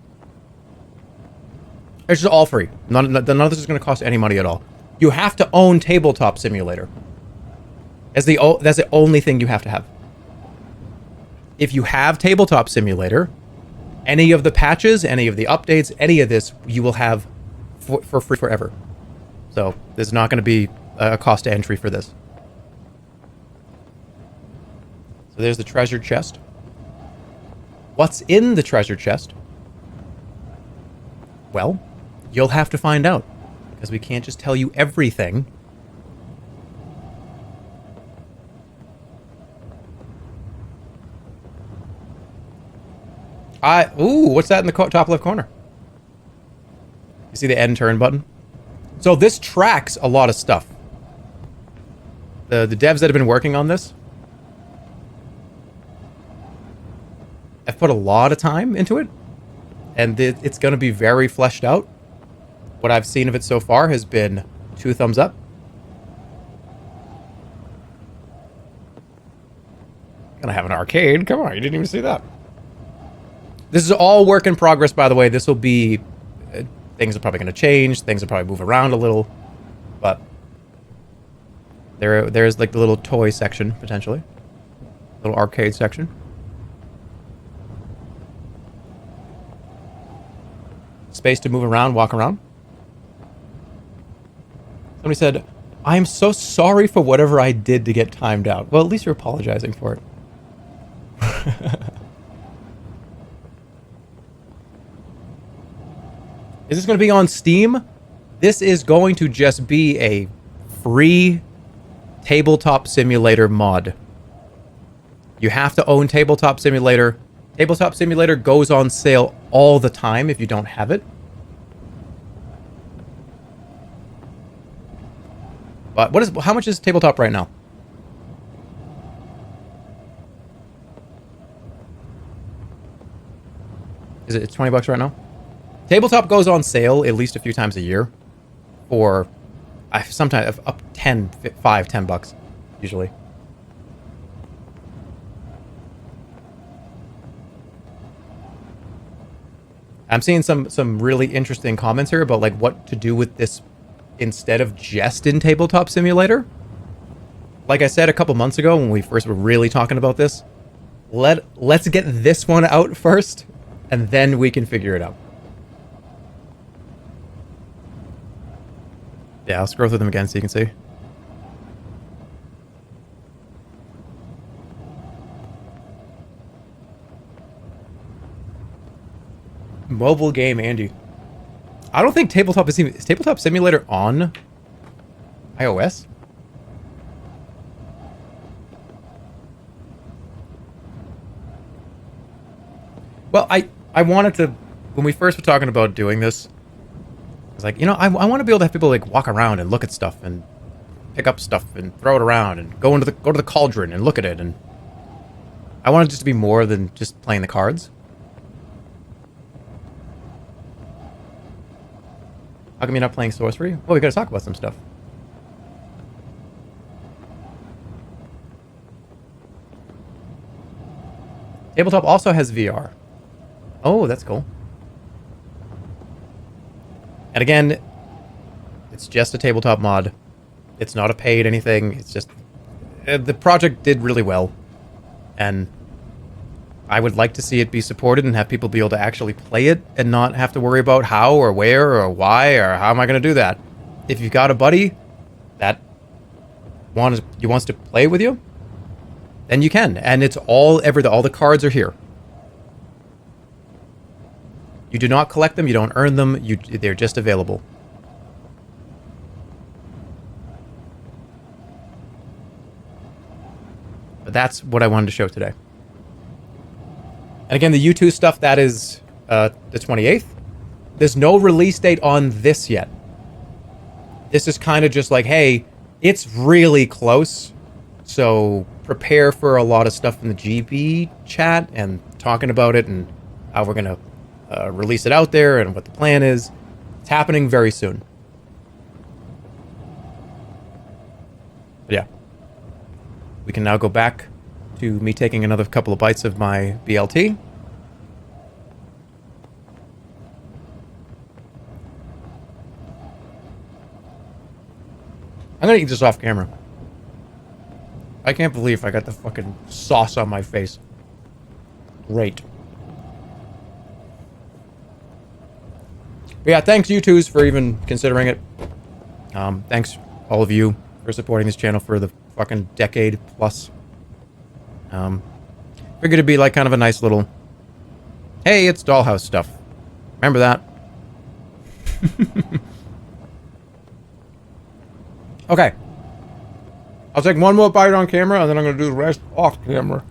It's just all free. None of this is going to cost any money at all. You have to own Tabletop Simulator. That's the only thing you have to have. If you have Tabletop Simulator, any of the patches, any of the updates, any of this, you will have for free forever. So there's not going to be a cost to entry for this. So there's the treasure chest. What's in the treasure chest? Well, you'll have to find out, because we can't just tell you everything. Ooh, what's that in the top left corner? You see the end turn button? So this tracks a lot of stuff. The devs that have been working on this have put a lot of time into it, and it's going to be very fleshed out. What I've seen of it so far has been 2 thumbs up. Gonna have an arcade? Come on, you didn't even see that. This is all work in progress, by the way. This will be... things are probably going to change. Things will probably move around a little. But... there's like the little toy section, potentially. Little arcade section. Space to move around, walk around. Somebody said, I am so sorry for whatever I did to get timed out. Well, at least you're apologizing for it. Is this going to be on Steam? This is going to just be a free Tabletop Simulator mod. You have to own Tabletop Simulator. Tabletop Simulator goes on sale all the time if you don't have it. But how much is Tabletop right now? It's 20 bucks right now? Tabletop goes on sale at least a few times a year for sometimes up 10 bucks usually. I'm seeing some really interesting comments here about like what to do with this instead of just in Tabletop Simulator. Like I said a couple months ago when we first were really talking about this, let's get this one out first and then we can figure it out. Yeah, I'll scroll through them again so you can see. Mobile game, Andy. I don't think Tabletop is Tabletop Simulator on iOS? Well, I wanted to, when we first were talking about doing this, I was like, you know, I want to be able to have people like walk around and look at stuff and pick up stuff and throw it around and go to the cauldron and look at it, and I want it just to be more than just playing the cards. How come you're not playing sorcery? Well, we gotta talk about some stuff. Tabletop also has VR. Oh, that's cool. And again, it's just a tabletop mod. It's not a paid anything. It's just... the project did really well. And I would like to see it be supported and have people be able to actually play it and not have to worry about how or where or why or how am I going to do that. If you've got a buddy that wants to play with you, then you can. And it's all the cards are here. You do not collect them. You don't earn them. They're just available. But that's what I wanted to show today. And again, the U2 stuff, that is the 28th. There's no release date on this yet. This is kind of just like, hey, it's really close. So prepare for a lot of stuff in the GB chat and talking about it and how we're going to release it out there and what the plan is. It's happening very soon. But yeah. We can now go back to me taking another couple of bites of my BLT. I'm gonna eat this off camera. I can't believe I got the fucking sauce on my face. Great. But yeah, thanks you twos for even considering it. Thanks all of you for supporting this channel for the fucking decade plus. Figured it'd be like kind of a nice little, hey, it's Dollhouse stuff. Remember that? Okay. I'll take one more bite on camera and then I'm gonna do the rest off camera.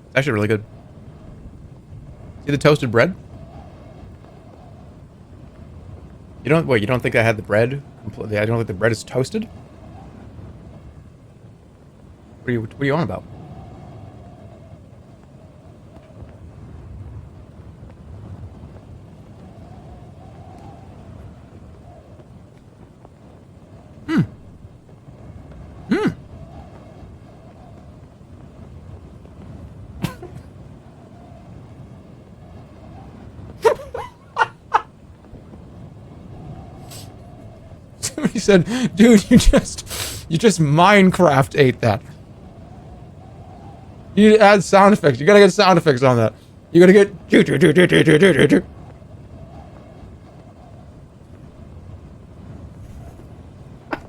It's actually really good. See the toasted bread? You don't think I had the bread completely? I don't think the bread is toasted? What are you on about? He said, dude, you just Minecraft ate that. You need to add sound effects. You gotta get sound effects on that. You gotta get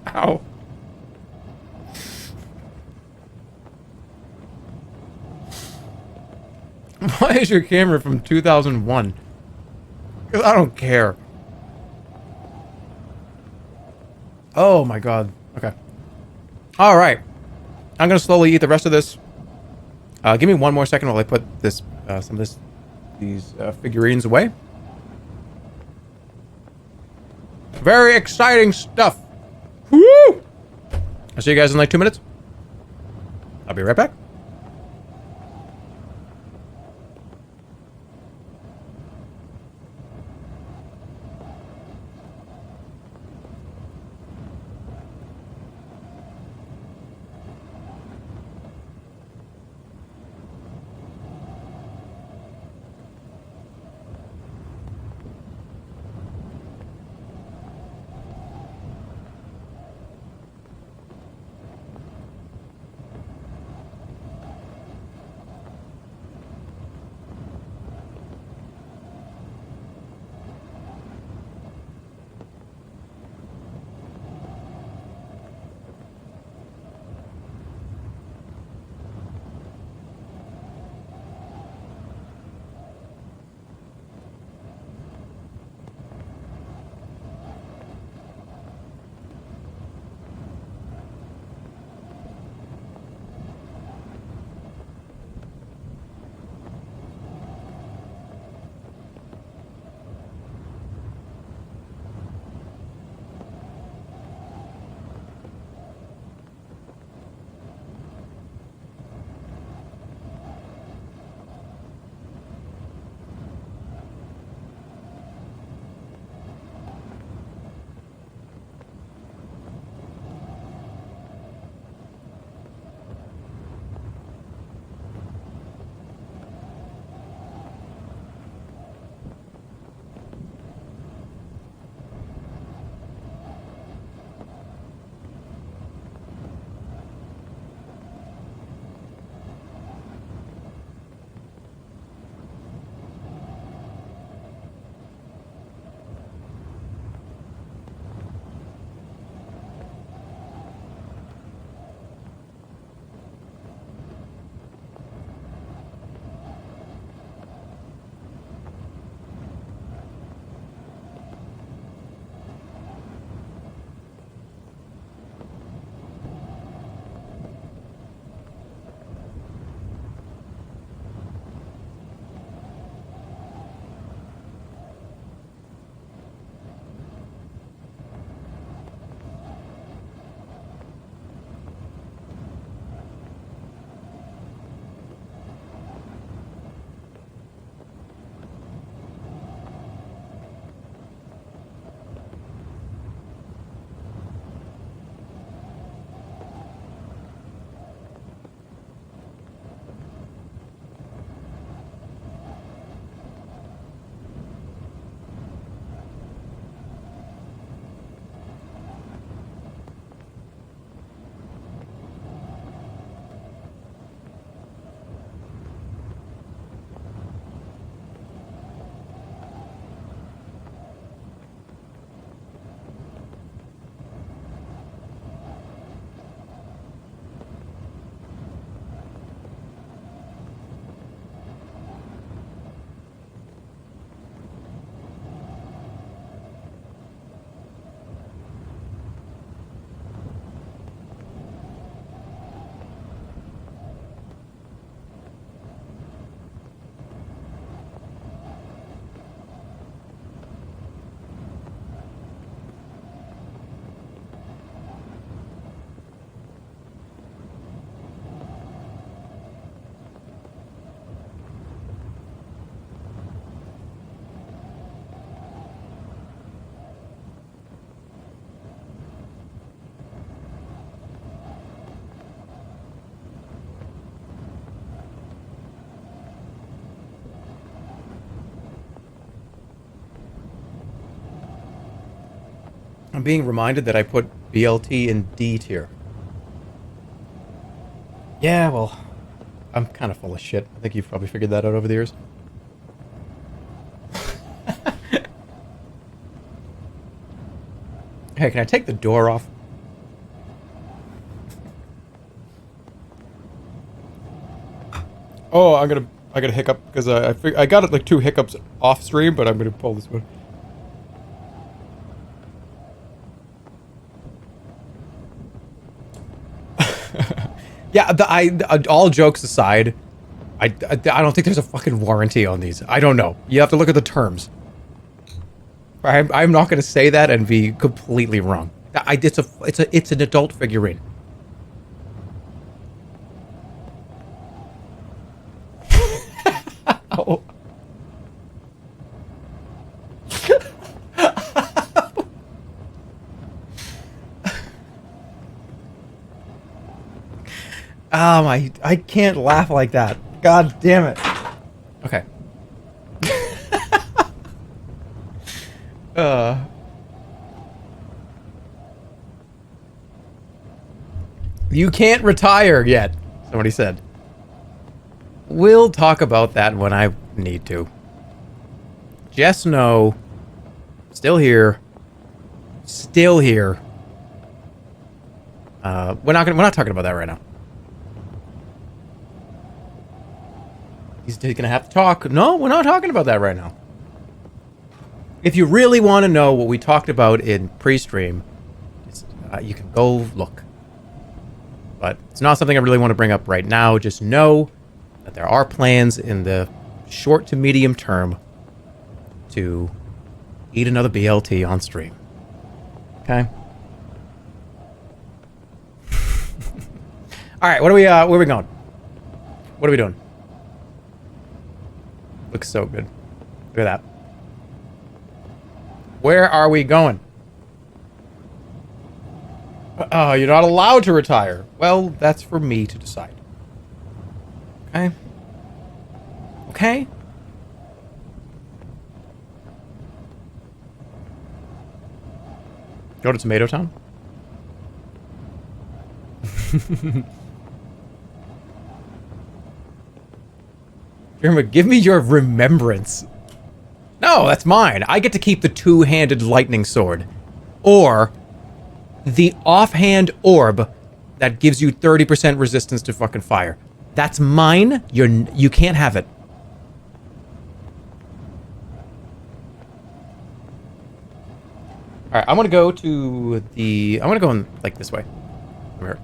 Ow. Why is your camera from 2001? Because I don't care. Oh my god. Okay. Alright. I'm gonna slowly eat the rest of this. Give me one more second while I put this, these figurines away. Very exciting stuff. Woo! I'll see you guys in like 2 minutes. I'll be right back. I'm being reminded that I put BLT in D tier. Yeah, well, I'm kind of full of shit. I think you've probably figured that out over the years. Hey, can I take the door off? Oh, I got a hiccup because I got it like 2 hiccups off stream, but I'm gonna pull this one. Yeah, all jokes aside, I don't think there's a fucking warranty on these. I don't know. You have to look at the terms. I'm not gonna say that and be completely wrong. It's an adult figurine. Oh. Oh my, I can't laugh like that. God damn it. Okay. You can't retire yet, somebody said. We'll talk about that when I need to. Just know, still here. Still here. We're not talking about that right now. He's gonna have to talk. No, we're not talking about that right now. If you really want to know what we talked about in pre-stream, you can go look. But it's not something I really want to bring up right now. Just know that there are plans in the short to medium term to eat another BLT on stream. Okay? Alright, where are we going? What are we doing? Looks so good. Look at that. Where are we going? Oh, you're not allowed to retire. Well, that's for me to decide. Okay? Okay? Go to Tomato Town? Jerma, give me your remembrance. No, that's mine. I get to keep the two-handed lightning sword. Or the offhand orb that gives you 30% resistance to fucking fire. That's mine. You can't have it. Alright, I'm gonna go to the... I'm gonna go in, like, this way. Come here.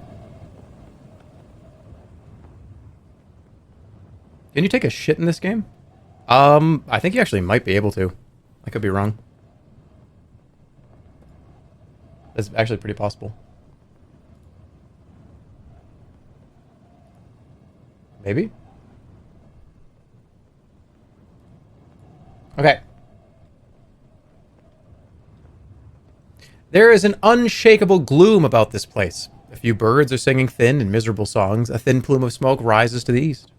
Can you take a shit in this game? I think you actually might be able to. I could be wrong. That's actually pretty possible. Maybe? Okay. There is an unshakable gloom about this place. A few birds are singing thin and miserable songs. A thin plume of smoke rises to the east.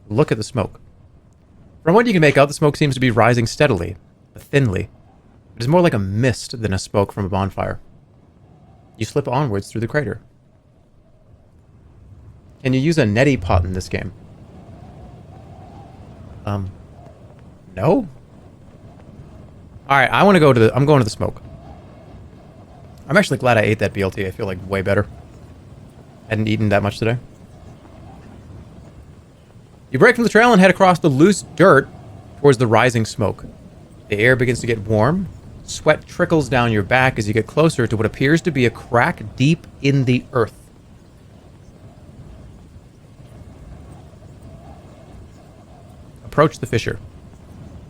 Look at the smoke. From what you can make out, the smoke seems to be rising steadily, but thinly. It is more like a mist than a smoke from a bonfire. You slip onwards through the crater. Can you use a neti pot in this game? No? Alright, I'm going to the smoke. I'm actually glad I ate that BLT. I feel like way better. Hadn't eaten that much today. You break from the trail and head across the loose dirt towards the rising smoke. The air begins to get warm. Sweat trickles down your back as you get closer to what appears to be a crack deep in the earth. Approach the fissure.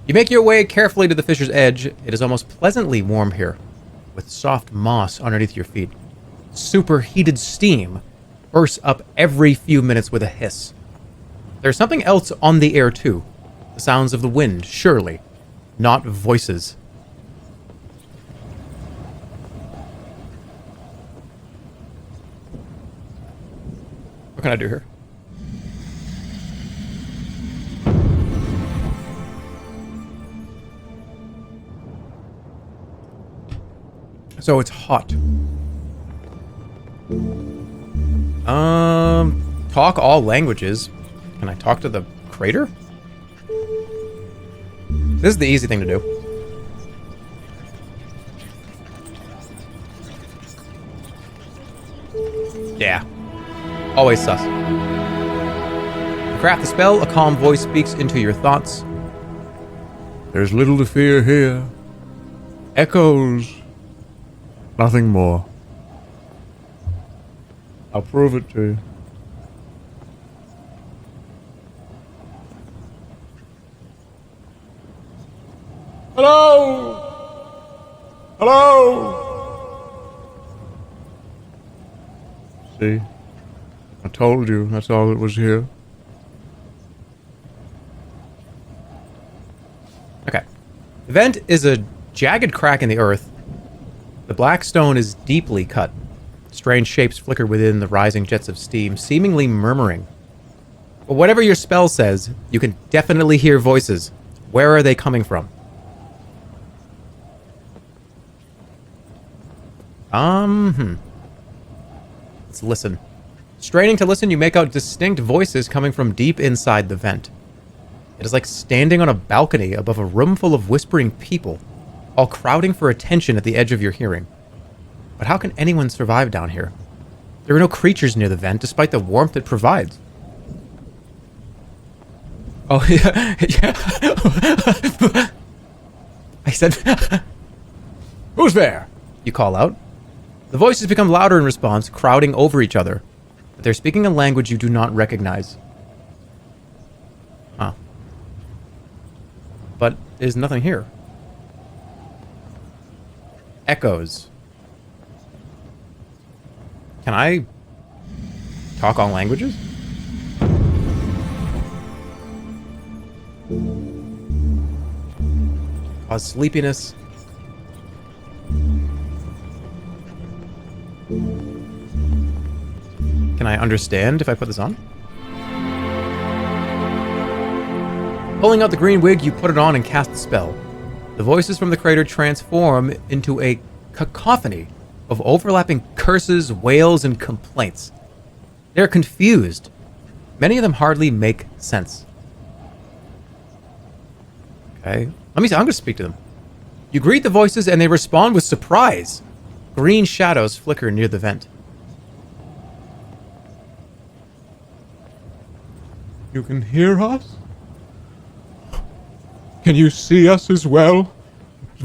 You make your way carefully to the fissure's edge. It is almost pleasantly warm here, with soft moss underneath your feet. Superheated steam bursts up every few minutes with a hiss. There's something else on the air, too. The sounds of the wind, surely. Not voices. What can I do here? So it's hot. Talk all languages. Can I talk to the crater? This is the easy thing to do. Yeah. Always sus. To craft the spell, a calm voice speaks into your thoughts.
There's little to fear here. Echoes. Nothing more. I'll prove it to you. Hello! Hello! See? I told you, that's all that was here.
Okay. The vent is a jagged crack in the earth. The black stone is deeply cut. Strange shapes flicker within the rising jets of steam, seemingly murmuring. But whatever your spell says, you can definitely hear voices. Where are they coming from? Let's listen. Straining to listen, you make out distinct voices coming from deep inside the vent. It is like standing on a balcony above a room full of whispering people, all crowding for attention at the edge of your hearing. But how can anyone survive down here? There are no creatures near the vent, despite the warmth it provides. Oh, yeah. I said...
Who's there?
You call out. The voices become louder in response, crowding over each other. But they're speaking a language you do not recognize. Huh. But there's nothing here. Echoes. Can I talk all languages? Cause sleepiness. Can I understand if I put this on? Pulling out the green wig, you put it on and cast the spell. The voices from the crater transform into a cacophony of overlapping curses, wails, and complaints. They're confused. Many of them hardly make sense. Okay. I'm going to speak to them. You greet the voices and they respond with surprise. Green shadows flicker near the vent.
You can hear us? Can you see us as well?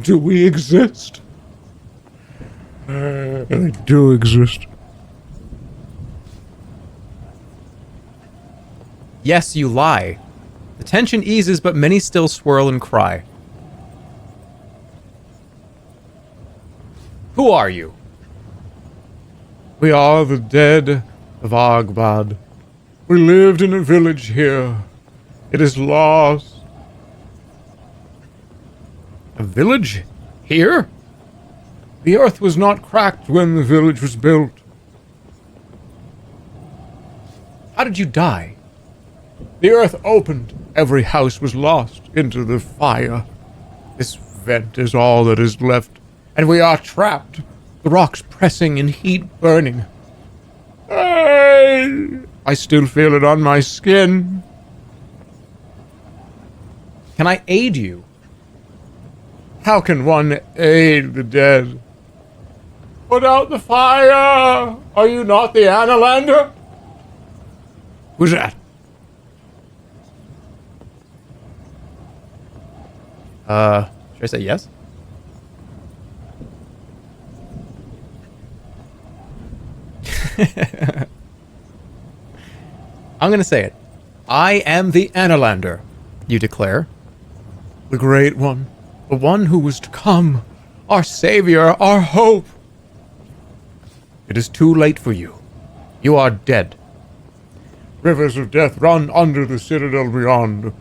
Do we exist? They do exist.
Yes, you lie. The tension eases, but many still swirl and cry. Who are you?
We are the dead of Agbad. We lived in a village here. It is lost.
A village? Here?
The earth was not cracked when the village was built.
How did you die?
The earth opened. Every house was lost into the fire. This vent is all that is left, and we are trapped. The rocks pressing and heat burning. I still feel it on my skin.
Can I aid you?
How can one aid the dead? Put out the fire! Are you not the Analander? Who's that?
Should I say yes? I'm gonna say it. I am the Analander, you declare.
The Great One. The one who was to come. Our savior, our hope.
It is too late for you. You are dead.
Rivers of death run under the citadel beyond.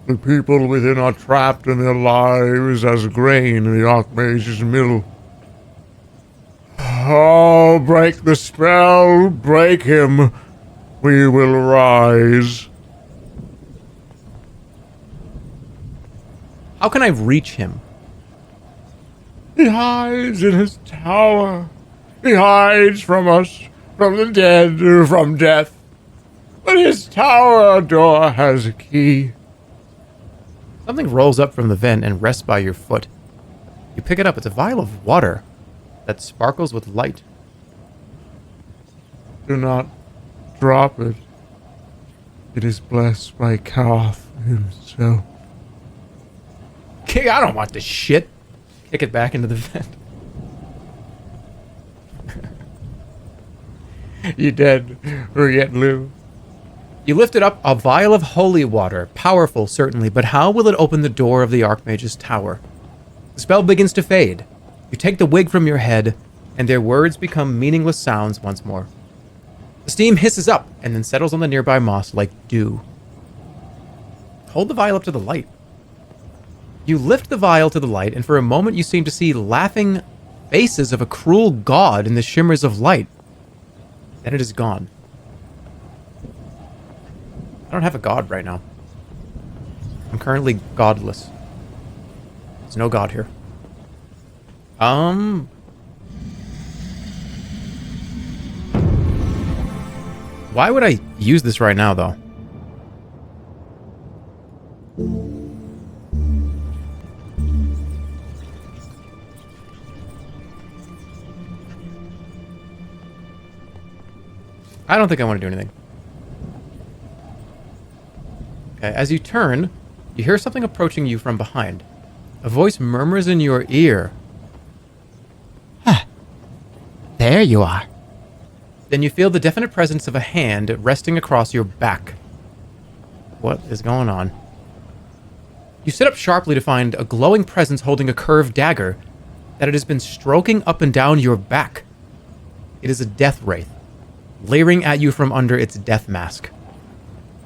The people within are trapped in their lives as grain in the Archmage's mill. Oh, break the spell, break him. We will rise.
How can I reach him?
He hides in his tower. He hides from us, from the dead, from death. But his tower door has a key.
Something rolls up from the vent and rests by your foot. You pick it up. It's a vial of water that sparkles with light.
Do not drop it. It is blessed by Karth himself.
Okay, I don't want this shit. Kick it back into the vent.
You dead, or yet live.
You lifted up a vial of holy water. Powerful, certainly, but how will it open the door of the Archmage's tower? The spell begins to fade. You take the wig from your head, and their words become meaningless sounds once more. The steam hisses up, and then settles on the nearby moss like dew. Hold the vial up to the light. You lift the vial to the light, and for a moment you seem to see laughing faces of a cruel god in the shimmers of light. Then it is gone. I don't have a god right now. I'm currently godless. There's no god here. Why would I use this right now, though? I don't think I want to do anything. Okay, as you turn, you hear something approaching you from behind. A voice murmurs in your ear.
There you are.
Then you feel the definite presence of a hand resting across your back. What is going on? You sit up sharply to find a glowing presence holding a curved dagger that it has been stroking up and down your back. It is a death wraith, leering at you from under its death mask.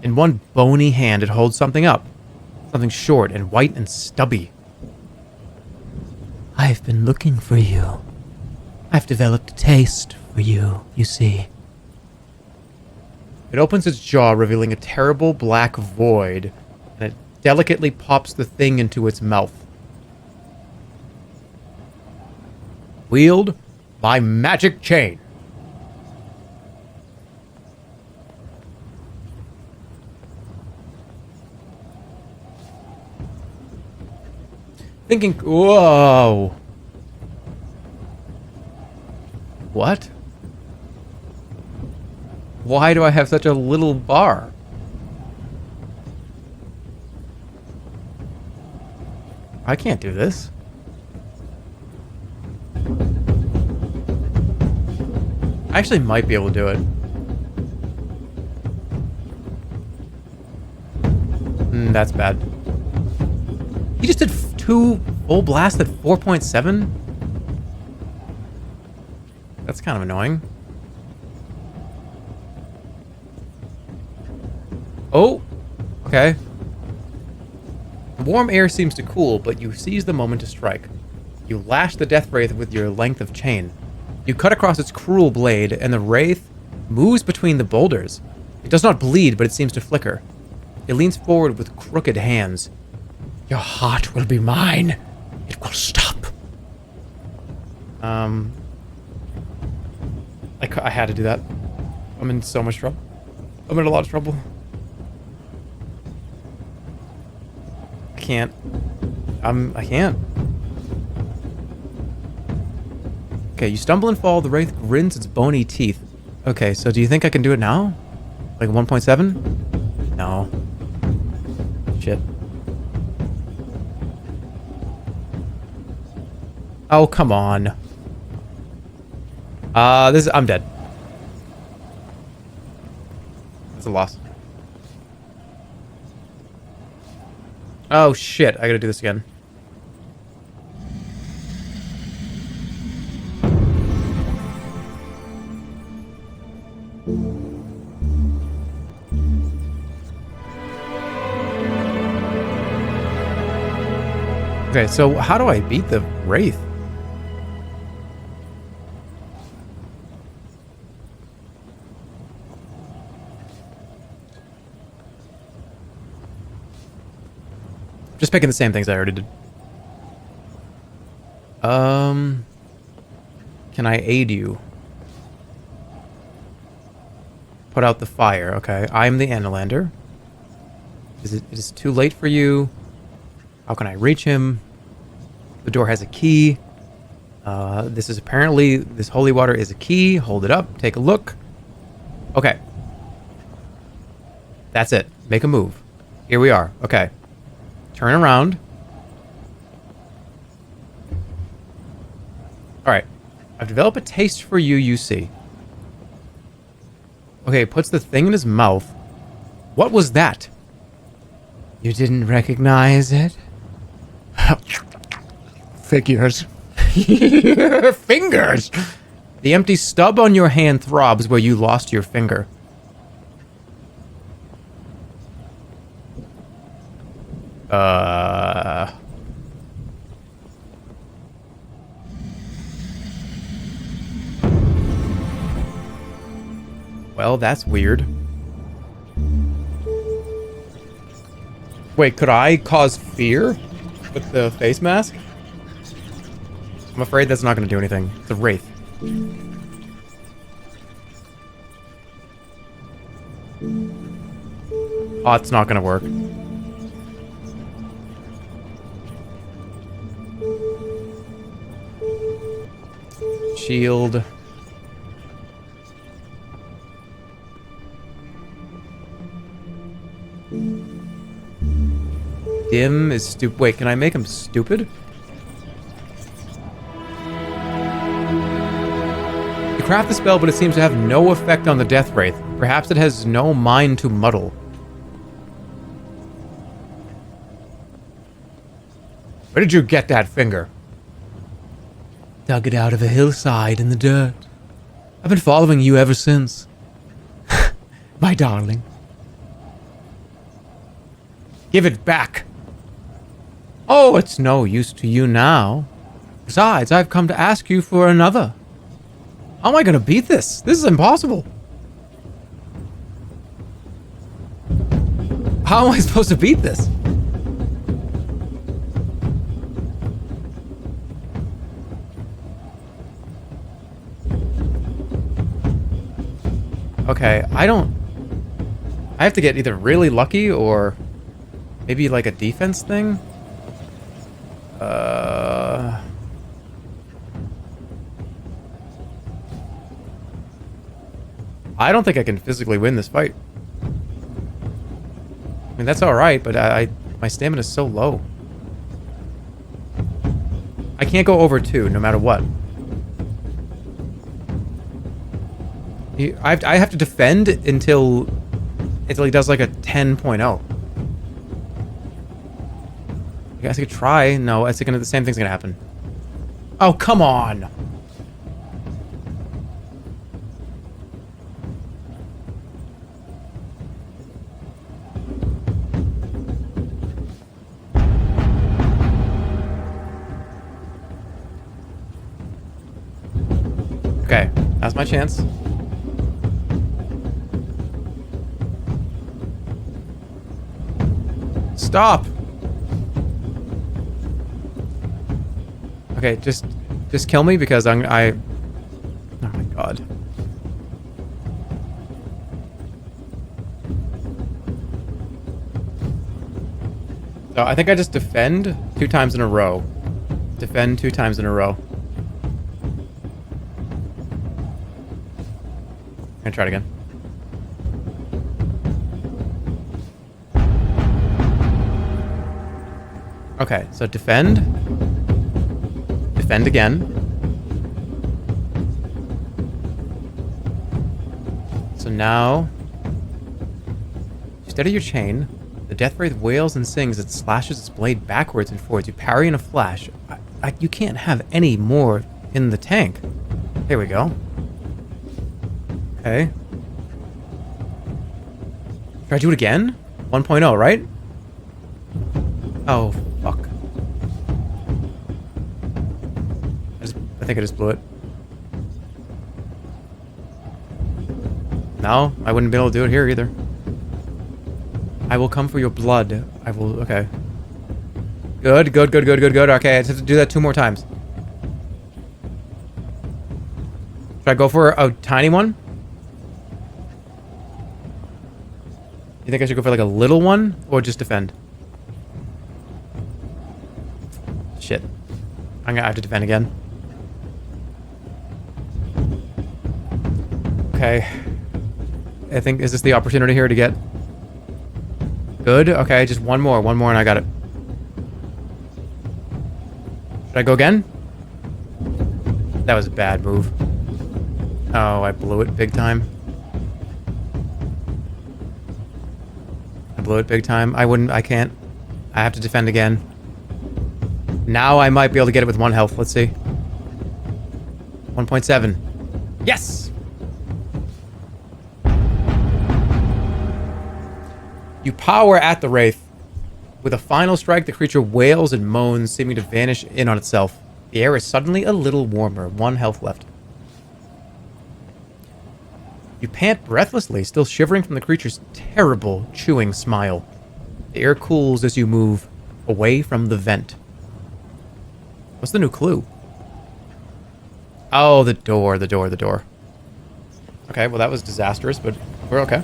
In one bony hand, it holds something up. Something short and white and stubby.
I've been looking for you. I've developed a taste for you, you see.
It opens its jaw, revealing a terrible black void, and it delicately pops the thing into its mouth. Wield by magic chain. Thinking, whoa. What? Why do I have such a little bar? I can't do this. I actually might be able to do it. That's bad. He just did 2 full blasts at 4.7? That's kind of annoying. Oh, okay. Warm air seems to cool, but you seize the moment to strike. You lash the death wraith with your length of chain. You cut across its cruel blade, and the wraith moves between the boulders. It does not bleed, but it seems to flicker. It leans forward with crooked hands. Your heart will be mine. It will stop. I had to do that. I'm in so much trouble. I'm in a lot of trouble. I can't. I can't. Okay, you stumble and fall. The wraith grins its bony teeth. Okay, so do you think I can do it now? Like 1.7? No. Shit. Oh, come on. I'm dead. That's a loss. Oh, shit. I gotta do this again. Okay, so how do I beat the wraith? Just picking the same things I already did. Can I aid you? Put out the fire. Okay, I'm the Analander. Is it too late for you? How can I reach him? The door has a key. This is apparently... This holy water is a key. Hold it up. Take a look. Okay. That's it. Make a move. Here we are. Okay. Turn around. Alright. I've developed a taste for you, you see. Okay, puts the thing in his mouth. What was that?
You didn't recognize it?
Figures.
Fingers! The empty stub on your hand throbs where you lost your finger. Well, that's weird. Wait, could I cause fear with the face mask? I'm afraid that's not going to do anything. It's a wraith. Oh, it's not going to work. Shield. Dim is stupid. Wait, can I make him stupid? You craft the spell, but it seems to have no effect on the Death Wraith. Perhaps it has no mind to muddle. Where did you get that finger?
Dug it out of a hillside in the dirt. I've been following you ever since. My darling.
Give it back.
Oh, it's no use to you now. Besides, I've come to ask you for another.
How am I going to beat this? This is impossible. How am I supposed to beat this? Okay, I have to get either really lucky or maybe like a defense thing. I don't think I can physically win this fight. I mean, that's alright, but my stamina is so low. I can't go over 2, no matter what. I have to defend until he does like a 10.0. I guess I could try. No, it's gonna, the same thing's gonna happen. Oh, come on! Okay, that's my chance. Stop! Okay, just kill me because oh my god. So I think I just defend 2 times in a row. Defend 2 times in a row. I'm gonna try it again. Okay, so defend. Defend again. So now, steady your chain. The Death Wraith wails and sings. It slashes its blade backwards and forwards. You parry in a flash. You can't have any more in the tank. There we go. Okay. Try to do it again? 1.0, right? Oh, fuck. I think I just blew it. No, I wouldn't be able to do it here either. I will come for your blood. I will, okay. Good. Okay, I just have to do that 2 more times. Should I go for a tiny one? You think I should go for like a little one or just defend? Shit. I'm gonna have to defend again. Okay. I think, is this the opportunity here to get good? Okay, just one more and I got it. Should I go again? That was a bad move. Oh, I blew it big time. I blew it big time. I can't. I have to defend again. Now I might be able to get it with 1 health. Let's see. 1.7. Yes! You power at the Wraith. With a final strike, the creature wails and moans, seeming to vanish in on itself. The air is suddenly a little warmer. 1 health left. You pant breathlessly, still shivering from the creature's terrible, chewing smile. The air cools as you move away from the vent. What's the new clue? Oh, the door. Okay, well that was disastrous, but we're okay.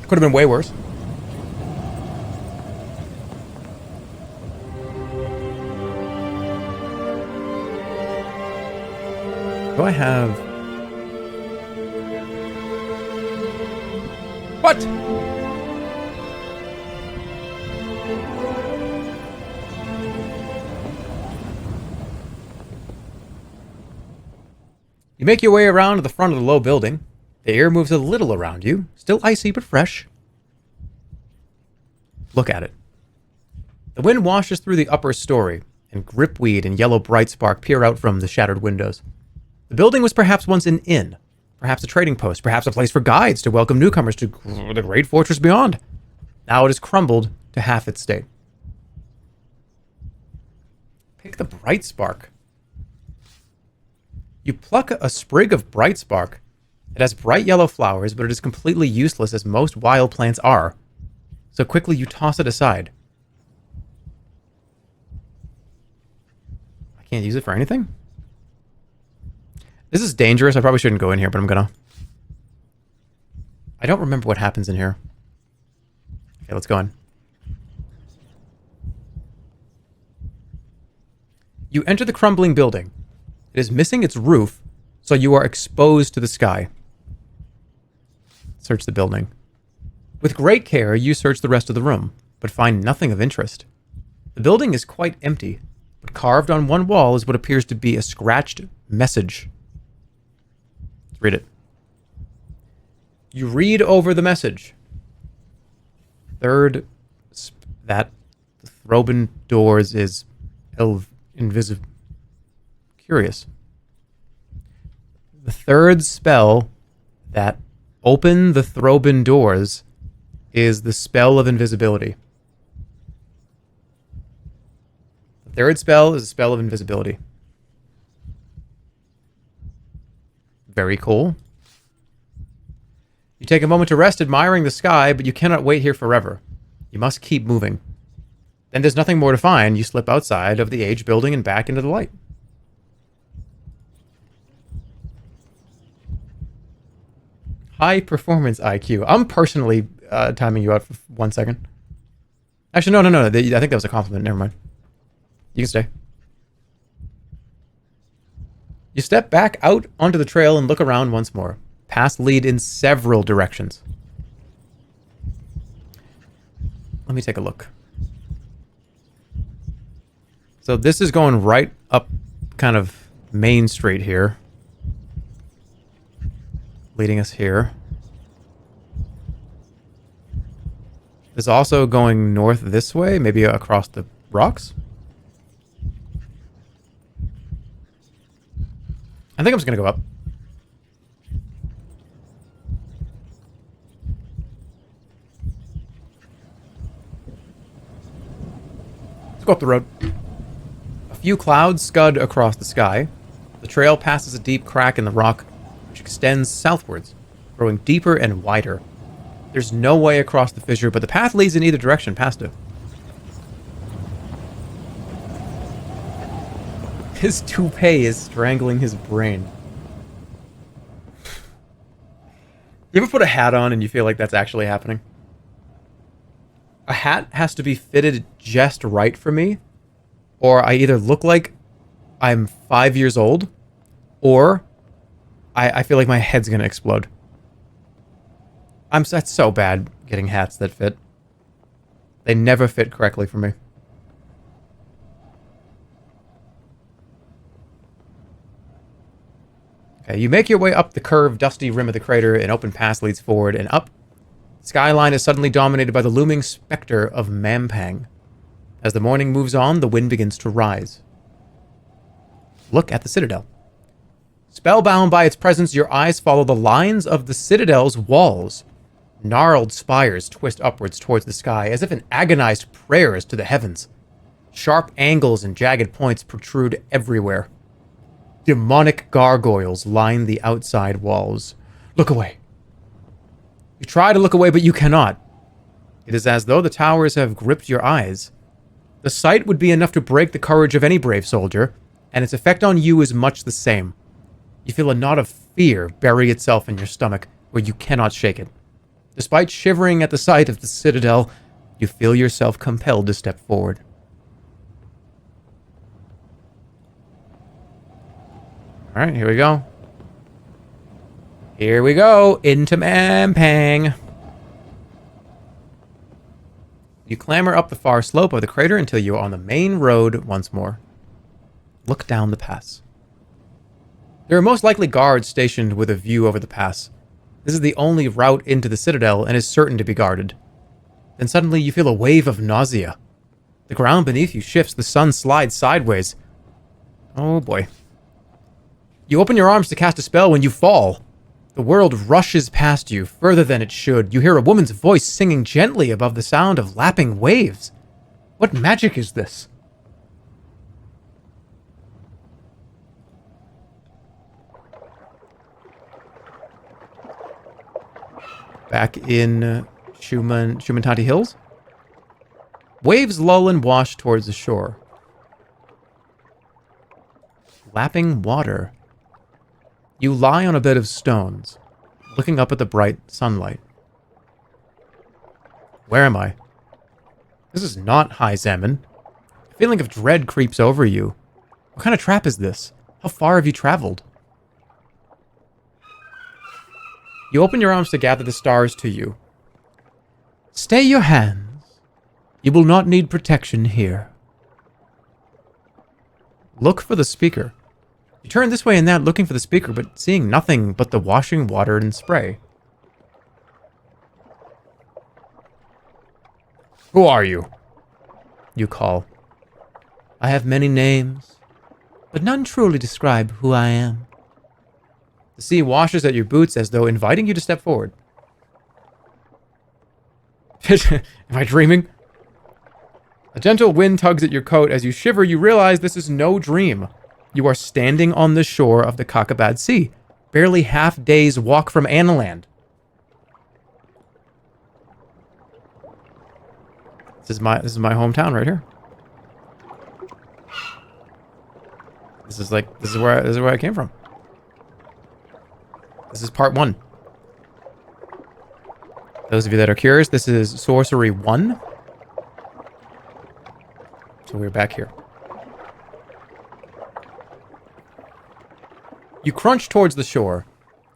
Could have been way worse. Do I have... What? You make your way around to the front of the low building. The air moves a little around you, still icy but fresh. Look at it. The wind washes through the upper story, and gripweed and yellow bright spark peer out from the shattered windows. The building was perhaps once an inn, perhaps a trading post, perhaps a place for guides to welcome newcomers to the great fortress beyond. Now it has crumbled to half its state. Pick the bright spark. You pluck a sprig of bright spark. It has bright yellow flowers, but it is completely useless as most wild plants are. So quickly you toss it aside. I can't use it for anything? This is dangerous. I probably shouldn't go in here, but I'm gonna. I don't remember what happens in here. Okay, let's go in. You enter the crumbling building. It is missing its roof, so you are exposed to the sky. Search the building. With great care, you search the rest of the room, but find nothing of interest. The building is quite empty, but carved on one wall is what appears to be a scratched message. Let's read it. You read over the message. Third, that the Throben doors is invisible. Curious. The third spell that open the Throben doors is the spell of invisibility. The third spell is a spell of invisibility. Very cool. You take a moment to rest admiring the sky, but you cannot wait here forever. You must keep moving. Then there's nothing more to find. You slip outside of the Age building and back into the light. High performance IQ. I'm personally timing you out for 1 second. Actually, no. I think that was a compliment. Never mind. You can stay. You step back out onto the trail and look around once more. Paths lead in several directions. Let me take a look. So this is going right up kind of Main Street here. Leading us here. It's also going north this way, maybe across the rocks. I think I'm just going to go up. Let's go up the road. A few clouds scud across the sky. The trail passes a deep crack in the rock, which extends southwards, growing deeper and wider. There's no way across the fissure, but the path leads in either direction past it. His toupee is strangling his brain. You ever put a hat on and you feel like that's actually happening? A hat has to be fitted just right for me, or I either look like I'm 5 years old, or I feel like my head's gonna explode. That's so bad getting hats that fit. They never fit correctly for me. Okay, you make your way up the curved, dusty rim of the crater. An open pass leads forward and up. The skyline is suddenly dominated by the looming specter of Mampang. As the morning moves on, the wind begins to rise. Look at the citadel. Spellbound by its presence, your eyes follow the lines of the citadel's walls. Gnarled spires twist upwards towards the sky, as if in agonized prayers to the heavens. Sharp angles and jagged points protrude everywhere. Demonic gargoyles line the outside walls. Look away. You try to look away, but you cannot. It is as though the towers have gripped your eyes. The sight would be enough to break the courage of any brave soldier, and its effect on you is much the same. You feel a knot of fear bury itself in your stomach, where you cannot shake it. Despite shivering at the sight of the citadel, you feel yourself compelled to step forward. Alright, here we go. Here we go, into Mampang. You clamber up the far slope of the crater until you are on the main road once more. Look down the pass. There are most likely guards stationed with a view over the pass. This is the only route into the citadel and is certain to be guarded. Then suddenly you feel a wave of nausea. The ground beneath you shifts, the sun slides sideways. Oh boy. You open your arms to cast a spell when you fall. The world rushes past you, further than it should. You hear a woman's voice singing gently above the sound of lapping waves. What magic is this? Back in Shumantanti Hills. Waves lull and wash towards the shore. Lapping water. You lie on a bed of stones, looking up at the bright sunlight. Where am I? This is not High Salmon. A feeling of dread creeps over you. What kind of trap is this? How far have you traveled? You open your arms to gather the stars to you. Stay your hands. You will not need protection here. Look for the speaker. You turn this way and that, looking for the speaker, but seeing nothing but the washing water and spray. Who are you? You call. I have many names, but none truly describe who I am. The sea washes at your boots as though inviting you to step forward. Am I dreaming? A gentle wind tugs at your coat. As you shiver, you realize this is no dream. You are standing on the shore of the Kakabad Sea, barely half day's walk from Analand. This is my hometown right here. This is where I came from. This is part 1. Those of you that are curious, this is Sorcery 1. So we're back here. You crunch towards the shore.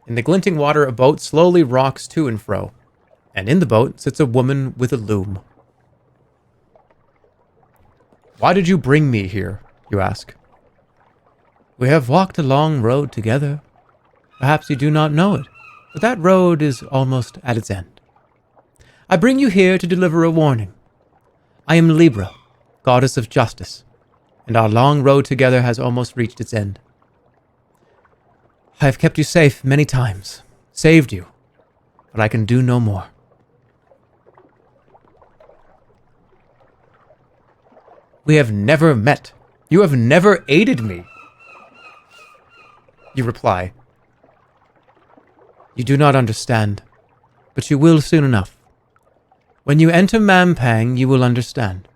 In the glinting water, a boat slowly rocks to and fro. And in the boat sits a woman with a loom. Why did you bring me here? You ask. We have walked a long road together. Perhaps you do not know it, but that road is almost at its end. I bring you here to deliver a warning. I am Libra, goddess of justice, and our long road together has almost reached its end. I have kept you safe many times, saved you, but I can do no more. We have never met. You have never aided me. You reply. You do not understand, but you will soon enough. When you enter Mampang, you will understand.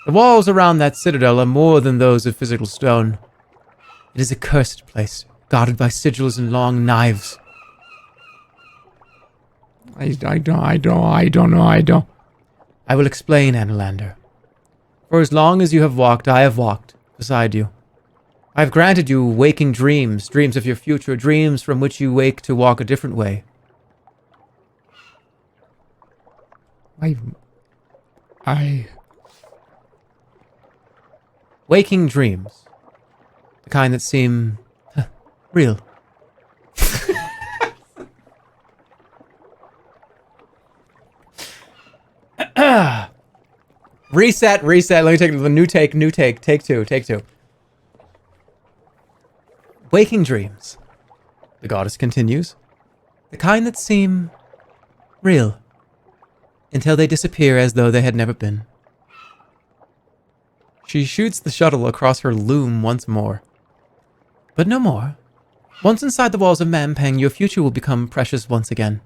The walls around that citadel are more than those of physical stone. It is a cursed place, guarded by sigils and long knives.
I don't know.
I will explain, Analander. For as long as you have walked, I have walked beside you. I have granted you waking dreams, dreams of your future, dreams from which you wake to walk a different way. Waking dreams. The kind that seem real. Reset. Let me take the new take. Take two. Waking dreams. The goddess continues. The kind that seem real. Until they disappear as though they had never been. She shoots the shuttle across her loom once more. But no more. Once inside the walls of Mampang, your future will become precious once again.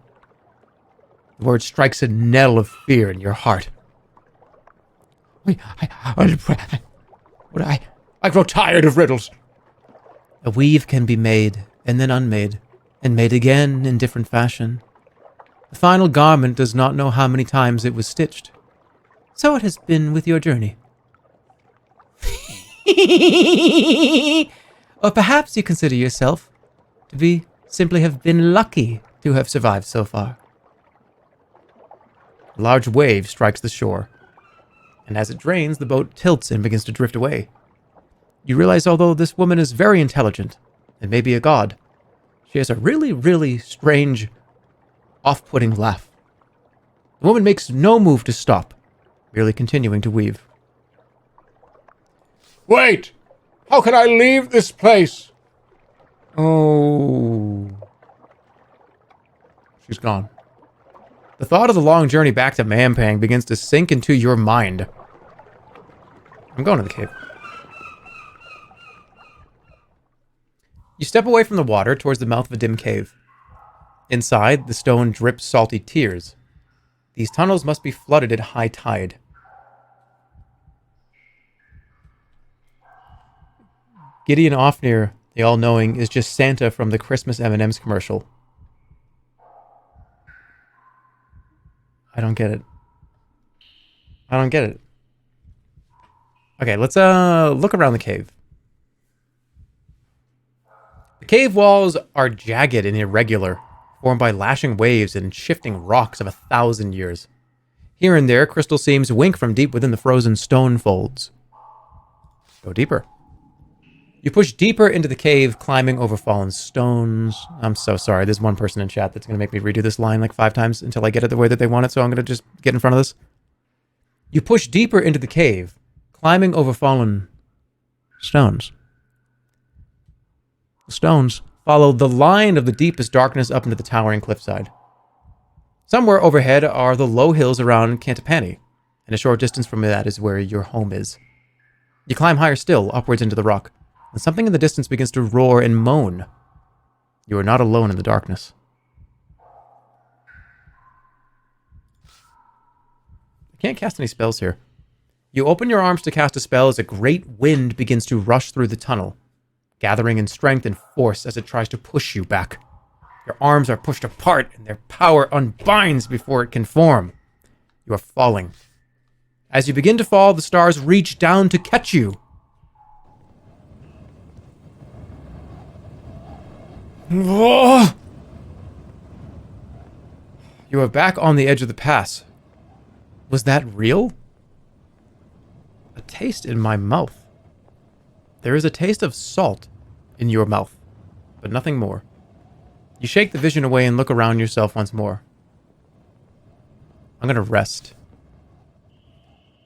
The word strikes a knell of fear in your heart.
I grow tired of riddles.
A weave can be made, and then unmade, and made again in different fashion. The final garment does not know how many times it was stitched. So it has been with your journey. Or perhaps you consider yourself to be simply have been lucky to have survived so far. A large wave strikes the shore, and as it drains, the boat tilts and begins to drift away. You realize although this woman is very intelligent, and maybe a god, she has a really, really strange, off-putting laugh. The woman makes no move to stop, merely continuing to weave.
Wait! How can I leave this place?
Oh.
She's gone.
The thought of the long journey back to Mampang begins to sink into your mind. I'm going to the cave. You step away from the water towards the mouth of a dim cave. Inside, the stone drips salty tears. These tunnels must be flooded at high tide. Gideon Ofnir, the all-knowing, is just Santa from the Christmas M&M's commercial. I don't get it. Okay, let's look around the cave. The cave walls are jagged and irregular, formed by lashing waves and shifting rocks of 1,000 years. Here and there, crystal seams wink from deep within the frozen stone folds. Go deeper. You push deeper into the cave, climbing over fallen stones. I'm so sorry. There's one person in chat that's going to make me redo this line like 5 times until I get it the way that they want it, so I'm going to just get in front of this. You push deeper into the cave, climbing over fallen stones. The stones follow the line of the deepest darkness up into the towering cliffside. Somewhere overhead are the low hills around Cantapani, and a short distance from that is where your home is. You climb higher still, upwards into the rock, and something in the distance begins to roar and moan. You are not alone in the darkness. I can't cast any spells here. You open your arms to cast a spell as a great wind begins to rush through the tunnel, gathering in strength and force as it tries to push you back. Your arms are pushed apart, and their power unbinds before it can form. You are falling. As you begin to fall, the stars reach down to catch you. You are back on the edge of the pass. Was that real? A taste in my mouth. There is a taste of salt in your mouth, but nothing more. You shake the vision away and look around yourself once more. I'm going to rest.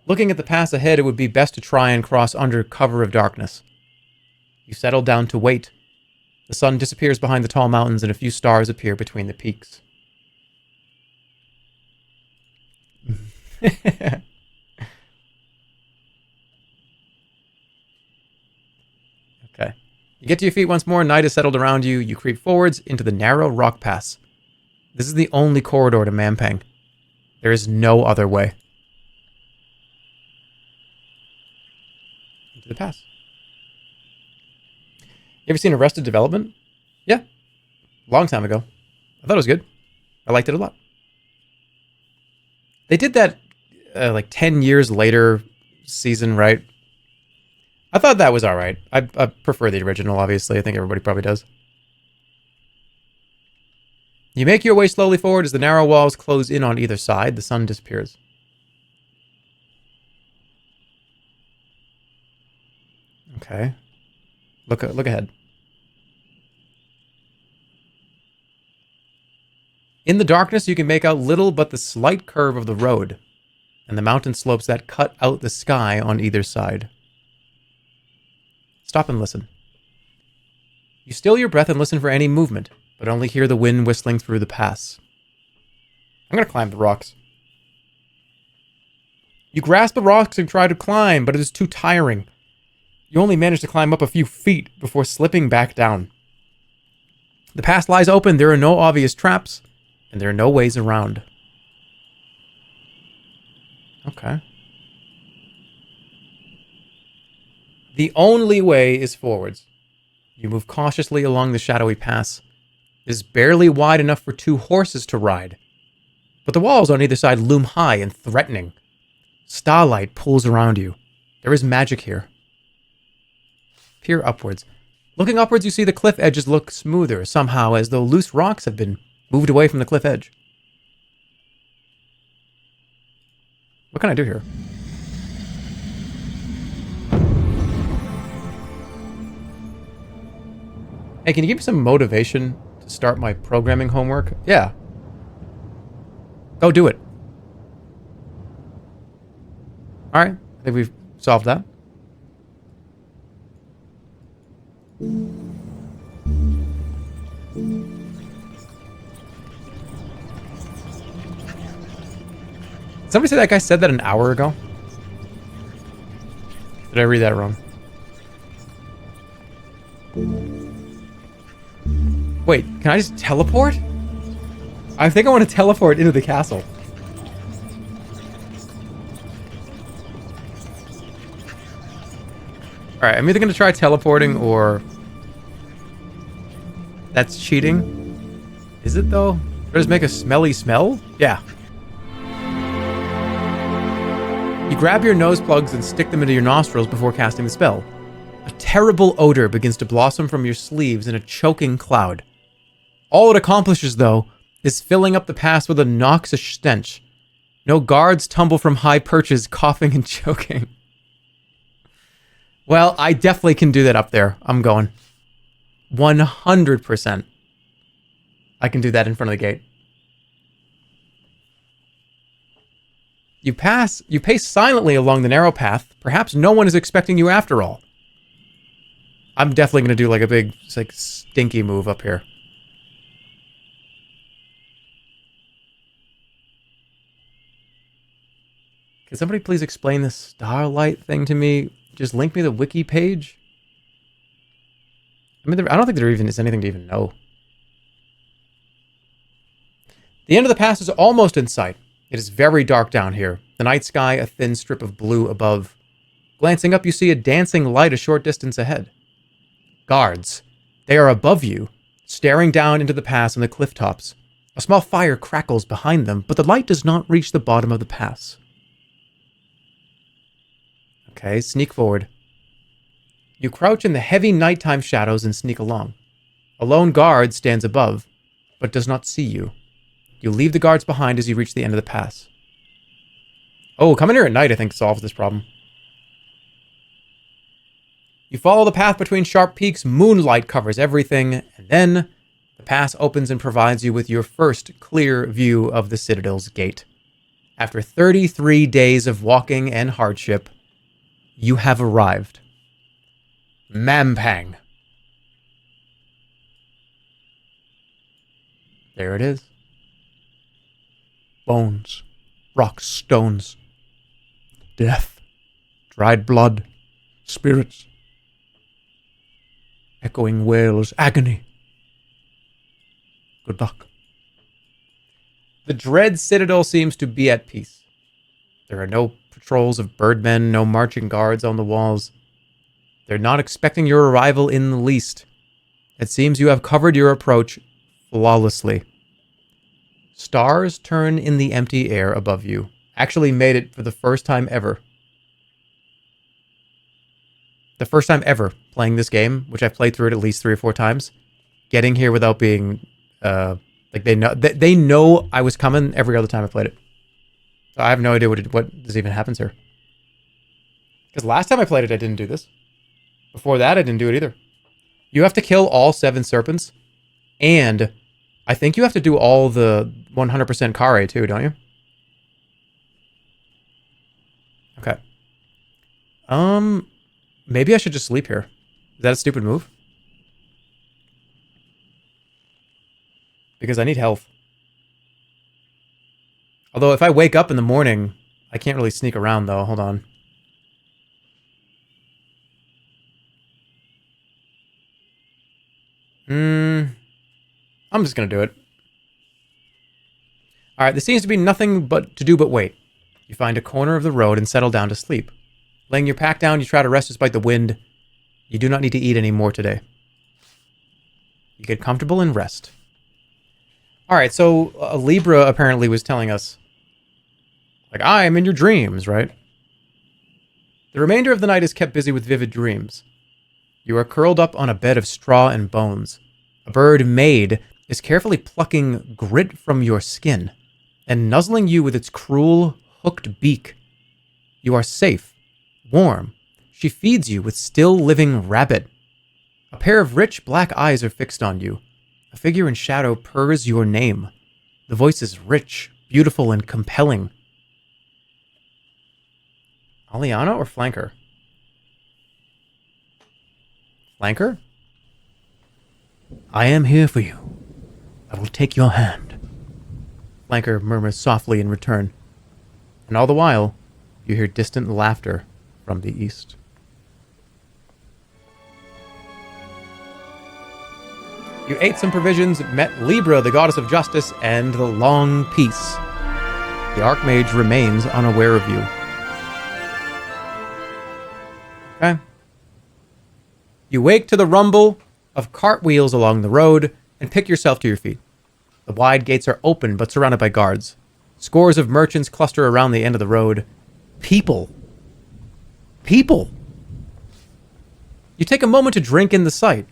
Looking at the pass ahead, it would be best to try and cross under cover of darkness. You settle down to wait. The sun disappears behind the tall mountains and a few stars appear between the peaks. Okay. You get to your feet once more, night is settled around you. You creep forwards into the narrow rock pass. This is the only corridor to Mampang. There is no other way. the pass. You ever seen Arrested Development? Yeah. Long time ago. I thought it was good. I liked it a lot. They did that like 10 years later season, right? I thought that was all right. I prefer the original, obviously. I think everybody probably does. You make your way slowly forward as the narrow walls close in on either side. The sun disappears. Okay. Look ahead. In the darkness, you can make out little but the slight curve of the road and the mountain slopes that cut out the sky on either side. Stop and listen. You still your breath and listen for any movement, but only hear the wind whistling through the pass. I'm going to climb the rocks. You grasp the rocks and try to climb, but it is too tiring. You only manage to climb up a few feet before slipping back down. The pass lies open, there are no obvious traps, and there are no ways around. Okay. The only way is forwards. You move cautiously along the shadowy pass. It is barely wide enough for 2 horses to ride. But the walls on either side loom high and threatening. Starlight pulls around you. There is magic here. Peer upwards. Looking upwards, you see the cliff edges look smoother, somehow, as though loose rocks have been moved away from the cliff edge. What can I do here? Hey, can you give me some motivation to start my programming homework? Yeah. Go do it. Alright, I think we've solved that. Somebody say that guy said that an hour ago? Did I read that wrong? Wait, can I just teleport? I think I want to teleport into the castle. Alright, I'm either going to try teleporting or... That's cheating. Is it though? Does it make a smelly smell? Yeah. You grab your nose plugs and stick them into your nostrils before casting the spell. A terrible odor begins to blossom from your sleeves in a choking cloud. All it accomplishes, though, is filling up the pass with a noxious stench. No guards tumble from high perches, coughing and choking. Well, I definitely can do that up there. I'm going. 100%. I can do that in front of the gate. You pace silently along the narrow path. Perhaps no one is expecting you after all. I'm definitely going to do like a big, like, stinky move up here. Can somebody please explain this starlight thing to me? Just link me the wiki page? I mean, I don't think there even is anything to even know. The end of the pass is almost in sight. It is very dark down here. The night sky, a thin strip of blue above. Glancing up, you see a dancing light a short distance ahead. Guards. They are above you, staring down into the pass on the cliff tops. A small fire crackles behind them, but the light does not reach the bottom of the pass. Okay, sneak forward. You crouch in the heavy nighttime shadows and sneak along. A lone guard stands above, but does not see you. You leave the guards behind as you reach the end of the pass. Oh, coming here at night, I think, solves this problem. You follow the path between sharp peaks, moonlight covers everything, and then the pass opens and provides you with your first clear view of the Citadel's gate. After 33 days of walking and hardship, you have arrived. Mampang. There it is.
Bones, rocks, stones, death, dried blood, spirits, echoing wails, agony. Good luck.
The dread citadel seems to be at peace. There are no patrols of birdmen, no marching guards on the walls. They're not expecting your arrival in the least. It seems you have covered your approach flawlessly. Stars turn in the empty air above you. Actually made it for the first time ever. The first time ever playing this game, which I've played through it at least 3 or 4 times. Getting here without being, like they know I was coming every other time I played it. So I have no idea what this even happens here. Because last time I played it, I didn't do this. Before that, I didn't do it either. You have to kill all 7 serpents, and I think you have to do all the 100% carry too, don't you? Okay. Maybe I should just sleep here. Is that a stupid move? Because I need health. Although if I wake up in the morning, I can't really sneak around though. Hold on. I'm just gonna do it. Alright, there seems to be nothing but to do but wait. You find a corner of the road and settle down to sleep. Laying your pack down, you try to rest despite the wind. You do not need to eat any more today. You get comfortable and rest. Alright, so Libra apparently was telling us, like, I am in your dreams, right? The remainder of the night is kept busy with vivid dreams. You are curled up on a bed of straw and bones. A bird maid is carefully plucking grit from your skin and nuzzling you with its cruel, hooked beak. You are safe, warm. She feeds you with still living rabbit. A pair of rich black eyes are fixed on you. A figure in shadow purrs your name. The voice is rich, beautiful, and compelling. Aliana or Flanker? Flanker? I am here for you. I will take your hand. Flanker murmurs softly in return. And all the while, you hear distant laughter from the east. You ate some provisions, met Libra, the goddess of justice, and the long peace. The Archmage remains unaware of you. Okay. You wake to the rumble of cartwheels along the road and pick yourself to your feet. The wide gates are open but surrounded by guards. Scores of merchants cluster around the end of the road. People. People. You take a moment to drink in the sight.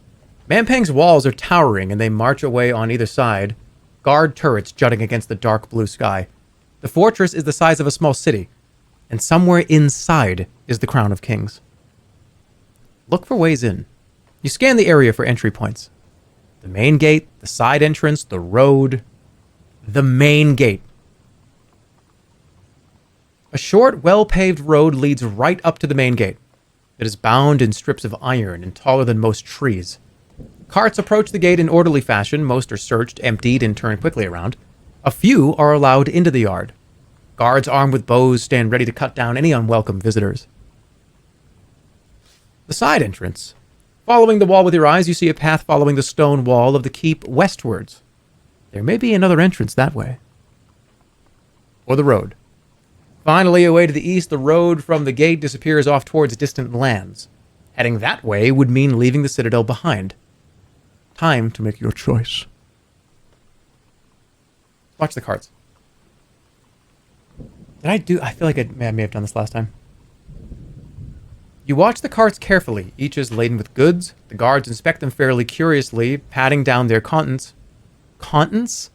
Mampang's walls are towering and they march away on either side, guard turrets jutting against the dark blue sky. The fortress is the size of a small city, and somewhere inside is the Crown of Kings. Look for ways in. You scan the area for entry points. The main gate, the side entrance, the road. The main gate. A short, well-paved road leads right up to the main gate. It is bound in strips of iron and taller than most trees. Carts approach the gate in orderly fashion. Most are searched, emptied, and turned quickly around. A few are allowed into the yard. Guards armed with bows stand ready to cut down any unwelcome visitors. The side entrance. Following the wall with your eyes, you see a path following the stone wall of the keep westwards. There may be another entrance that way. Or the road. Finally, away to the east, the road from the gate disappears off towards distant lands. Heading that way would mean leaving the citadel behind. Time to make your choice. Watch the carts. I feel like I may have done this last time. You watch the carts carefully. Each is laden with goods. The guards inspect them fairly curiously, patting down their contents. Contents?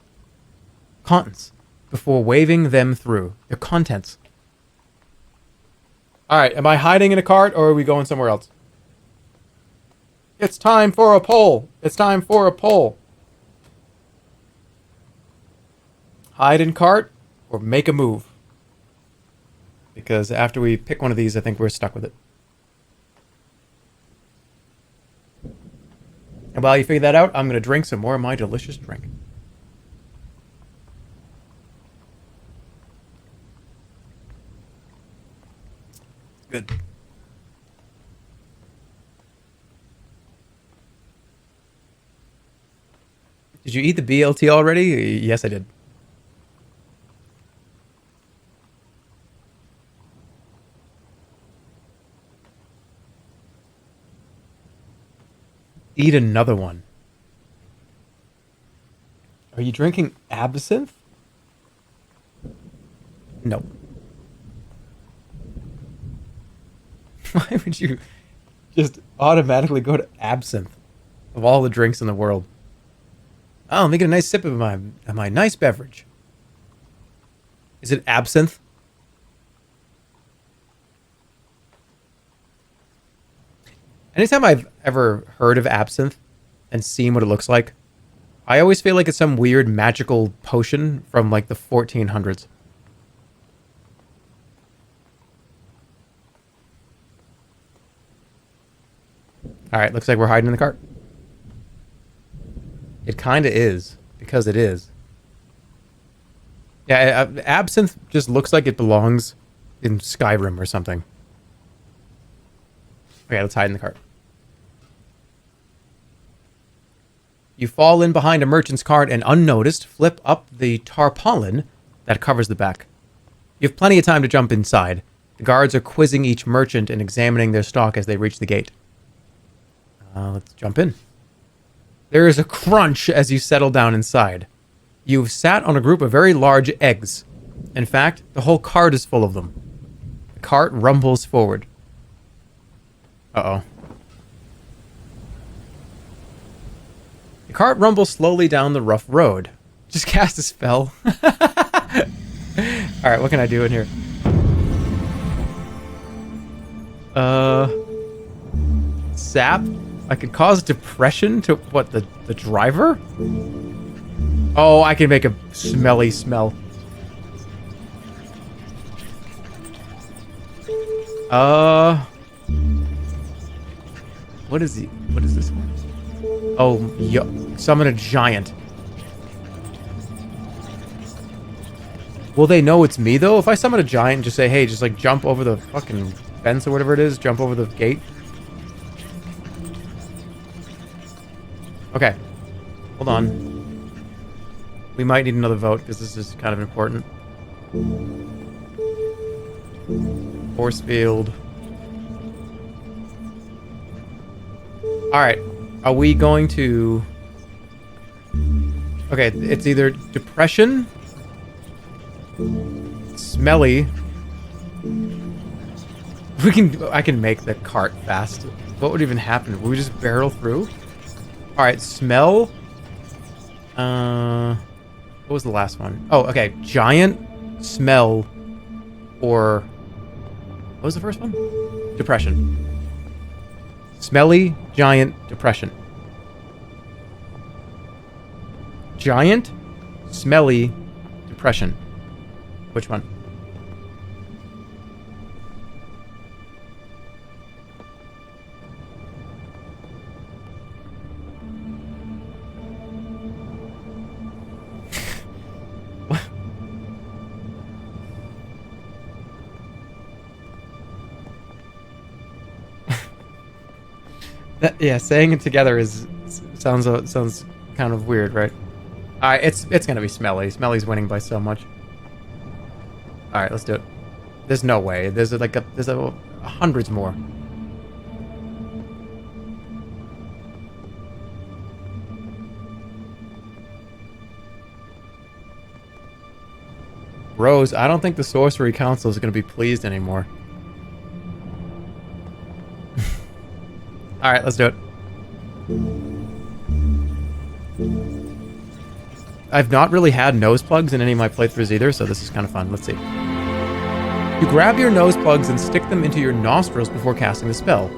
Contents. Before waving them through. Their contents. Alright, am I hiding in a cart or are we going somewhere else? It's time for a poll. It's time for a poll. Hide in cart or make a move. Because after we pick one of these, I think we're stuck with it. And while you figure that out, I'm going to drink some more of my delicious drink. Good. Did you eat the BLT already? Yes, I did. Eat another one. Are you drinking absinthe? No. Why would you just automatically go to absinthe of all the drinks in the world? Oh, making a nice sip of my nice beverage. Is it absinthe? Anytime I've ever heard of absinthe and seen what it looks like, I always feel like it's some weird magical potion from like the 1400s. Alright, looks like we're hiding in the cart. It kinda is, because it is. Yeah, absinthe just looks like it belongs in Skyrim or something. Okay, let's hide in the cart. You fall in behind a merchant's cart and, unnoticed, flip up the tarpaulin that covers the back. You have plenty of time to jump inside. The guards are quizzing each merchant and examining their stock as they reach the gate. Let's jump in. There is a crunch as you settle down inside. You've sat on a group of very large eggs. In fact, the whole cart is full of them. The cart rumbles forward. Uh-oh. The cart rumbles slowly down the rough road. Just cast a spell. Alright, what can I do in here? Sap? I could cause depression to, what, the driver? Oh, I can make a smelly smell. What is this one? Oh, summon a giant. Will they know it's me, though? If I summon a giant and just say, hey, just, like, jump over the fucking fence or whatever it is, jump over the gate. Okay. Hold on. We might need another vote, because this is kind of important. Force field. Alright. Are we going to... Okay, it's either depression... Smelly. I can make the cart fast. What would even happen? Would we just barrel through? Alright, smell. What was the last one? Oh, okay. Giant, smell, or... What was the first one? Depression. Smelly, giant, depression. Giant, smelly, depression. Which one? Yeah, saying it together sounds kind of weird, right? All right, it's gonna be smelly. Smelly's winning by so much. All right, let's do it. There's no way. There's hundreds more. Rose, I don't think the Sorcery Council is going to be pleased anymore. All right, let's do it. I've not really had nose plugs in any of my playthroughs either, so this is kind of fun. Let's see. You grab your nose plugs and stick them into your nostrils before casting the spell.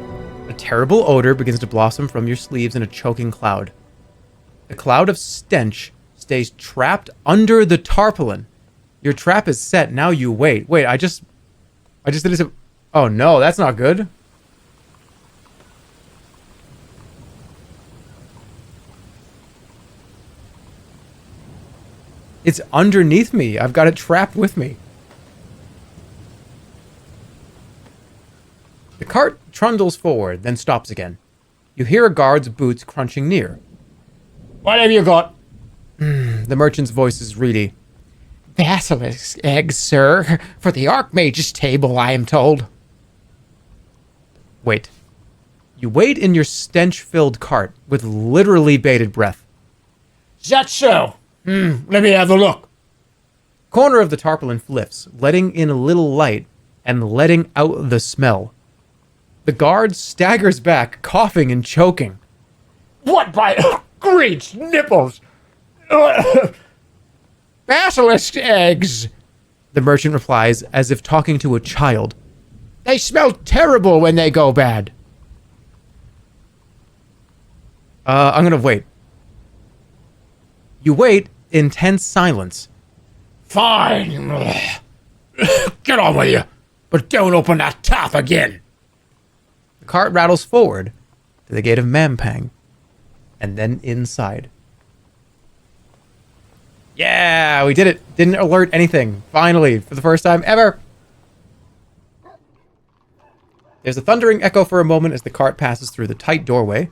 A terrible odor begins to blossom from your sleeves in a choking cloud. The cloud of stench stays trapped under the tarpaulin. Your trap is set. Now you wait. Wait, I just did this. Oh no, that's not good. It's underneath me. I've got it trapped with me. The cart trundles forward, then stops again. You hear a guard's boots crunching near.
What have you got?
The merchant's voice is reedy.
Basilisk eggs, sir. For the Archmage's table, I am told.
Wait. You wait in your stench-filled cart with literally bated breath.
Is that so? Let me have a look.
Corner of the tarpaulin lifts, letting in a little light and letting out the smell. The guard staggers back, coughing and choking.
What by great nipples? Basilisk eggs.
The merchant replies as if talking to a child.
They smell terrible when they go bad.
I'm gonna wait. You wait in tense silence.
Fine. Get on with you. But don't open that tap again.
The cart rattles forward to the gate of Mampang, and then inside. Yeah, we did it. Didn't alert anything. Finally, for the first time ever. There's a thundering echo for a moment as the cart passes through the tight doorway.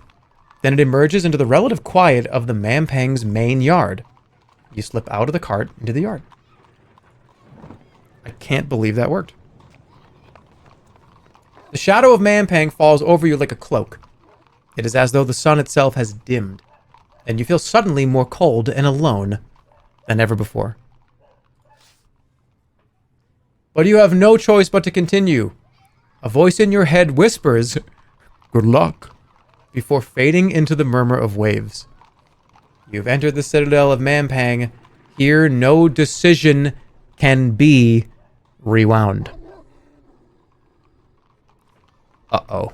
Then it emerges into the relative quiet of the Mampang's main yard. You slip out of the cart into the yard. I can't believe that worked. The shadow of Mampang falls over you like a cloak. It is as though the sun itself has dimmed, and you feel suddenly more cold and alone than ever before. But you have no choice but to continue. A voice in your head whispers, "Good luck," before fading into the murmur of waves. You've entered the citadel of Mampang. Here no decision can be rewound. Uh-oh.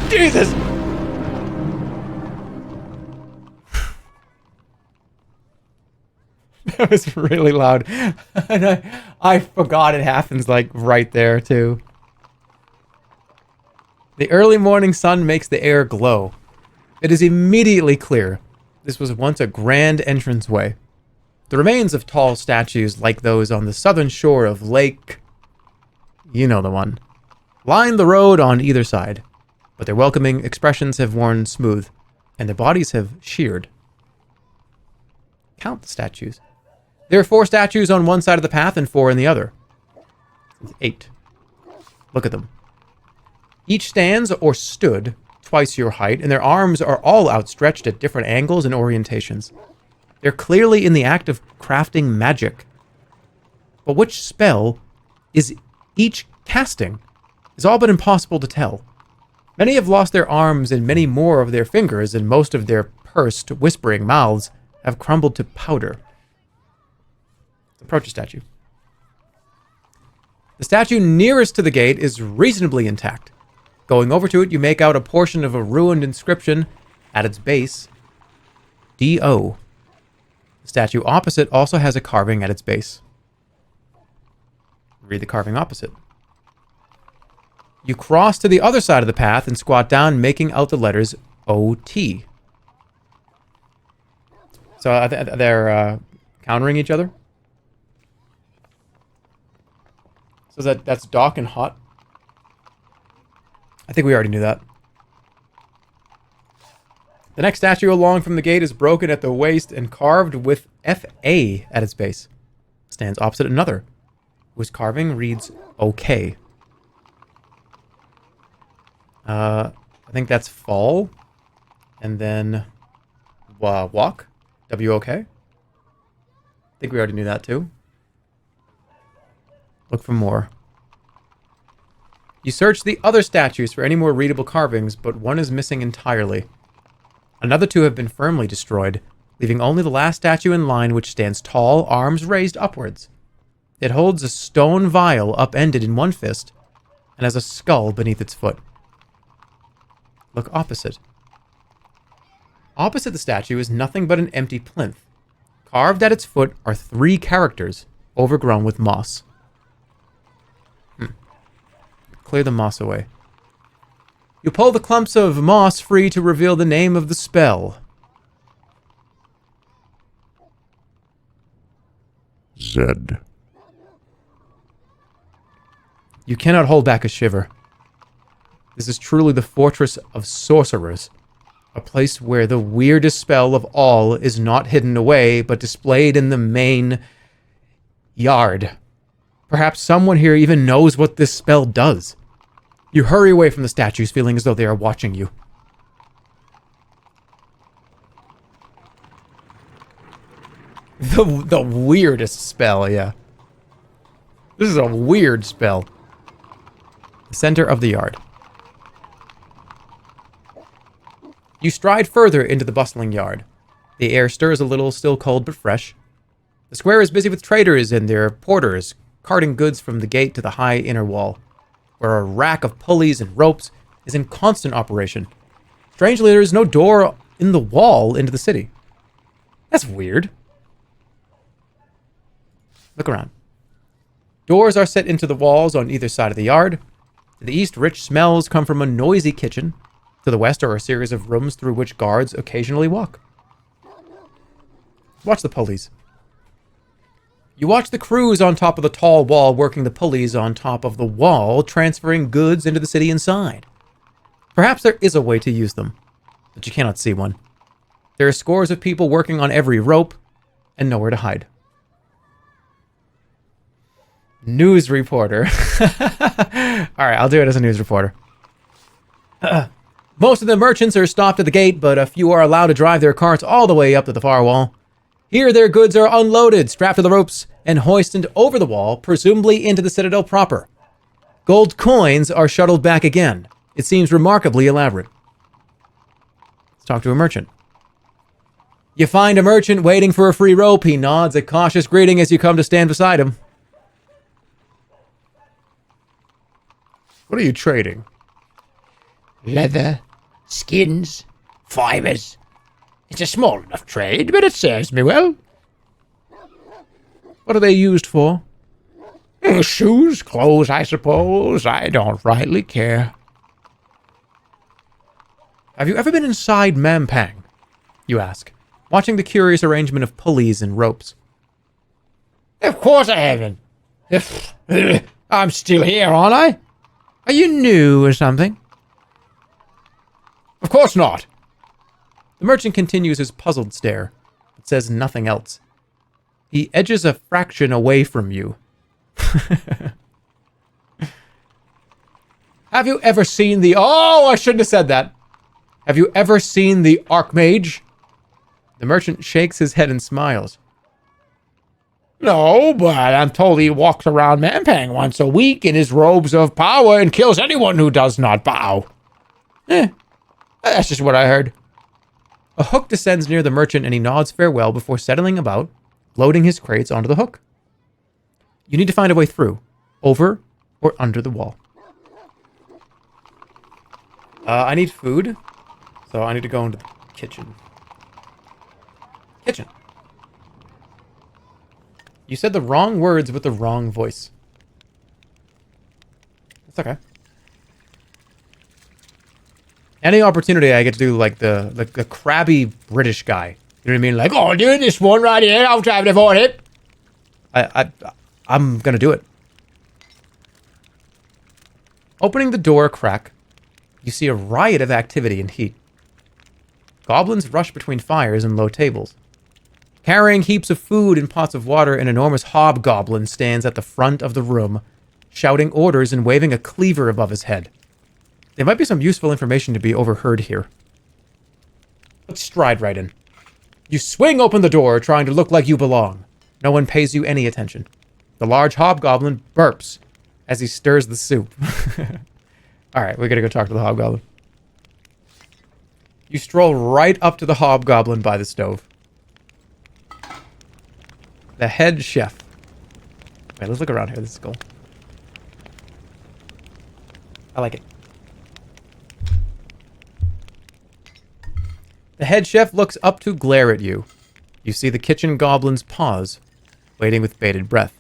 Jesus! That was really loud. And I forgot it happens, like, right there, too. The early morning sun makes the air glow. It is immediately clear. This was once a grand entranceway. The remains of tall statues like those on the southern shore of Lake... You know the one. Line the road on either side, but their welcoming expressions have worn smooth, and their bodies have sheared. Count the statues. There are 4 statues on one side of the path and 4 in the other. It's 8. Look at them. Each stands or stood twice your height, and their arms are all outstretched at different angles and orientations. They're clearly in the act of crafting magic. But which spell is each casting is all but impossible to tell. Many have lost their arms and many more of their fingers, and most of their pursed, whispering mouths have crumbled to powder. Approach a statue. The statue nearest to the gate is reasonably intact. Going over to it, you make out a portion of a ruined inscription at its base. D.O. The statue opposite also has a carving at its base. Read the carving opposite. You cross to the other side of the path and squat down, making out the letters O.T. So they're countering each other? So that's Doc and Hot? I think we already knew that. The next statue along from the gate is broken at the waist and carved with F.A. at its base. Stands opposite another, whose carving reads OK. I think that's fall. And then walk. W-O-K. I think we already knew that too. Look for more. You search the other statues for any more readable carvings, but one is missing entirely. Another 2 have been firmly destroyed, leaving only the last statue in line, which stands tall, arms raised upwards. It holds a stone vial upended in one fist, and has a skull beneath its foot. Look opposite. Opposite the statue is nothing but an empty plinth. Carved at its foot are 3 characters, overgrown with moss. Clear the moss away. You pull the clumps of moss free to reveal the name of the spell.
Zed.
You cannot hold back a shiver. This is truly the fortress of sorcerers. A place where the weirdest spell of all is not hidden away, but displayed in the main yard. Perhaps someone here even knows what this spell does. You hurry away from the statues, feeling as though they are watching you. The weirdest spell, yeah. This is a weird spell. The center of the yard. You stride further into the bustling yard. The air stirs a little, still cold but fresh. The square is busy with traders and their porters, carting goods from the gate to the high inner wall, where a rack of pulleys and ropes is in constant operation. Strangely, there is no door in the wall into the city. That's weird. Look around. Doors are set into the walls on either side of the yard. To the east, rich smells come from a noisy kitchen. To the west are a series of rooms through which guards occasionally walk. Watch the pulleys. You watch the crews on top of the tall wall working the pulleys on top of the wall, transferring goods into the city inside. Perhaps there is a way to use them, but you cannot see one. There are scores of people working on every rope, and nowhere to hide. News reporter. Alright, I'll do it as a news reporter. Most of the merchants are stopped at the gate, but a few are allowed to drive their carts all the way up to the far wall. Here, their goods are unloaded, strapped to the ropes, and hoisted over the wall, presumably into the citadel proper. Gold coins are shuttled back again. It seems remarkably elaborate. Let's talk to a merchant. You find a merchant waiting for a free rope. He nods a cautious greeting as you come to stand beside him.
What are you trading?
Leather, skins, fibers. It's a small enough trade, but it serves me well.
What are they used for?
Shoes, clothes, I suppose. I don't rightly care.
Have you ever been inside Mampang? You ask, watching the curious arrangement of pulleys and ropes.
Of course I haven't. I'm still here, aren't I?
Are you new or something?
Of course not.
The merchant continues his puzzled stare, but says nothing else. He edges a fraction away from you. Have you ever seen the... Oh, I shouldn't have said that. Have you ever seen the Archmage? The merchant shakes his head and smiles.
No, but I'm told he walks around Mampang once a week in his robes of power and kills anyone who does not bow. That's just what I heard.
A hook descends near the merchant and he nods farewell before settling about, loading his crates onto the hook. You need to find a way through, over or under the wall. I need food, so I need to go into the kitchen. Kitchen. You said the wrong words with the wrong voice. It's okay. Any opportunity I get to do like the crabby British guy. You know what I mean? Like,
Oh, do this one right here. I'll try to avoid it.
I'm gonna do it. Opening the door a crack, you see a riot of activity and heat. Goblins rush between fires and low tables. Carrying heaps of food and pots of water, an enormous hobgoblin stands at the front of the room, shouting orders and waving a cleaver above his head. There might be some useful information to be overheard here. Let's stride right in. You swing open the door, trying to look like you belong. No one pays you any attention. The large hobgoblin burps as he stirs the soup. Alright, we gotta go talk to the hobgoblin. You stroll right up to the hobgoblin by the stove. The head chef. Wait, let's look around here. This is cool. I like it. The head chef looks up to glare at you. You see the kitchen goblins pause, waiting with bated breath.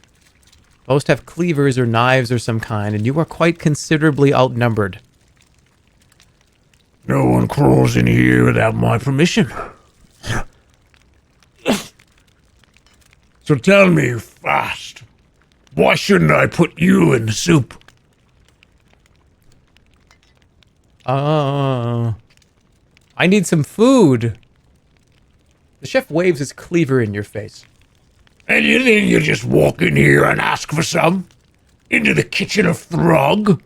Most have cleavers or knives of some kind, and you are quite considerably outnumbered.
No one crawls in here without my permission. So tell me fast, why shouldn't I put you in the soup?
I need some food. The chef waves his cleaver in your face.
And you think you just walk in here and ask for some?
Into the kitchen of Throg?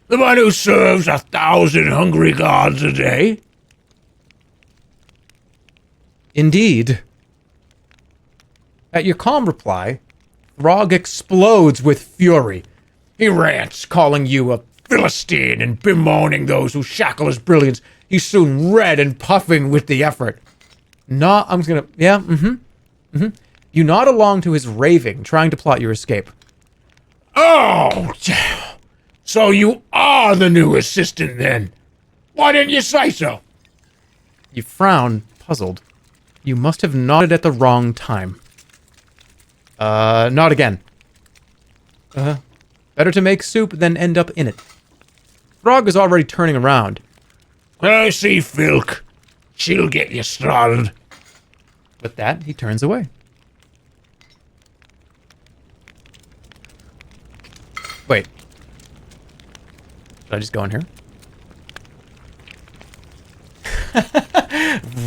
The man who serves 1,000 hungry gods a day?
Indeed. At your calm reply, Throg explodes with fury.
He rants, calling you a Philistine and bemoaning those who shackle his brilliance. He's soon red and puffing with the effort.
You nod along to his raving, trying to plot your escape.
Oh, so you are the new assistant then. Why didn't you say so?
You frown, puzzled. You must have nodded at the wrong time. Nod again. Better to make soup than end up in it. Throg is already turning around.
I see, Filk. She'll get you started.
With that, he turns away. Wait. Should I just go in here?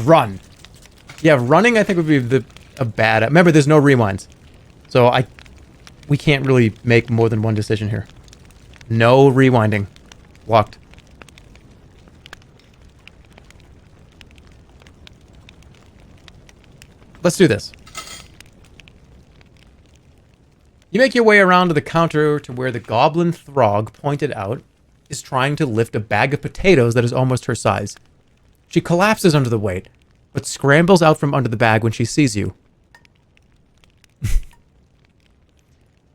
Run. Yeah, running I think would be a bad... Remember, there's no rewinds. So we can't really make more than one decision here. No rewinding. Locked. Let's do this. You make your way around to the counter to where the goblin Throg pointed out is trying to lift a bag of potatoes that is almost her size. She collapses under the weight, but scrambles out from under the bag when she sees you.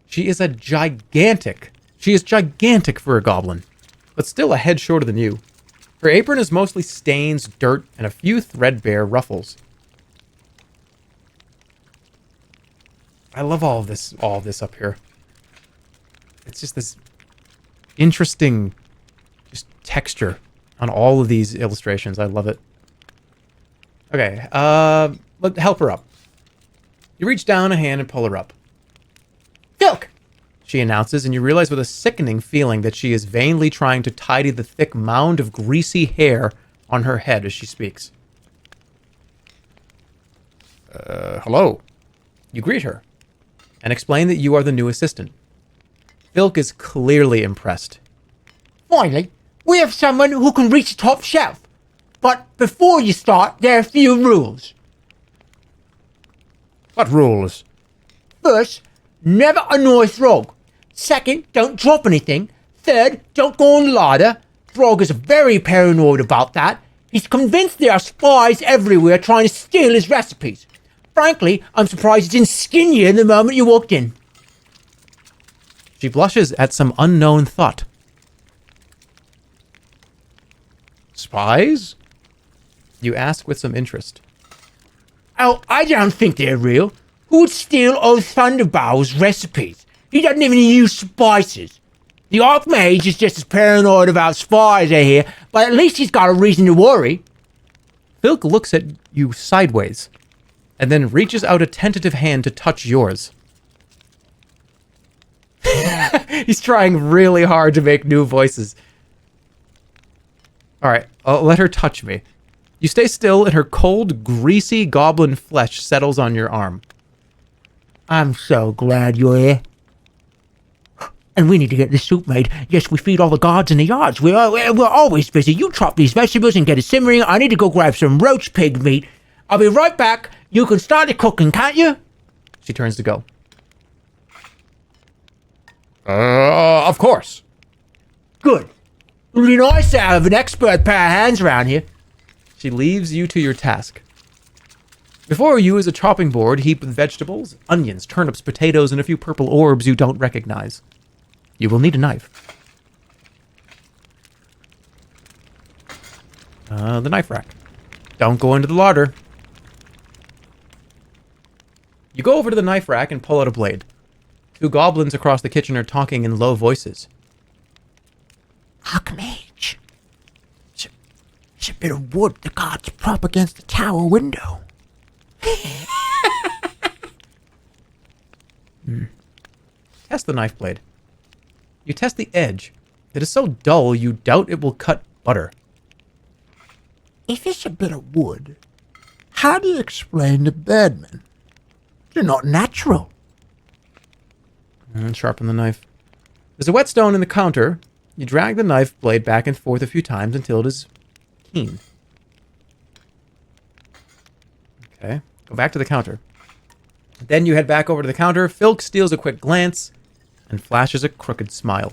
She is gigantic for a goblin, but still a head shorter than you. Her apron is mostly stains, dirt, and a few threadbare ruffles. I love all of this up here. It's just this interesting just texture on all of these illustrations. I love it. Okay, help her up. You reach down a hand and pull her up. Filk! She announces, and you realize with a sickening feeling that she is vainly trying to tidy the thick mound of greasy hair on her head as she speaks. Hello. You greet her and explain that you are the new assistant. Filk is clearly impressed.
Finally, we have someone who can reach the top shelf. But before you start, there are a few rules.
What rules?
First, never annoy Throg. Second, don't drop anything. Third, don't go on the ladder. Throg is very paranoid about that. He's convinced there are spies everywhere trying to steal his recipes. Frankly, I'm surprised he didn't skin you the moment you walked in.
She blushes at some unknown thought. Spies? You ask with some interest.
Oh, I don't think they're real. Who would steal old Thunderbowl's recipes? He doesn't even use spices. The Archmage is just as paranoid about spies, I hear, but at least he's got a reason to worry.
Filk looks at you sideways, and then reaches out a tentative hand to touch yours. He's trying really hard to make new voices. Alright, let her touch me. You stay still, and her cold, greasy goblin flesh settles on your arm.
I'm so glad you're here. And we need to get this soup made. Yes, we feed all the guards in the yards. We're always busy. You chop these vegetables and get it simmering. I need to go grab some roast pig meat. I'll be right back. You can start the cooking, can't you?
She turns to go.
Of course.
Good. It'll be nice to have an expert pair of hands around here.
She leaves you to your task. Before you is a chopping board heaped with vegetables, onions, turnips, potatoes, and a few purple orbs you don't recognize. You will need a knife. The knife rack. Don't go into the larder. You go over to the knife rack and pull out a blade. Two goblins across the kitchen are talking in low voices.
Archmage. It's a bit of wood the guards prop against the tower window.
Test the knife blade. You test the edge. It is so dull you doubt it will cut butter.
If it's a bit of wood, how do you explain the birdmen? They're not natural.
Sharpen the knife. There's a whetstone in the counter. You drag the knife blade back and forth a few times until it is keen. Okay, go back to the counter. Then you head back over to the counter. Filk steals a quick glance and flashes a crooked smile.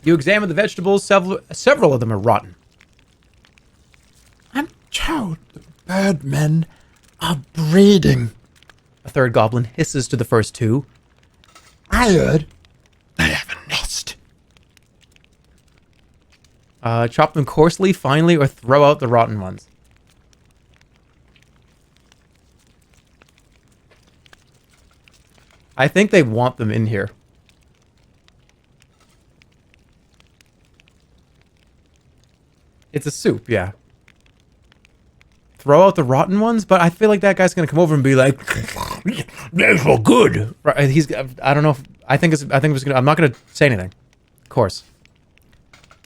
You examine the vegetables. Several of them are rotten.
I'm told the bird men are breeding.
A third goblin hisses to the first two.
I heard they have a nest.
Chop them coarsely, finely, or throw out the rotten ones. I think they want them in here. It's a soup, yeah. Throw out the rotten ones, but I feel like that guy's gonna come over and be like,
Those were good.
right, I don't know if, I'm not gonna say anything. Of course.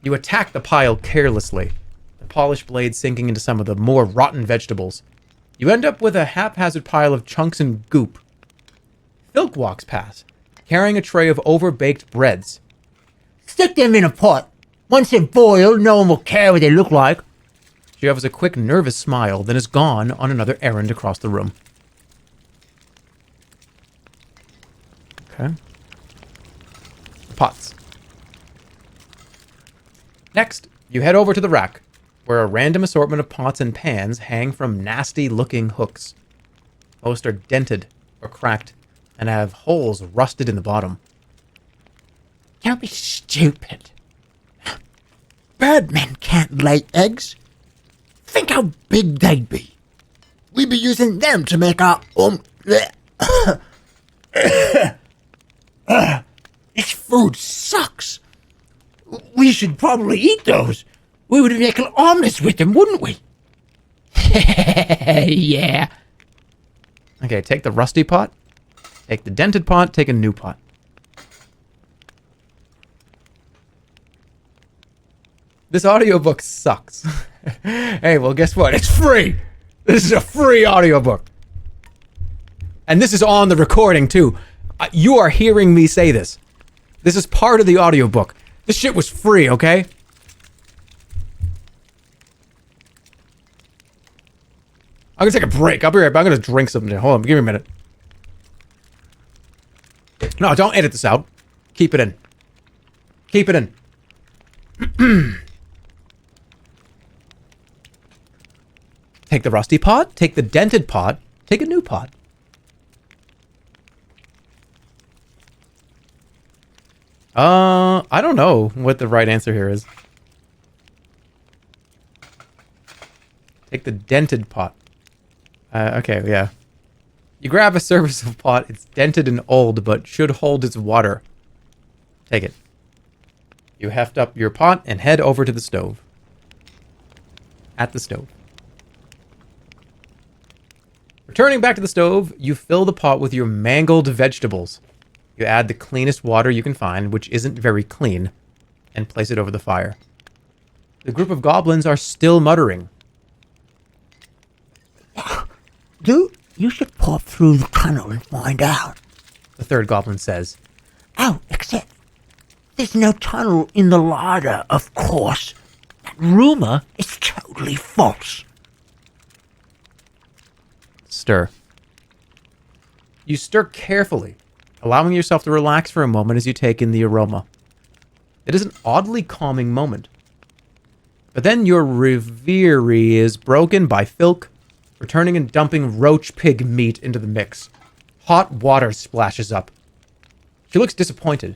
You attack the pile carelessly, the polished blade sinking into some of the more rotten vegetables. You end up with a haphazard pile of chunks and goop. Filk walks past, carrying a tray of over-baked breads.
Stick them in a pot. Once they're boiled, no one will care what they look like.
She offers a quick, nervous smile, then is gone on another errand across the room. Okay. Pots. Next, you head over to the rack, where a random assortment of pots and pans hang from nasty-looking hooks. Most are dented or cracked and have holes rusted in the bottom.
Don't be stupid. Birdmen can't lay eggs. Think how big they'd be. We'd be using them to make our This food sucks.
We should probably eat those. We would make an omelette with them, wouldn't we? Yeah.
Okay, take the rusty pot, take the dented pot, take a new pot. This audiobook sucks. Hey, well, guess what? It's free. This is a free audiobook. And this is on the recording, too. You are hearing me say this. This is part of the audiobook. This shit was free, okay? I'm gonna take a break. I'll be right back. I'm gonna drink something. Hold on, give me a minute. No, don't edit this out. Keep it in. Keep it in. Take the rusty pot, take the dented pot, take a new pot. I don't know what the right answer here is. Take the dented pot. Okay, yeah. You grab a serviceable pot. It's dented and old, but should hold its water. Take it. You heft up your pot and head over to the stove. At the stove. Returning back to the stove, you fill the pot with your mangled vegetables. You add the cleanest water you can find, which isn't very clean, and place it over the fire. The group of goblins are still muttering.
You should pop through the tunnel and find out.
The third goblin says.
Oh, except there's no tunnel in the larder, of course. That rumor is totally false.
Stir. You stir carefully, allowing yourself to relax for a moment as you take in the aroma. It is an oddly calming moment. But then your reverie is broken by Filk returning and dumping roach pig meat into the mix. Hot water splashes up. She looks disappointed.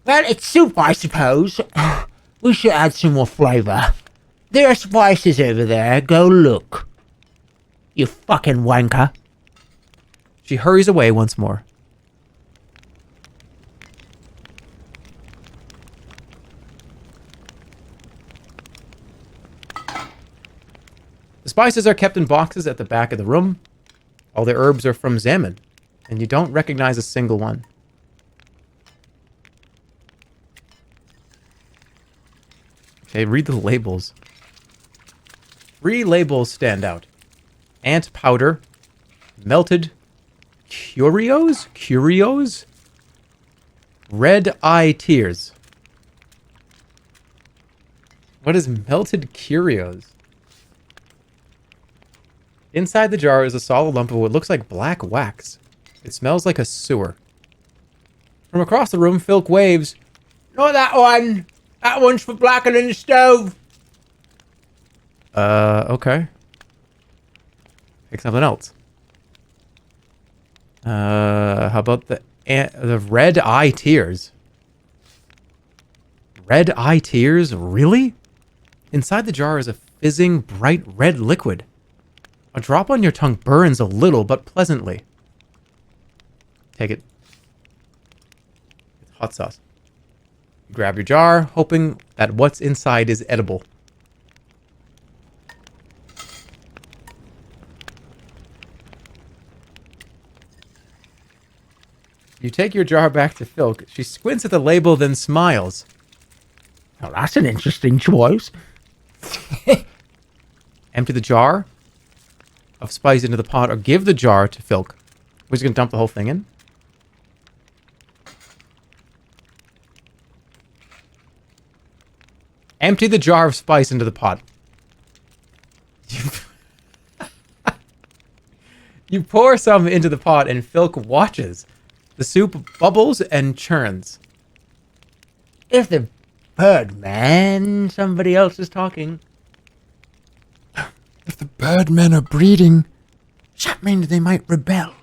Well, it's soup, I suppose. We should add some more flavor. There are spices over there. Go look. You fucking wanker.
She hurries away once more. The spices are kept in boxes at the back of the room. All the herbs are from Zaman, and you don't recognize a single one. Okay, read the labels. 3 labels stand out. Ant powder, Melted Curios? Curios? Red eye tears. What is melted Curios? Inside the jar is a solid lump of what looks like black wax. It smells like a sewer. From across the room, Filk waves.
Not that one. That one's for blackening the stove.
Okay. Pick something else. How about the red eye tears? Red eye tears? Really? Inside the jar is a fizzing, bright red liquid. A drop on your tongue burns a little, but pleasantly. Take it. It's hot sauce. You grab your jar, hoping that what's inside is edible. You take your jar back to Filk. She squints at the label, then smiles.
Well, that's an interesting choice.
Empty the jar of spice into the pot, or give the jar to Filk. We're just going to dump the whole thing in. Empty the jar of spice into the pot. You pour some into the pot, and Filk watches. The soup bubbles and churns.
If the Birdman, somebody else is talking.
If the birdmen are breeding, does that mean they might rebel?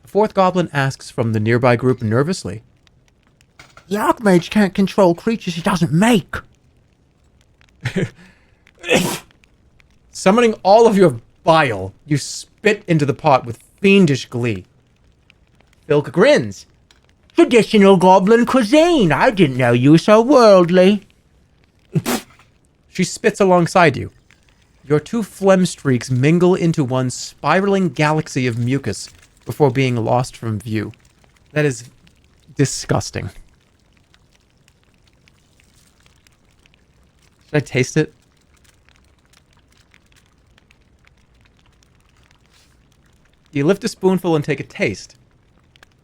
The fourth goblin asks from the nearby group nervously.
The Archmage can't control creatures he doesn't make.
Summoning all of your bile, you spit into the pot with fiendish glee. Filk grins.
Traditional goblin cuisine. I didn't know you were so worldly.
She spits alongside you. Your two phlegm streaks mingle into one spiraling galaxy of mucus before being lost from view. That is disgusting. Should I taste it? You lift a spoonful and take a taste.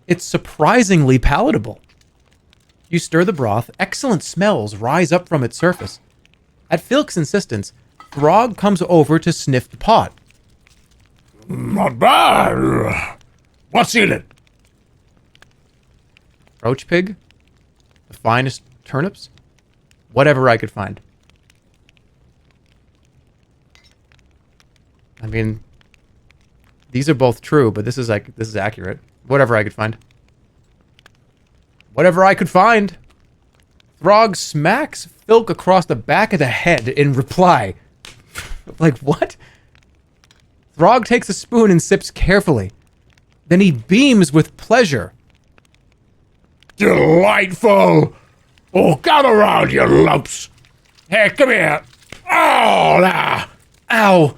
It's surprisingly palatable. You stir the broth, excellent smells rise up from its surface. At Filk's insistence, Throg comes over to sniff the pot.
Not bad. What's in it?
Roach pig? The finest turnips? Whatever I could find. I mean, these are both true, but this is accurate. Whatever I could find. Whatever I could find. Throg smacks Filk across the back of the head in reply. Like, what? Throg takes a spoon and sips carefully. Then he beams with pleasure.
Delightful. Oh, come around, you lumps. Hey, come here. Oh, nah.
Ow.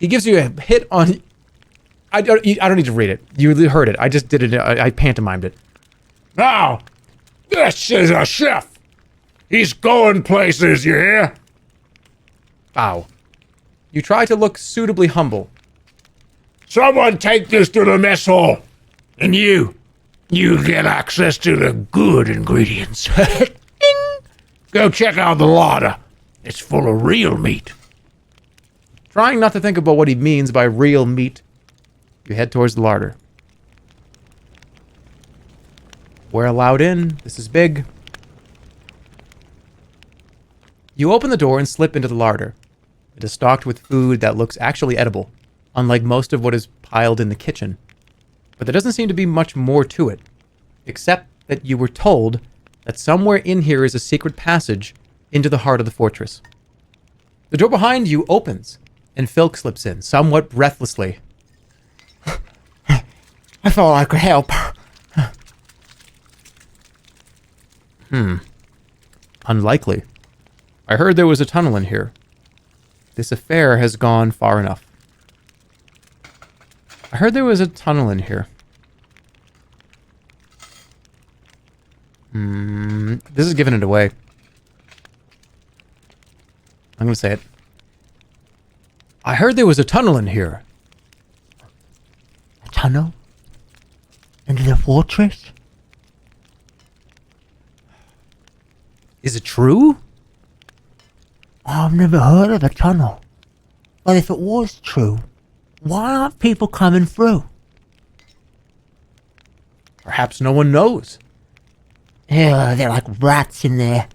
He gives you a hit on... I don't need to read it. You heard it. I just did it. I pantomimed it.
Now, this is a chef. He's going places, you hear?
Ow. You try to look suitably humble.
Someone take this to the mess hall. And you get access to the good ingredients. Ding! Go check out the larder. It's full of real meat.
Trying not to think about what he means by real meat, you head towards the larder. We're allowed in. This is big. You open the door and slip into the larder. It is stocked with food that looks actually edible, unlike most of what is piled in the kitchen. But there doesn't seem to be much more to it, except that you were told that somewhere in here is a secret passage into the heart of the fortress. The door behind you opens, and Filk slips in, somewhat breathlessly.
I thought I could help.
Unlikely. I heard there was a tunnel in here. This affair has gone far enough. I heard there was a tunnel in here. This is giving it away. I'm gonna say it. I heard there was a tunnel in here.
tunnel into the fortress?
Is it true?
I've never heard of a tunnel. But if it was true, why aren't people coming through?
Perhaps no one knows.
Yeah, they're like rats in there.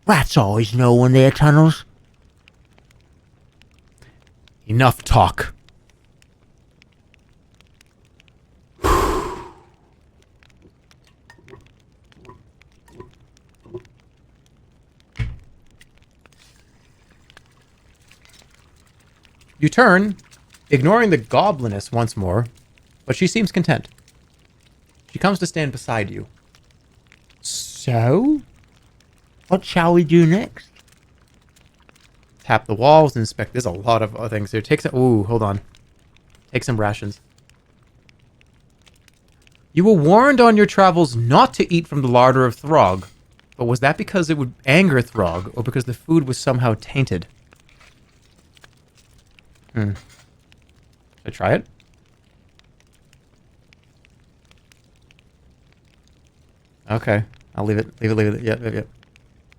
Rats always know when there are tunnels.
Enough talk. You turn, ignoring the gobliness once more, but she seems content. She comes to stand beside you.
So? What shall we do next?
Tap the walls, inspect. There's a lot of other things here. Take some. Ooh, hold on. Take some rations. You were warned on your travels not to eat from the larder of Throg, but was that because it would anger Throg, or because the food was somehow tainted? Should I try it? Okay. I'll leave it. Leave it. Yep.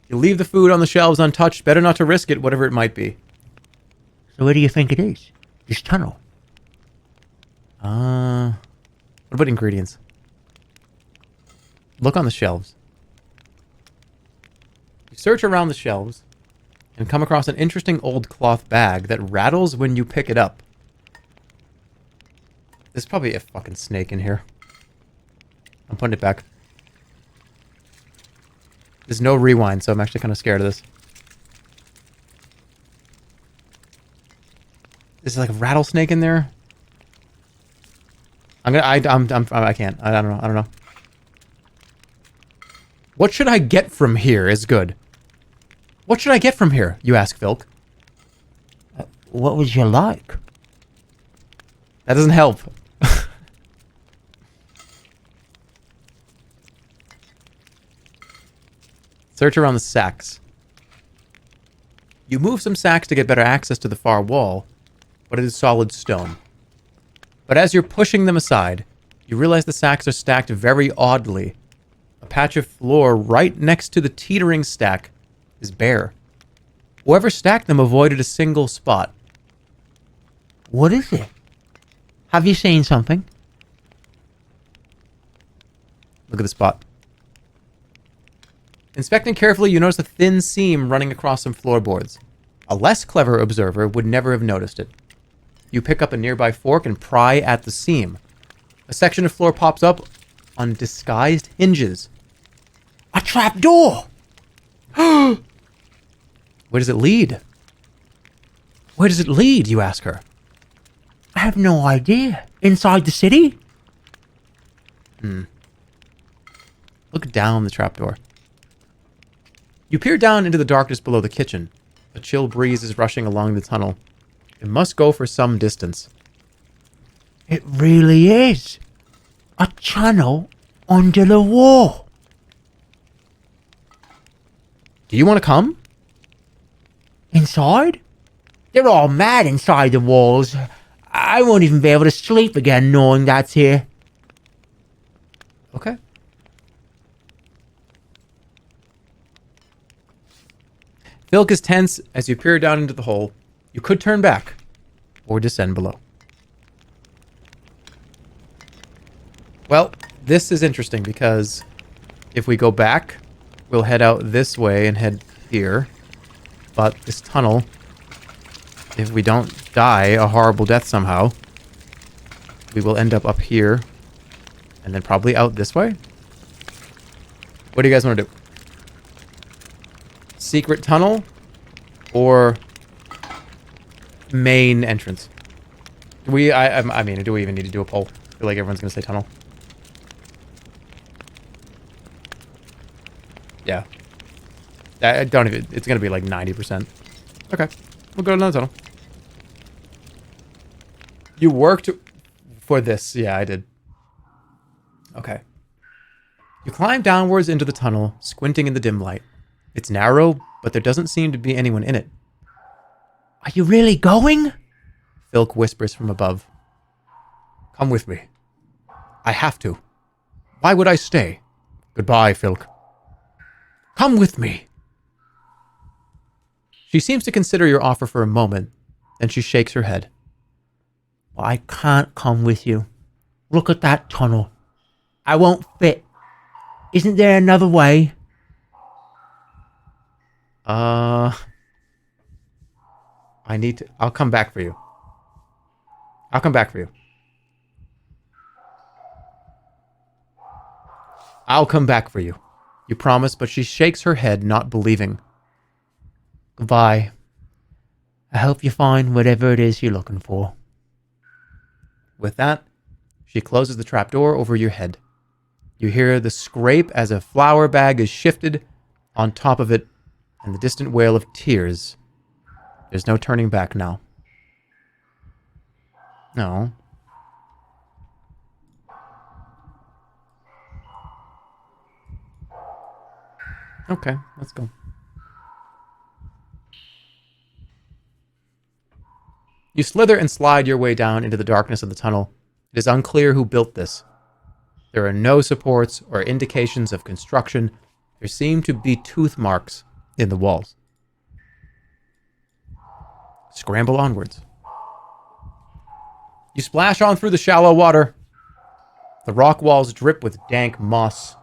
You leave the food on the shelves untouched. Better not to risk it, whatever it might be.
So where do you think it is? This tunnel?
What about ingredients? Look on the shelves. You search around the shelves and come across an interesting old cloth bag that rattles when you pick it up. There's probably a fucking snake in here. I'm putting it back. There's no rewind, so I'm actually kind of scared of this. Is there like a rattlesnake in there? I can't. I don't know. What should I get from here is good. What should I get from here, you ask Vilk.
What would you like?
That doesn't help. Search around the sacks. You move some sacks to get better access to the far wall, but it is solid stone. But as you're pushing them aside, you realize the sacks are stacked very oddly. A patch of floor right next to the teetering stack is bare. Whoever stacked them avoided a single spot.
What is it? Have you seen something?
Look at the spot. Inspecting carefully, you notice a thin seam running across some floorboards. A less clever observer would never have noticed it. You pick up a nearby fork and pry at the seam. A section of floor pops up on disguised hinges.
A trap door!
Where does it lead? Where does it lead, you ask her.
I have no idea. Inside the city?
Look down the trapdoor. You peer down into the darkness below the kitchen. A chill breeze is rushing along the tunnel. It must go for some distance.
It really is. A channel under the wall.
Do you want to come?
Inside? They're all mad inside the walls. I won't even be able to sleep again knowing that's here.
Okay. Vilk is tense as you peer down into the hole. You could turn back or descend below. Well, this is interesting because if we go back, we'll head out this way and head here. But this tunnel, if we don't die a horrible death somehow, we will end up here and then probably out this way. What do you guys want to do? Secret tunnel or main entrance? Do we? I mean, do we even need to do a poll? I feel like everyone's gonna say tunnel. Yeah. I don't even. It's gonna be like 90%. Okay, we'll go to another tunnel. You worked for this. Yeah, I did. Okay. You climb downwards into the tunnel, squinting in the dim light. It's narrow, but there doesn't seem to be anyone in it.
Are you really going?
Vilk whispers from above. Come with me. I have to. Why would I stay? Goodbye, Filk. Come with me. She seems to consider your offer for a moment, then she shakes her head.
Well, I can't come with you. Look at that tunnel. I won't fit. Isn't there another way?
I need to... I'll come back for you. I'll come back for you. I'll come back for you. You promise, but she shakes her head, not believing.
Goodbye. I hope you find whatever it is you're looking for.
With that, she closes the trapdoor over your head. You hear the scrape as a flour bag is shifted on top of it, and the distant wail of tears. There's no turning back now. No. Okay, let's go. You slither and slide your way down into the darkness of the tunnel. It is unclear who built this. There are no supports or indications of construction. There seem to be tooth marks in the walls. Scramble onwards. You splash on through the shallow water. The rock walls drip with dank moss,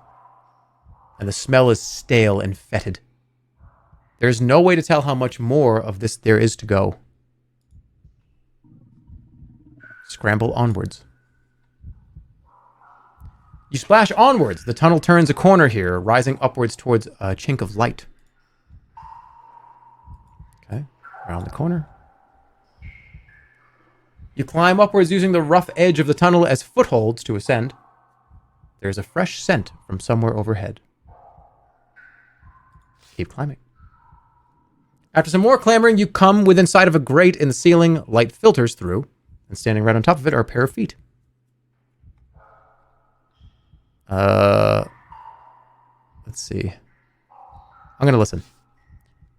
and the smell is stale and fetid. There's no way to tell how much more of this there is to go. Scramble onwards. You splash onwards. The tunnel turns a corner here, rising upwards towards a chink of light. Okay, around the corner. You climb upwards using the rough edge of the tunnel as footholds to ascend. There's a fresh scent from somewhere overhead. Keep climbing. After some more clambering, you come within sight of a grate in the ceiling. Light filters through, and standing right on top of it are a pair of feet. Let's see. I'm going to listen.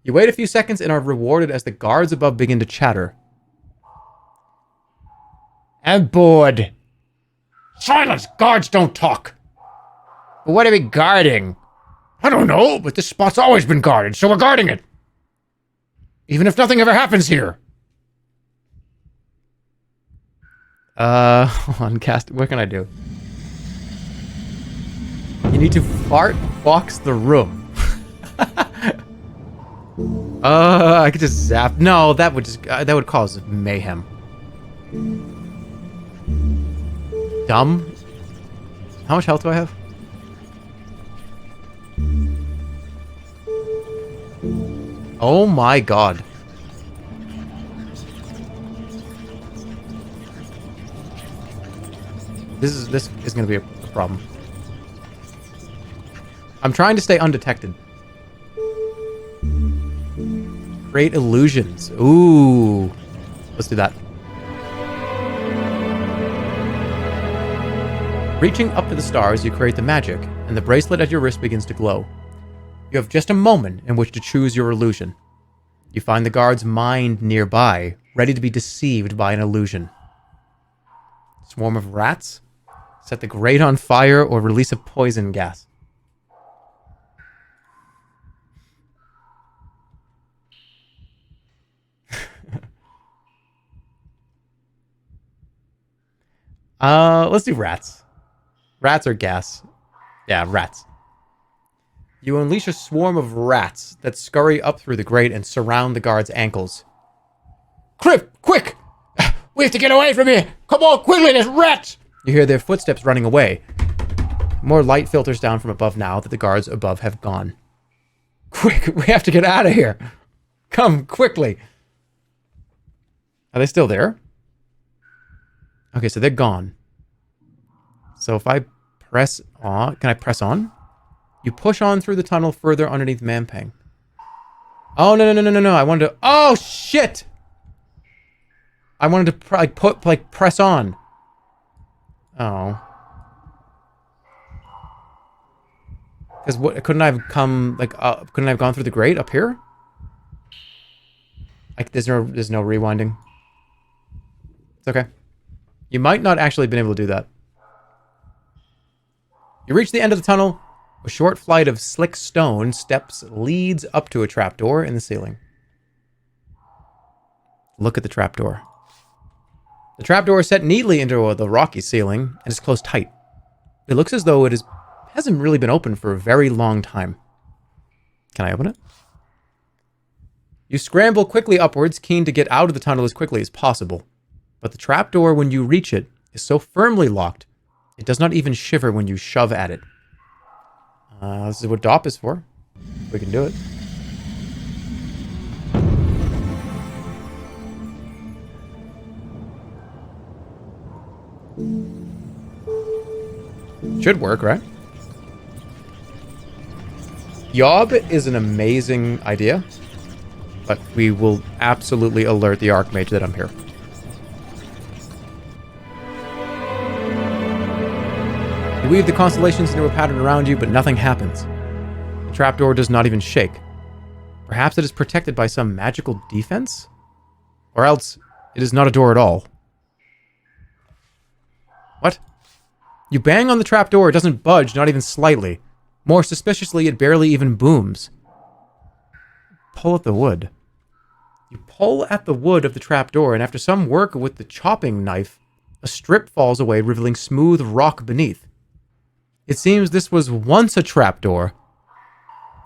You wait a few seconds and are rewarded as the guards above begin to chatter.
I'm bored. Silence! Guards don't talk.
But what are we guarding?
I don't know, but this spot's always been guarded, so we're guarding it. Even if nothing ever happens here.
Hold on, cast. What can I do? You need to fart box the room. I could just zap. No, that would cause mayhem. Dumb. How much health do I have? Oh my god. This is gonna be a problem. I'm trying to stay undetected. Create illusions. Ooh. Let's do that. Reaching up to the stars, you create the magic, and the bracelet at your wrist begins to glow. You have just a moment in which to choose your illusion. You find the guard's mind nearby, ready to be deceived by an illusion. Swarm of rats? Set the grate on fire or release a poison gas. Let's do rats. Rats or gas? Yeah, rats. You unleash a swarm of rats that scurry up through the grate and surround the guard's ankles.
Crip, quick! We have to get away from here! Come on, quickly, there's rats!
You hear their footsteps running away. More light filters down from above now that the guards above have gone. Quick, we have to get out of here. Come, quickly. Are they still there? Okay, so they're gone. So if I press on... Can I press on? You push on through the tunnel further underneath Mampang. Oh, no. I wanted to... Oh, shit! I wanted to press on. Oh. Because what... Couldn't I have come... couldn't I have gone through the grate up here? There's no rewinding. It's okay. You might not actually have been able to do that. You reach the end of the tunnel. A short flight of slick stone steps leads up to a trapdoor in the ceiling. Look at the trapdoor. The trapdoor is set neatly into the rocky ceiling and is closed tight. It looks as though hasn't really been opened for a very long time. Can I open it? You scramble quickly upwards, keen to get out of the tunnel as quickly as possible. But the trapdoor, when you reach it, is so firmly locked, it does not even shiver when you shove at it. This is what DOP is for. We can do it. Should work, right? Yob is an amazing idea, but we will absolutely alert the Archmage that I'm here. You weave the constellations into a pattern around you, but nothing happens. The trapdoor does not even shake. Perhaps it is protected by some magical defense? Or else, it is not a door at all. What? You bang on the trapdoor, it doesn't budge, not even slightly. More suspiciously, it barely even booms. Pull at the wood. You pull at the wood of the trapdoor, and after some work with the chopping knife, a strip falls away, revealing smooth rock beneath. It seems this was once a trapdoor,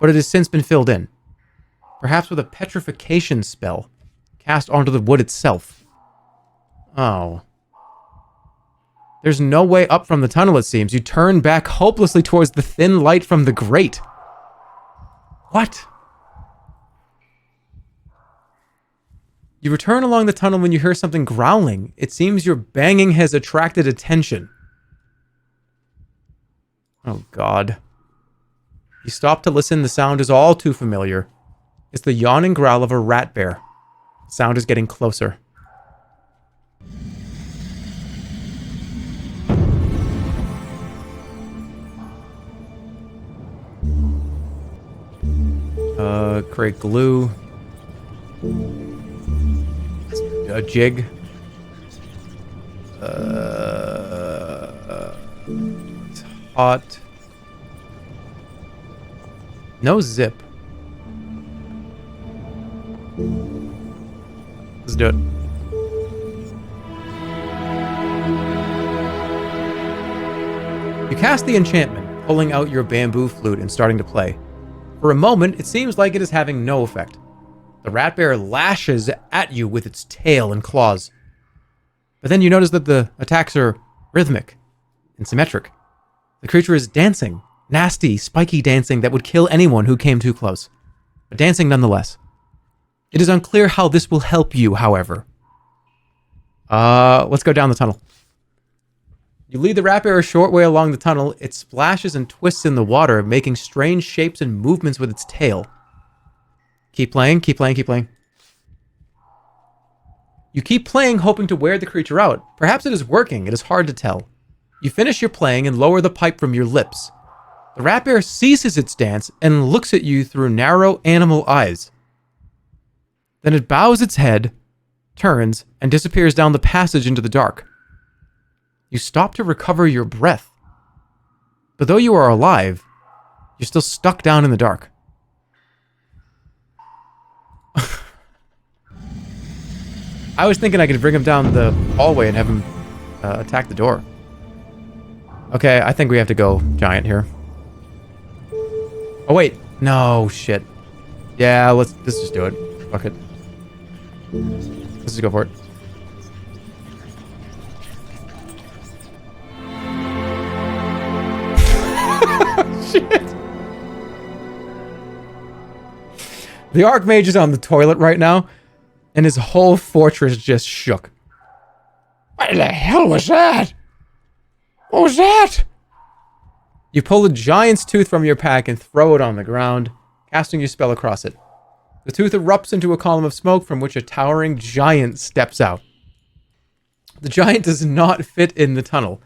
but it has since been filled in. Perhaps with a petrification spell cast onto the wood itself. Oh. There's no way up from the tunnel, it seems. You turn back hopelessly towards the thin light from the grate. What? You return along the tunnel when you hear something growling. It seems your banging has attracted attention. Oh, God. You stop to listen. The sound is all too familiar. It's the yawning growl of a rat bear. The sound is getting closer. Create glue. A jig. It's hot. No zip. Let's do it. You cast the enchantment, pulling out your bamboo flute and starting to play. For a moment, it seems like it is having no effect. The rat bear lashes at you with its tail and claws. But then you notice that the attacks are rhythmic and symmetric. The creature is dancing. Nasty, spiky dancing that would kill anyone who came too close. But dancing nonetheless. It is unclear how this will help you, however. Let's go down the tunnel. You lead the rat bear a short way along the tunnel. It splashes and twists in the water, making strange shapes and movements with its tail. Keep playing, keep playing, keep playing. You keep playing, hoping to wear the creature out. Perhaps it is working. It is hard to tell. You finish your playing and lower the pipe from your lips. The rat bear ceases its dance and looks at you through narrow animal eyes. Then it bows its head, turns, and disappears down the passage into the dark. You stop to recover your breath. But though you are alive, you're still stuck down in the dark. I was thinking I could bring him down the hallway and have him attack the door. Okay, I think we have to go giant here. Oh wait, no, shit. Yeah, let's just do it. Fuck it. Let's just go for it. Shit. The Archmage is on the toilet right now, and his whole fortress just shook.
What the hell was that? What was that?
You pull a giant's tooth from your pack and throw it on the ground, casting your spell across it. The tooth erupts into a column of smoke from which a towering giant steps out. The giant does not fit in the tunnel,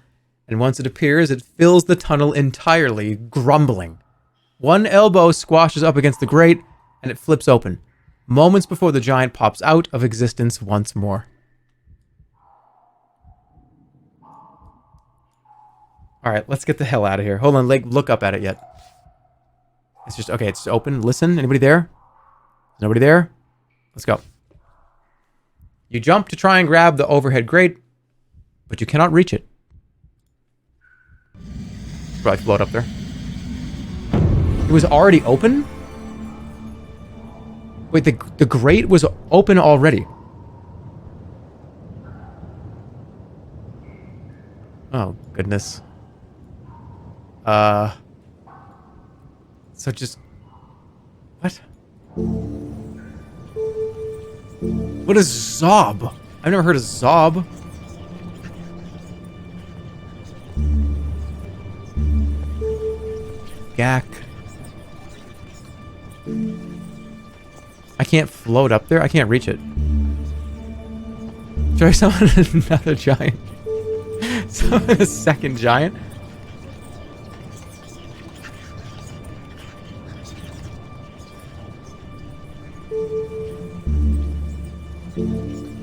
and once it appears, it fills the tunnel entirely, grumbling. One elbow squashes up against the grate, and it flips open, moments before the giant pops out of existence once more. All right, let's get the hell out of here. Hold on, like, look up at it yet. It's just, okay, it's open. Listen, anybody there? Nobody there? Let's go. You jump to try and grab the overhead grate, but you cannot reach it. Probably float up there. It was already open? Wait, the grate was open already. Oh, goodness. So just... What? What is Zob? I've never heard of Zob. Gak. I can't float up there. I can't reach it. Should I summon another giant? Summon a second giant?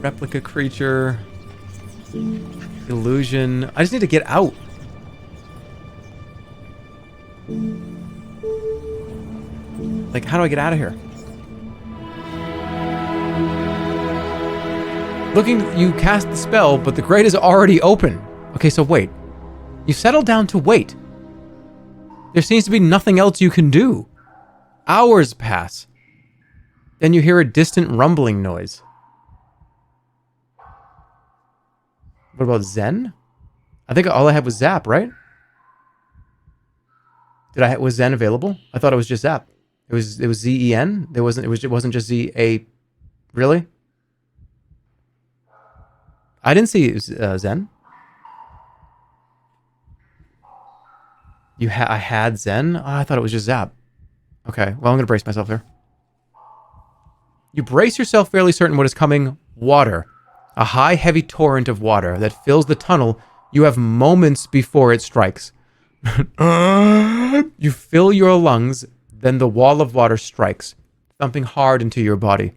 Replica creature. Illusion. I just need to get out. Like, how do I get out of here? Looking, you cast the spell, but the grate is already open. Okay, so wait. You settled down to wait. There seems to be nothing else you can do. Hours pass. Then you hear a distant rumbling noise. What about Zen? I think all I had was Zap, right? Was Zen available? I thought it was just Zap. It was Z-E-N? It wasn't just Z-A... Really? I didn't see Zen. I had Zen? Oh, I thought it was just Zap. Okay, well, I'm gonna brace myself here. You brace yourself, fairly certain what is coming. Water. A high, heavy torrent of water that fills the tunnel you have moments before it strikes. You fill your lungs, then the wall of water strikes, thumping hard into your body.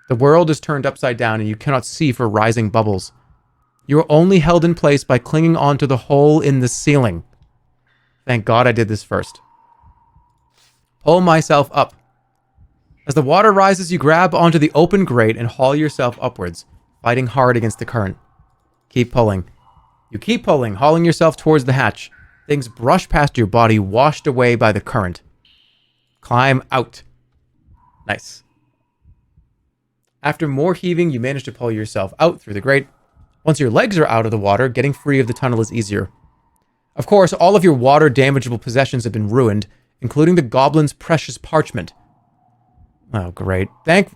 The world is turned upside down and you cannot see for rising bubbles. You are only held in place by clinging onto the hole in the ceiling. Thank God I did this first. Pull myself up. As the water rises, you grab onto the open grate and haul yourself upwards, fighting hard against the current. Keep pulling. You keep pulling, hauling yourself towards the hatch. Things brush past your body, washed away by the current. Climb out. Nice. After more heaving, you manage to pull yourself out through the grate. Once your legs are out of the water, getting free of the tunnel is easier. Of course, all of your water-damageable possessions have been ruined, including the goblin's precious parchment. Oh, great.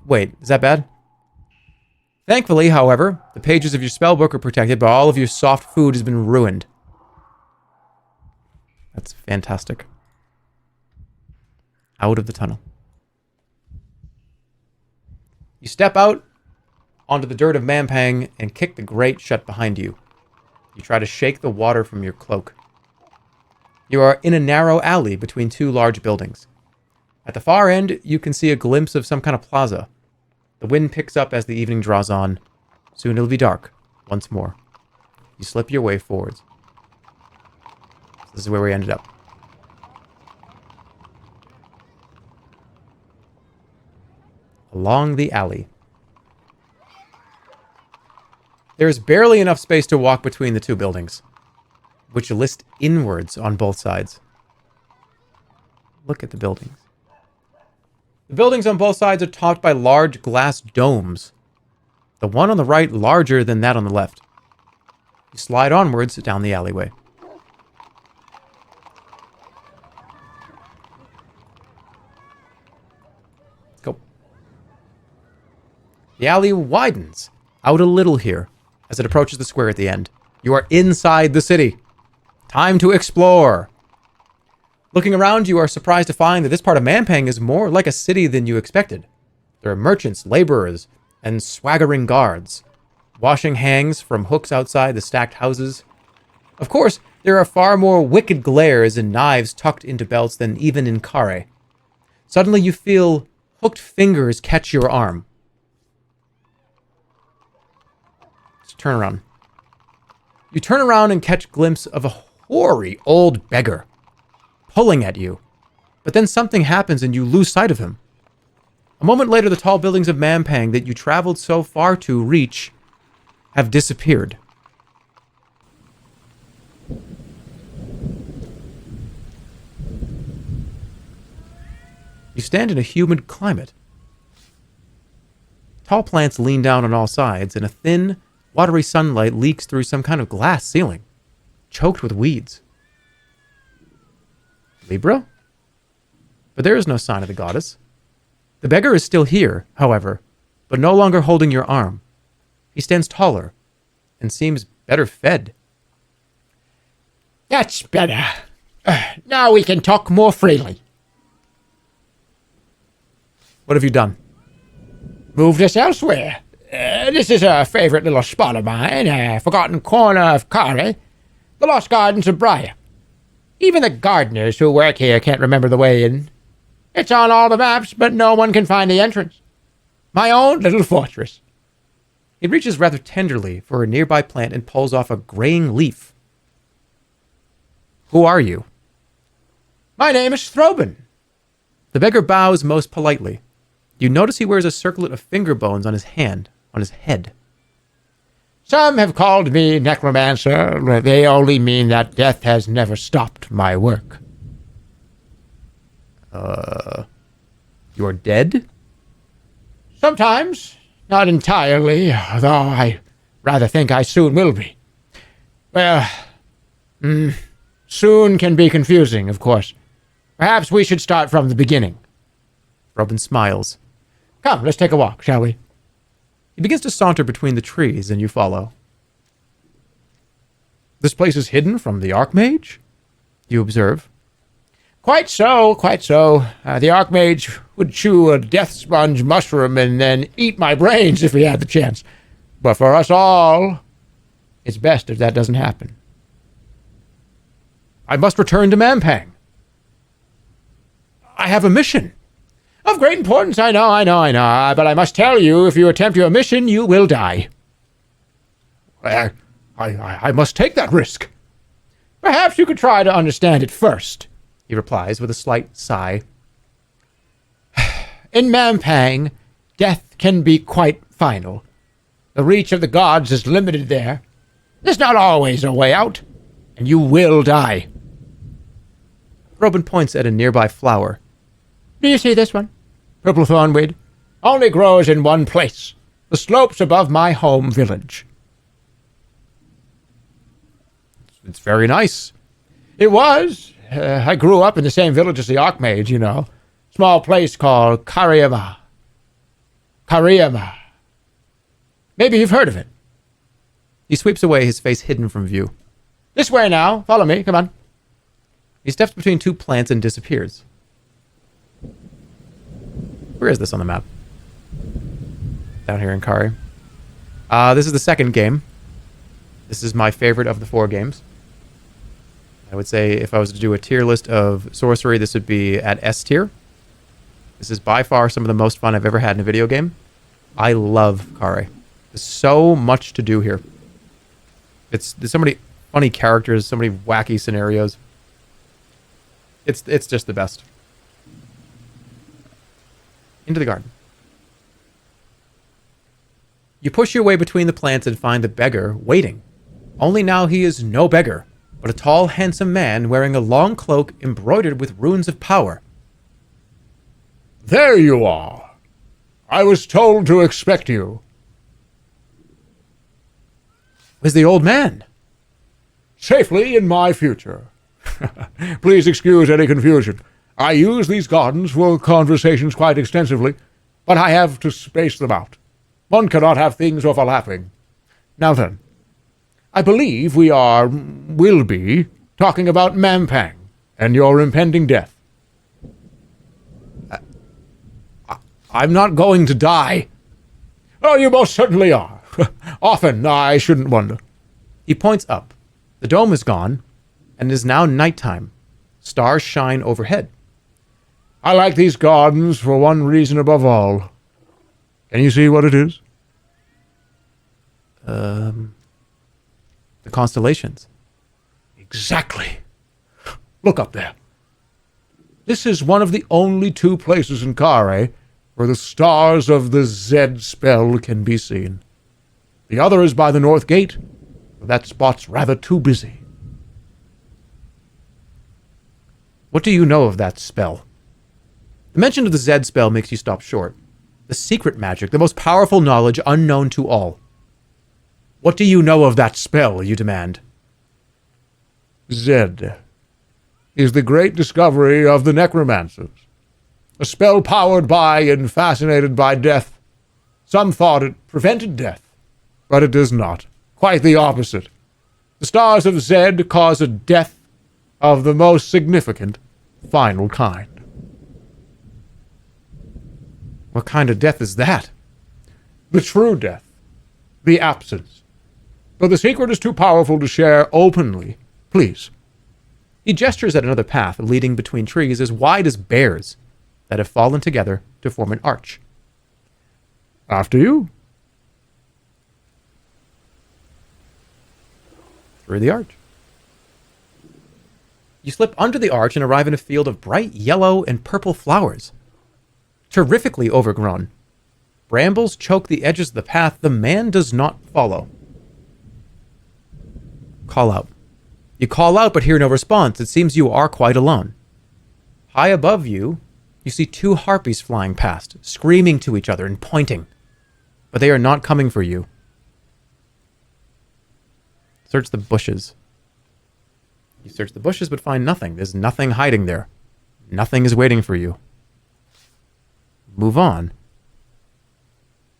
Wait, is that bad? Thankfully, however, the pages of your spellbook are protected, but all of your soft food has been ruined. That's fantastic. Out of the tunnel. You step out onto the dirt of Mampang and kick the grate shut behind you. You try to shake the water from your cloak. You are in a narrow alley between two large buildings. At the far end, you can see a glimpse of some kind of plaza. The wind picks up as the evening draws on. Soon it'll be dark once more. You slip your way forwards. This is where we ended up. Along the alley. There is barely enough space to walk between the two buildings, which list inwards on both sides. Look at the buildings. The buildings on both sides are topped by large glass domes. The one on the right larger than that on the left. You slide onwards down the alleyway. Let's go. The alley widens out a little here as it approaches the square at the end. You are inside the city. Time to explore. Looking around, you are surprised to find that this part of Mampang is more like a city than you expected. There are merchants, laborers, and swaggering guards. Washing hangs from hooks outside the stacked houses. Of course, there are far more wicked glares and knives tucked into belts than even in Kare. Suddenly you feel hooked fingers catch your arm. Turn around. You turn around and catch a glimpse of a hoary old beggar, pulling at you. But then something happens and you lose sight of him. A moment later, the tall buildings of Mampang that you traveled so far to reach have disappeared. You stand in a humid climate. Tall plants lean down on all sides, and a thin, watery sunlight leaks through some kind of glass ceiling, choked with weeds. Libra? But there is no sign of the goddess. The beggar is still here, however, but no longer holding your arm. He stands taller and seems better fed.
That's better. Now we can talk more freely.
What have you done?
Moved us elsewhere. This is a favorite little spot of mine, a forgotten corner of Kare, the lost gardens of Briar. Even the gardeners who work here can't remember the way in. It's on all the maps, but no one can find the entrance. My own little fortress.
He reaches rather tenderly for a nearby plant and pulls off a graying leaf. Who are you?
My name is Throbin.
The beggar bows most politely. You notice he wears a circlet of finger bones on his hand, on his head.
Some have called me necromancer. They only mean that death has never stopped my work.
You're dead?
Sometimes, not entirely, though I rather think I soon will be. Well, soon can be confusing, of course. Perhaps we should start from the beginning.
Robin smiles.
Come, let's take a walk, shall we?
He begins to saunter between the trees, and you follow. This place is hidden from the Archmage? You observe.
Quite so, quite so. The Archmage would chew a death sponge mushroom and then eat my brains if he had the chance. But for us all, it's best if that doesn't happen.
I must return to Mampang. I have a mission.
Of great importance, I know. But I must tell you, if you attempt your mission, you will die.
I must take that risk.
Perhaps you could try to understand it first,
He replies with a slight sigh.
In Mampang, death can be quite final. The reach of the gods is limited there. There's not always a way out, and you will die.
Robin points at a nearby flower.
Do you see this one? Purple thornweed. Only grows in one place. The slopes above my home village.
It's very nice.
It was. I grew up in the same village as the Archmage, you know. Small place called Kariyama. Maybe you've heard of it.
He sweeps away, his face hidden from view.
This way now. Follow me. Come on.
He steps between two plants and disappears. Where is this on the map? Down here in Kari. This is the second game. This is my favorite of the 4 games. I would say if I was to do a tier list of sorcery, this would be at S tier. This is by far some of the most fun I've ever had in a video game. I love Kari. There's so much to do here. There's so many funny characters, so many wacky scenarios. It's just the best. Into the garden. You push your way between the plants and find the beggar waiting. Only now he is no beggar, but a tall, handsome man wearing a long cloak embroidered with runes of power.
There you are. I was told to expect you.
Where's the old man?
Safely in my future. Please excuse any confusion. I use these gardens for conversations quite extensively, but I have to space them out. One cannot have things overlapping. Now then, I believe will be, talking about Mampang and your impending death. I'm not going to die. Oh, you most certainly are. Often, I shouldn't wonder.
He points up. The dome is gone, and it is now nighttime. Stars shine overhead.
I like these gardens for one reason above all. Can you see what it is?
The constellations.
Exactly. Look up there. This is one of the only 2 places in Kare where the stars of the Zed spell can be seen. The other is by the north gate, but that spot's rather too busy.
What do you know of that spell? The mention of the Zed spell makes you stop short. The secret magic, the most powerful knowledge unknown to all. What do you know of that spell, you demand?
Zed is the great discovery of the necromancers. A spell powered by and fascinated by death. Some thought it prevented death, but it does not. Quite the opposite. The stars of Zed cause a death of the most significant, final kind.
What kind of death is that?
The true death. The absence. But the secret is too powerful to share openly. Please.
He gestures at another path leading between trees as wide as bears that have fallen together to form an arch.
After you.
Through the arch. You slip under the arch and arrive in a field of bright yellow and purple flowers. Terrifically overgrown. Brambles choke the edges of the path the man does not follow. Call out. You call out but hear no response. It seems you are quite alone. High above you, you see 2 harpies flying past, screaming to each other and pointing. But they are not coming for you. Search the bushes. You search the bushes but find nothing. There's nothing hiding there. Nothing is waiting for you. Move on.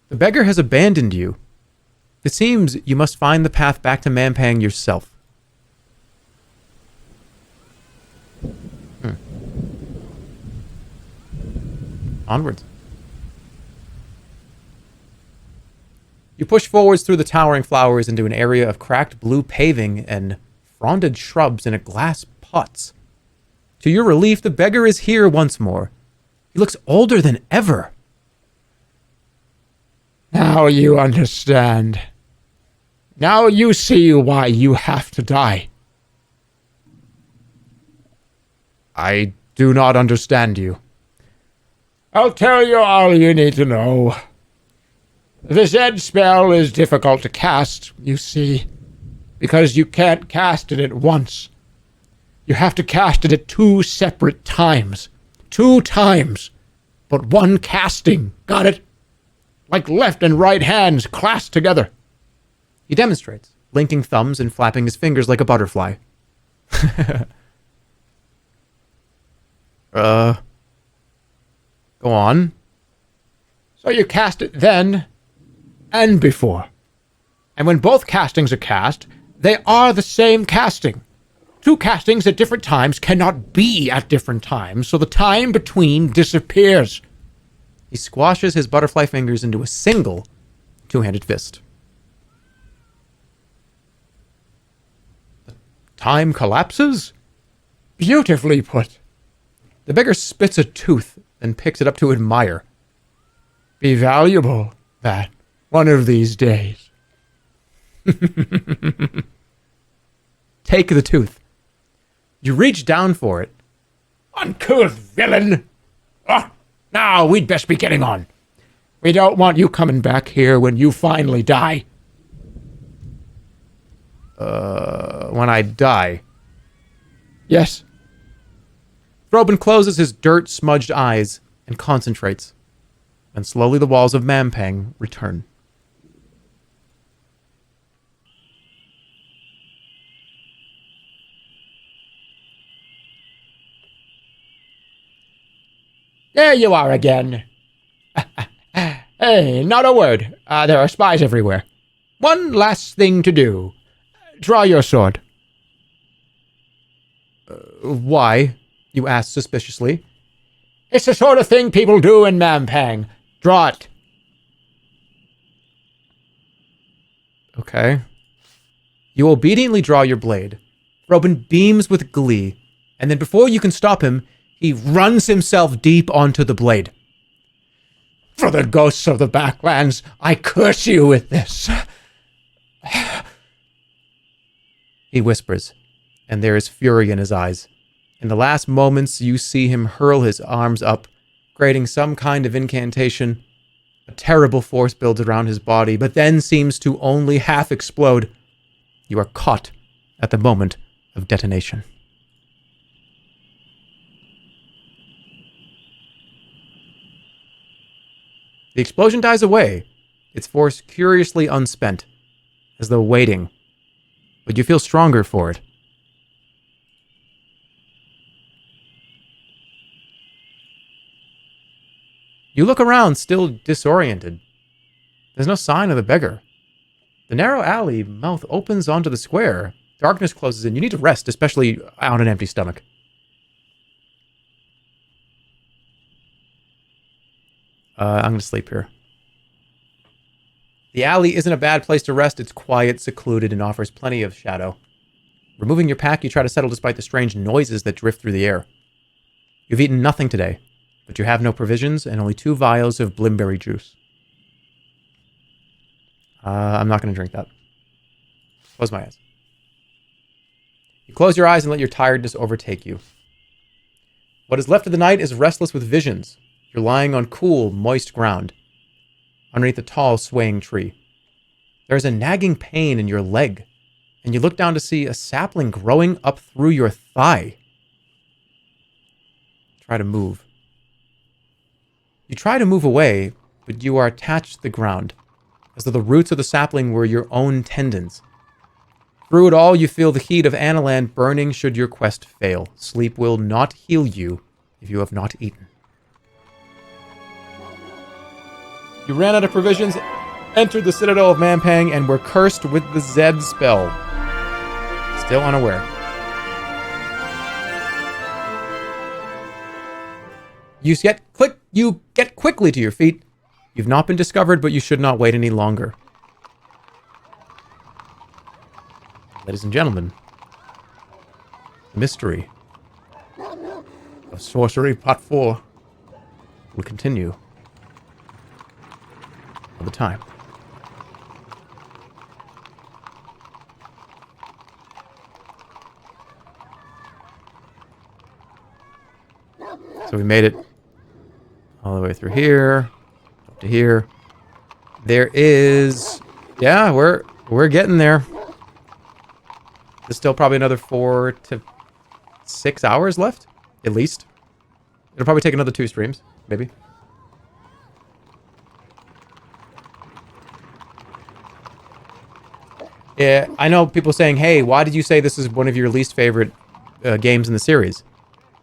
The beggar has abandoned you. It seems you must find the path back to Mampang yourself. Onwards. You push forwards through the towering flowers into an area of cracked blue paving and fronded shrubs in a glass pots. To your relief, the beggar is here once more. He looks older than ever.
Now you understand. Now you see why you have to die.
I do not understand you.
I'll tell you all you need to know. The Zed spell is difficult to cast, you see, because you can't cast it at once. You have to cast it at 2 separate times. 2 times, but 1 casting. Got it? Like left and right hands clasped together.
He demonstrates, linking thumbs and flapping his fingers like a butterfly. Go on.
So you cast it then and before. And when both castings are cast, they are the same casting. 2 castings at different times cannot be at different times, so the time between disappears.
He squashes his butterfly fingers into a single 2-handed fist. The time collapses?
Beautifully put.
The beggar spits a tooth and picks it up to admire.
Be valuable, that, one of these days.
Take the tooth. You reach down for it.
Uncouth villain! Ah, now we'd best be getting on. We don't want you coming back here when you finally die.
When I die.
Yes.
Throban closes his dirt-smudged eyes and concentrates. And slowly the walls of Mampang return.
There you are again. Hey, not a word. There are spies everywhere. One last thing to do. Draw your sword.
Why? You ask suspiciously.
It's the sort of thing people do in Mampang. Draw it.
Okay. You obediently draw your blade. Robin beams with glee, and then before you can stop him, he runs himself deep onto the blade.
For the ghosts of the Backlands, I curse you with this.
He whispers, and there is fury in his eyes. In the last moments, you see him hurl his arms up, creating some kind of incantation. A terrible force builds around his body, but then seems to only half explode. You are caught at the moment of detonation. The explosion dies away, its force curiously unspent, as though waiting, but you feel stronger for it. You look around, still disoriented. There's no sign of the beggar. The narrow alley mouth opens onto the square. Darkness closes in. You need to rest, especially on an empty stomach. I'm going to sleep here. The alley isn't a bad place to rest. It's quiet, secluded, and offers plenty of shadow. Removing your pack, you try to settle despite the strange noises that drift through the air. You've eaten nothing today, but you have no provisions and only 2 vials of blimberry juice. I'm not going to drink that. Close my eyes. You close your eyes and let your tiredness overtake you. What is left of the night is restless with visions. You're lying on cool, moist ground, underneath a tall, swaying tree. There is a nagging pain in your leg, and you look down to see a sapling growing up through your thigh. Try to move. You try to move away, but you are attached to the ground, as though the roots of the sapling were your own tendons. Through it all, you feel the heat of Analand burning should your quest fail. Sleep will not heal you if you have not eaten. You ran out of provisions, entered the citadel of Mampang, and were cursed with the Zed spell. Still unaware. You get quickly to your feet. You've not been discovered, but you should not wait any longer. Ladies and gentlemen, the mystery of Sorcery Part 4 will continue all the time. So we made it all the way through here, up to here. There is, yeah, we're getting there. There's still probably another 4 to 6 hours left, at least. It'll probably take another 2 streams, maybe. Yeah, I know people saying, hey, why did you say this is one of your least favorite games in the series?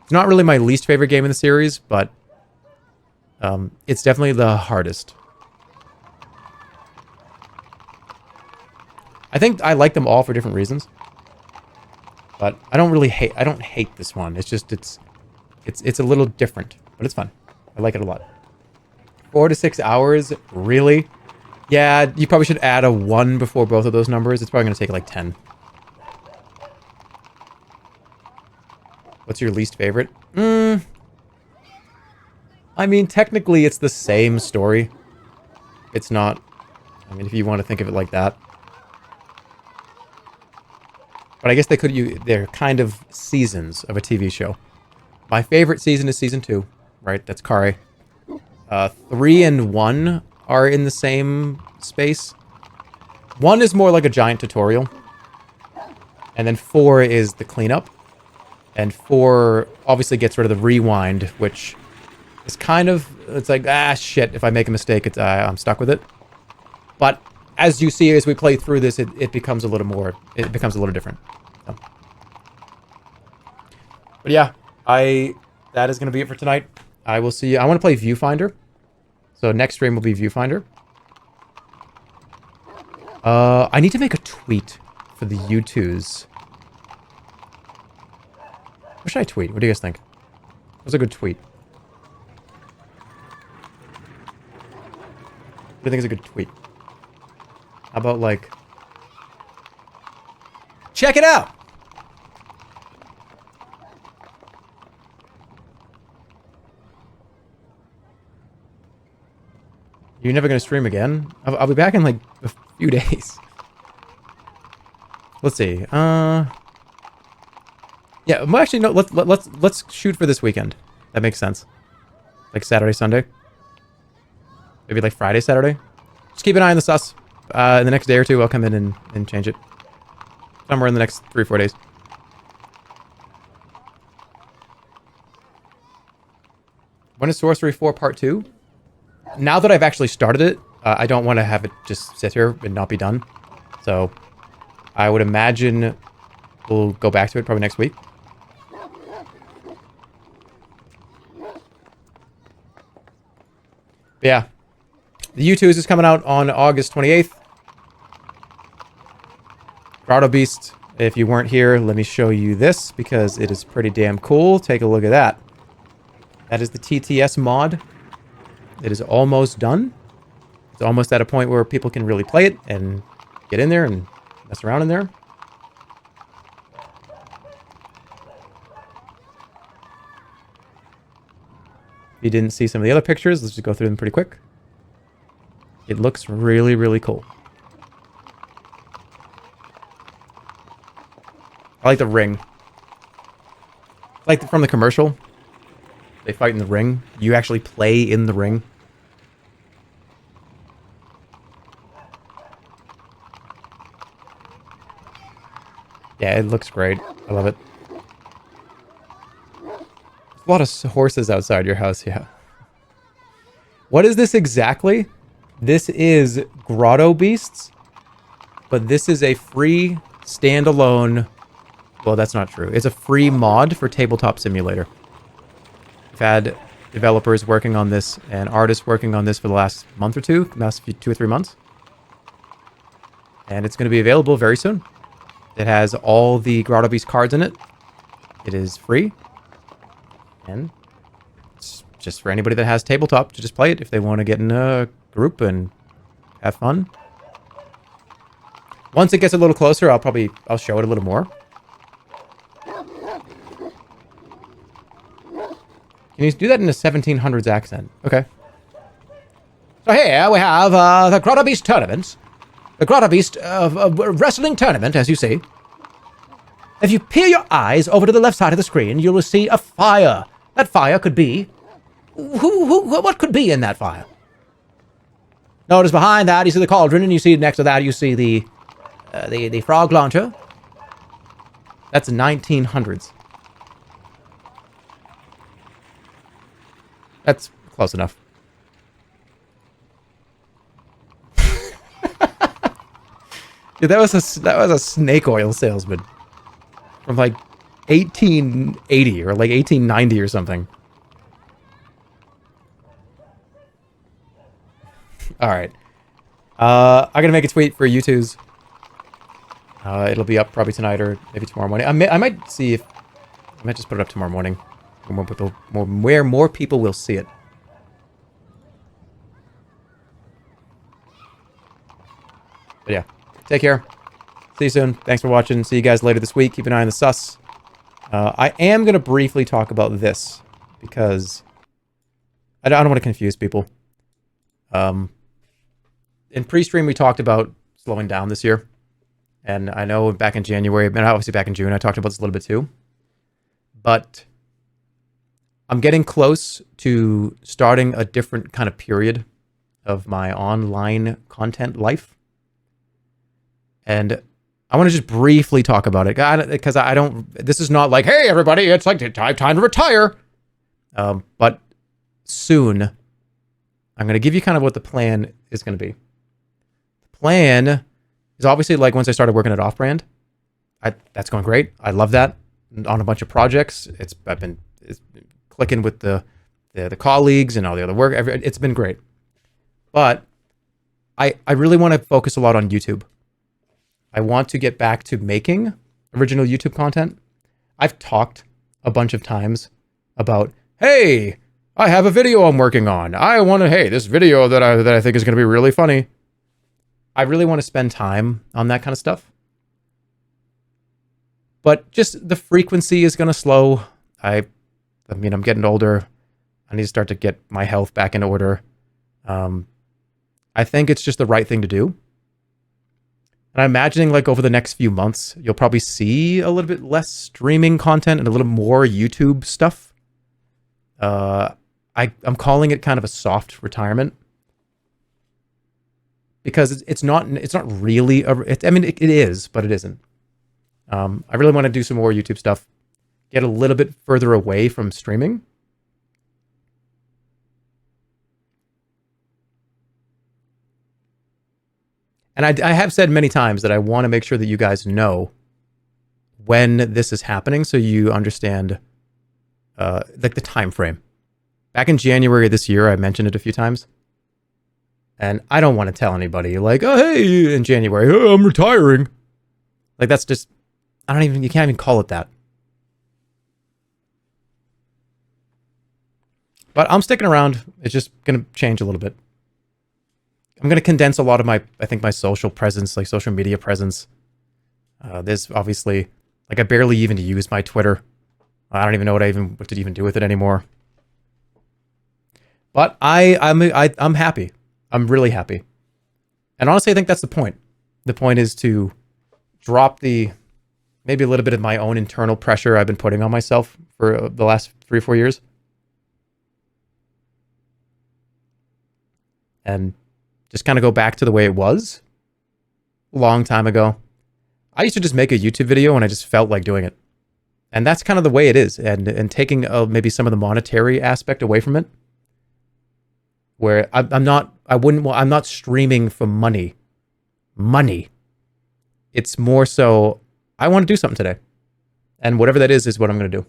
It's not really my least favorite game in the series, but it's definitely the hardest. I think I like them all for different reasons. But I don't hate this one. It's just, it's a little different, but it's fun. I like it a lot. 4 to 6 hours? Really? Yeah, you probably should add a 1 before both of those numbers. It's probably going to take like 10. What's your least favorite? I mean, technically it's the same story. It's not, I mean, if you want to think of it like that. But I guess they're kind of seasons of a TV show. My favorite season is season 2, right? That's Kare. 3 and 1 are in the same space. 1 is more like a giant tutorial. And then 4 is the cleanup. And 4 obviously gets rid of the rewind, which is kind of, it's like, shit, if I make a mistake, I'm stuck with it. But as you see, as we play through this, it becomes a little different. So. But yeah, that is going to be it for tonight. I will see you. I want to play Viewfinder. So next stream will be Viewfinder. I need to make a tweet for the U2s. What should I tweet? What do you guys think? What's a good tweet? What do you think is a good tweet? How about, like, check it out! You're never going to stream again? I'll be back in, like, a few days. Let's see. Yeah, well, actually, no. Let's shoot for this weekend. That makes sense. Like Saturday, Sunday. Maybe like Friday, Saturday. Just keep an eye on the sus. In the next day or two, I'll come in and change it. Somewhere in the next 3 or 4 days. When is Sorcery 4 Part 2? Now that I've actually started it, I don't want to have it just sit here and not be done. So, I would imagine we'll go back to it probably next week. But yeah. The U2s is coming out on August 28th. Grotto Beast, if you weren't here, let me show you this because it is pretty damn cool. Take a look at that. That is the TTS mod. It is almost done. It's almost at a point where people can really play it and get in there and mess around in there. If you didn't see some of the other pictures, let's just go through them pretty quick. It looks really, really cool. I like the ring. Like from the commercial. They fight in the ring. You actually play in the ring. Yeah, it looks great. I love it. There's a lot of horses outside your house, yeah. What is this exactly? This is Grotto Beasts, but this is a free standalone. Well, that's not true. It's a free mod for Tabletop Simulator. We've had developers working on this and artists working on this for the last month or two, last 2 or 3 months. And it's going to be available very soon. It has all the Grotto Beast cards in it. It is free. And it's just for anybody that has tabletop to just play it if they want to get in a group and have fun. Once it gets a little closer, I'll show it a little more. Can you do that in a 1700s accent? Okay. So here we have the Grotto Beast tournaments. The Grotto Beast wrestling tournament, as you see. If you peer your eyes over to the left side of the screen, you will see a fire. That fire could be... what could be in that fire? Notice behind that, you see the cauldron, and you see next to that, you see the frog launcher. That's 1900s. That's close enough. Dude, that was a snake oil salesman from like 1880 or like 1890 or something. All right. I'm gonna make a tweet for U2s. It'll be up probably tonight or maybe tomorrow morning. I might see if I might just put it up tomorrow morning, where more people will see it. But yeah, take care. See you soon. Thanks for watching. See you guys later this week. Keep an eye on the sus. I am gonna briefly talk about this because I don't want to confuse people. In pre-stream, we talked about slowing down this year. And I know back in January, and obviously back in June, I talked about this a little bit too. But I'm getting close to starting a different kind of period of my online content life. And I want to just briefly talk about it. Because I don't... This is not like, hey, everybody, it's like time to retire. But soon, I'm going to give you kind of what the plan is going to be. Plan is obviously like once I started working at Off-Brand, that's going great. I love that. On a bunch of projects, I've been clicking with the colleagues and all the other work. It's been great. But I really want to focus a lot on YouTube. I want to get back to making original YouTube content. I've talked a bunch of times about, hey, I have a video I'm working on. Hey, this video that I think is going to be really funny. I really want to spend time on that kind of stuff. But just the frequency is going to slow. I mean, I'm getting older. I need to start to get my health back in order. I think it's just the right thing to do. And I'm imagining like over the next few months, you'll probably see a little bit less streaming content and a little more YouTube stuff. I'm calling it kind of a soft retirement because it's not really it is, but it isn't. I really want to do some more YouTube stuff, get a little bit further away from streaming. And I have said many times that I want to make sure that you guys know when this is happening so you understand like the time frame. Back in January of this year, I mentioned it a few times. And I don't want to tell anybody like, oh, hey, in January, oh, I'm retiring. Like that's just, you can't even call it that. But I'm sticking around. It's just going to change a little bit. I'm going to condense a lot of my social presence, like social media presence. There's obviously, like I barely even use my Twitter. I don't even know what to even do with it anymore. But I'm happy. I'm really happy. And honestly, I think that's the point. The point is to drop maybe a little bit of my own internal pressure I've been putting on myself for the last 3 or 4 years. And just kind of go back to the way it was a long time ago. I used to just make a YouTube video and I just felt like doing it. And that's kind of the way it is. And taking maybe some of the monetary aspect away from it, where I'm not streaming for money. It's more so, I want to do something today. And whatever that is what I'm going to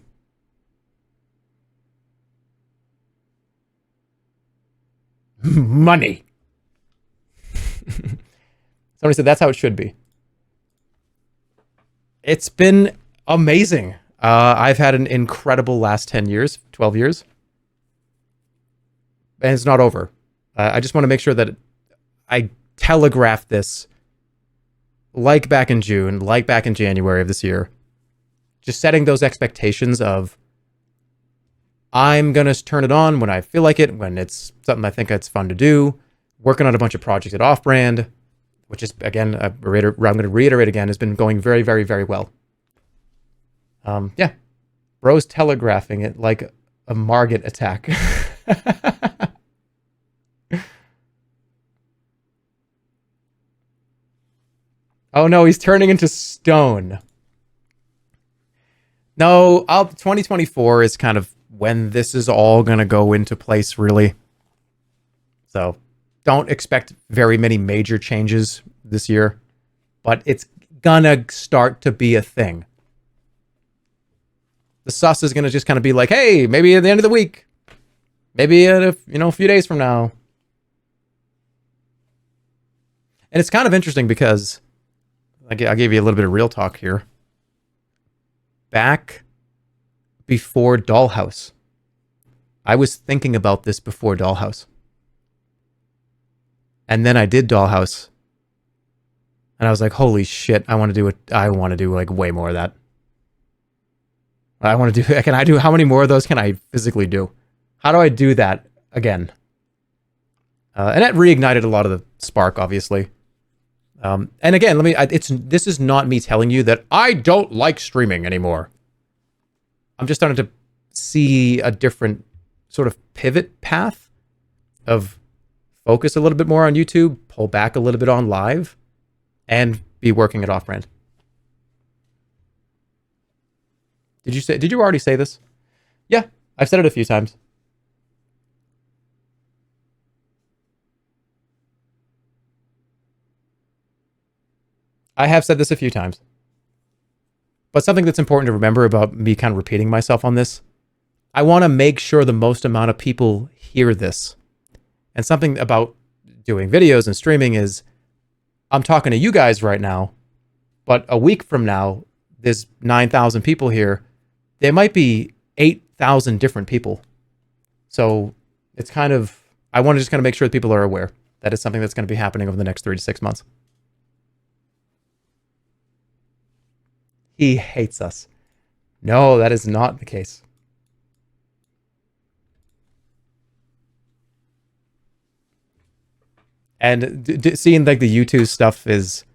do.
Money.
Somebody said that's how it should be. It's been amazing. I've had an incredible last 10 years, 12 years. And it's not over. I just want to make sure that I telegraph this like back in June, like back in January of this year. Just setting those expectations of I'm going to turn it on when I feel like it, when it's something I think it's fun to do. Working on a bunch of projects at Off-Brand, which is, again, I'm going to reiterate again, has been going very, very, very well. Yeah. Bro's telegraphing it like a Margit attack. Oh no, he's turning into stone. No, 2024 is kind of when this is all going to go into place, really. So don't expect very many major changes this year, but it's gonna start to be a thing. The sus is gonna just kind of be like, hey, maybe at the end of the week, maybe in a few days from now. And it's kind of interesting because I'll give you a little bit of real talk here. Back before Dollhouse, I was thinking about this before Dollhouse. And then I did Dollhouse. And I was like, holy shit, I want to do like way more of that. How many more of those can I physically do? How do I do that again? And that reignited a lot of the spark, obviously. And again, this is not me telling you that I don't like streaming anymore. I'm just starting to see a different sort of pivot path of focus a little bit more on YouTube, pull back a little bit on live, and be working at Off-Brand. Did you already say this? Yeah, I've said it a few times. I have said this a few times. But something that's important to remember about me kind of repeating myself on this, I want to make sure the most amount of people hear this. And something about doing videos and streaming is I'm talking to you guys right now, but a week from now, there's 9,000 people here. There might be 8,000 different people. So it's kind of, I want to just kind of make sure that people are aware that it's something that's going to be happening over the next 3 to 6 months. He hates us. No, that is not the case. And seeing like the YouTube stuff is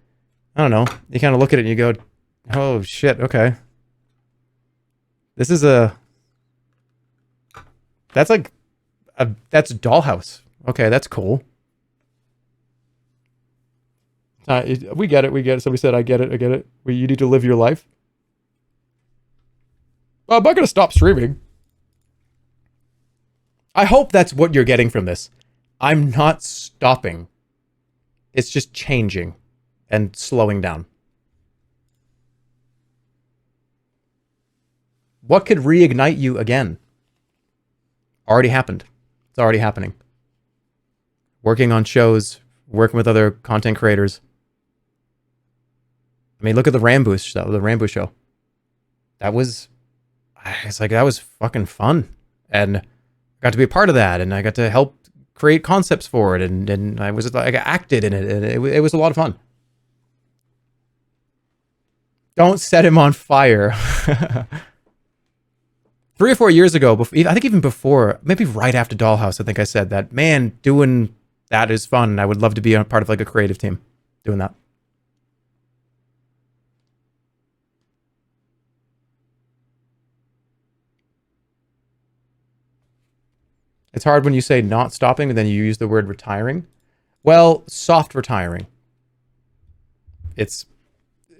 I don't know. You kind of look at it and you go, oh shit, okay. This is that's like, that's Dollhouse. Okay, that's cool. We get it. Somebody said, I get it. You need to live your life. Well, I'm not going to stop streaming. I hope that's what you're getting from this. I'm not stopping. It's just changing and slowing down. What could reignite you again? Already happened. It's already happening. Working on shows, working with other content creators. I mean, look at the Rambo show. That was fucking fun. And I got to be a part of that, and I got to help create concepts for it, and I acted in it, and it was a lot of fun. Don't set him on fire. 3 or 4 years ago, I think even before, maybe right after Dollhouse, I think I said that, man, doing that is fun, and I would love to be a part of like a creative team doing that. It's hard when you say not stopping, and then you use the word retiring. Well, soft retiring. It's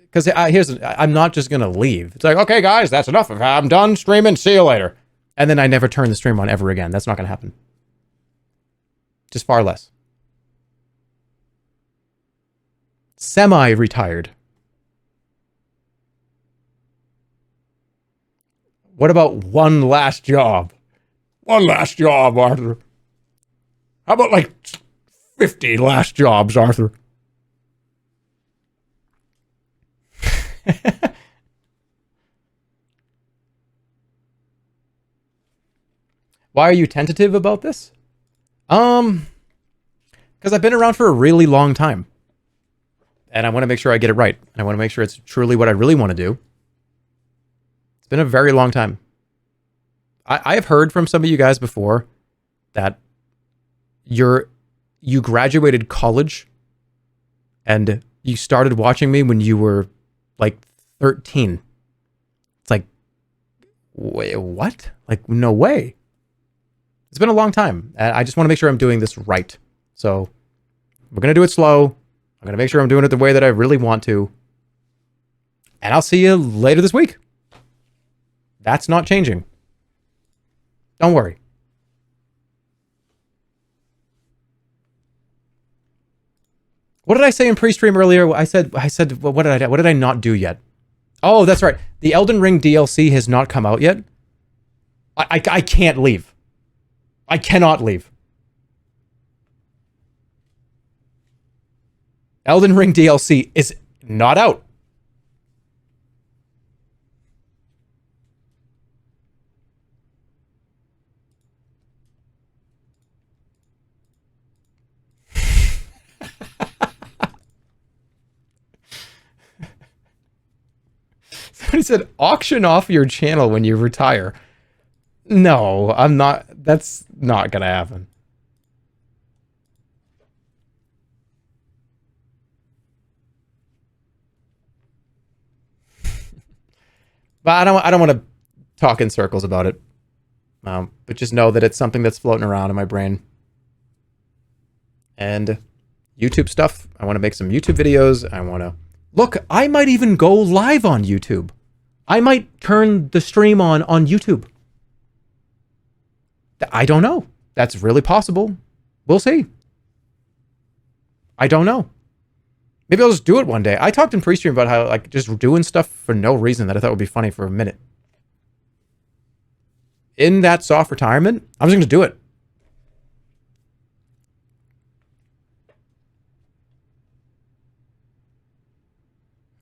because I'm not just going to leave. It's like, okay, guys, that's enough. I'm done streaming. See you later. And then I never turn the stream on ever again. That's not going to happen. Just far less. Semi-retired. What about one last job?
One last job, Arthur. How about like 50 last jobs, Arthur?
Why are you tentative about this? Because I've been around for a really long time. And I want to make sure I get it right. And I want to make sure it's truly what I really want to do. It's been a very long time. I have heard from some of you guys before that you graduated college and you started watching me when you were like 13. It's like, wait, what? Like, no way. It's been a long time. And I just want to make sure I'm doing this right. So we're going to do it slow. I'm going to make sure I'm doing it the way that I really want to. And I'll see you later this week. That's not changing. Don't worry. What did I say in pre-stream earlier? I said, well, what did I not do yet? Oh, that's right. The Elden Ring DLC has not come out yet. I can't leave. I cannot leave. Elden Ring DLC is not out. Somebody said, auction off your channel when you retire. No, I'm not. That's not going to happen. But I don't want to talk in circles about it. But just know that it's something that's floating around in my brain. And YouTube stuff. I want to make some YouTube videos. I want to... Look, I might even go live on YouTube. I might turn the stream on YouTube. I don't know. That's really possible. We'll see. I don't know. Maybe I'll just do it one day. I talked in pre-stream about how, like, just doing stuff for no reason that I thought would be funny for a minute. In that soft retirement, I'm just going to do it.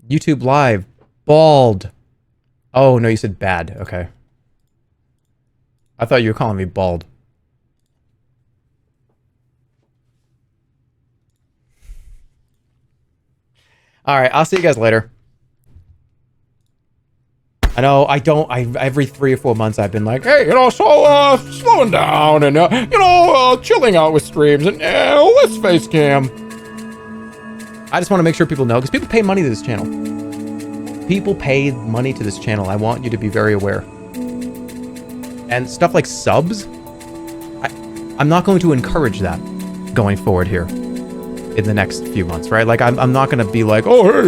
YouTube Live. Bald. Oh, no, you said bad. Okay. I thought you were calling me bald. All right, I'll see you guys later. I know every 3 or 4 months I've been like, hey, slowing down and, chilling out with streams and, let's face cam. I just want to make sure people know, because people pay money to this channel. People pay money to this channel. I want you to be very aware. And stuff like subs, I'm not going to encourage that going forward here in the next few months, right? Like, I'm not going to be like, oh, hey,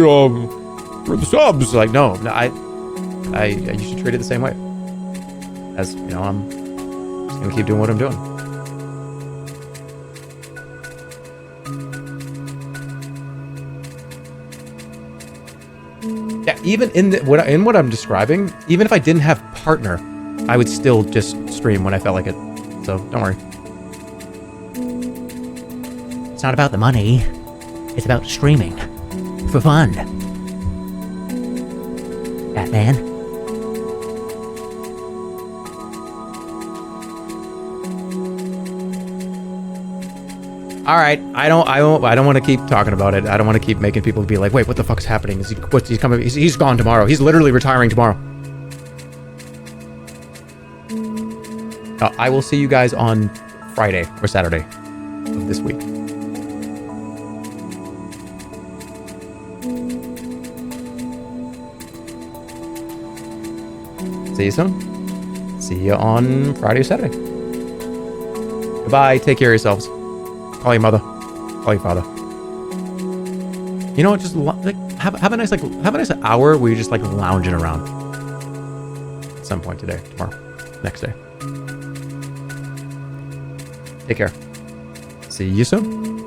for the subs. Like, no, you should treat it the same way. As, you know, I'm just going to keep doing what I'm doing. Yeah, even in what I'm describing, even if I didn't have partner, I would still just stream when I felt like it. So don't worry.
It's not about the money. It's about streaming. For fun. Batman.
All right, I don't want to keep talking about it. I don't want to keep making people be like, wait, what the fuck's happening? He's coming? He's gone tomorrow. He's literally retiring tomorrow. I will see you guys on Friday or Saturday of this week. See you soon. See you on Friday or Saturday. Goodbye. Take care of yourselves. Call your mother. Call your father. You know what? Just like have a nice hour where you're just like lounging around. At some point today, tomorrow, next day. Take care. See you soon.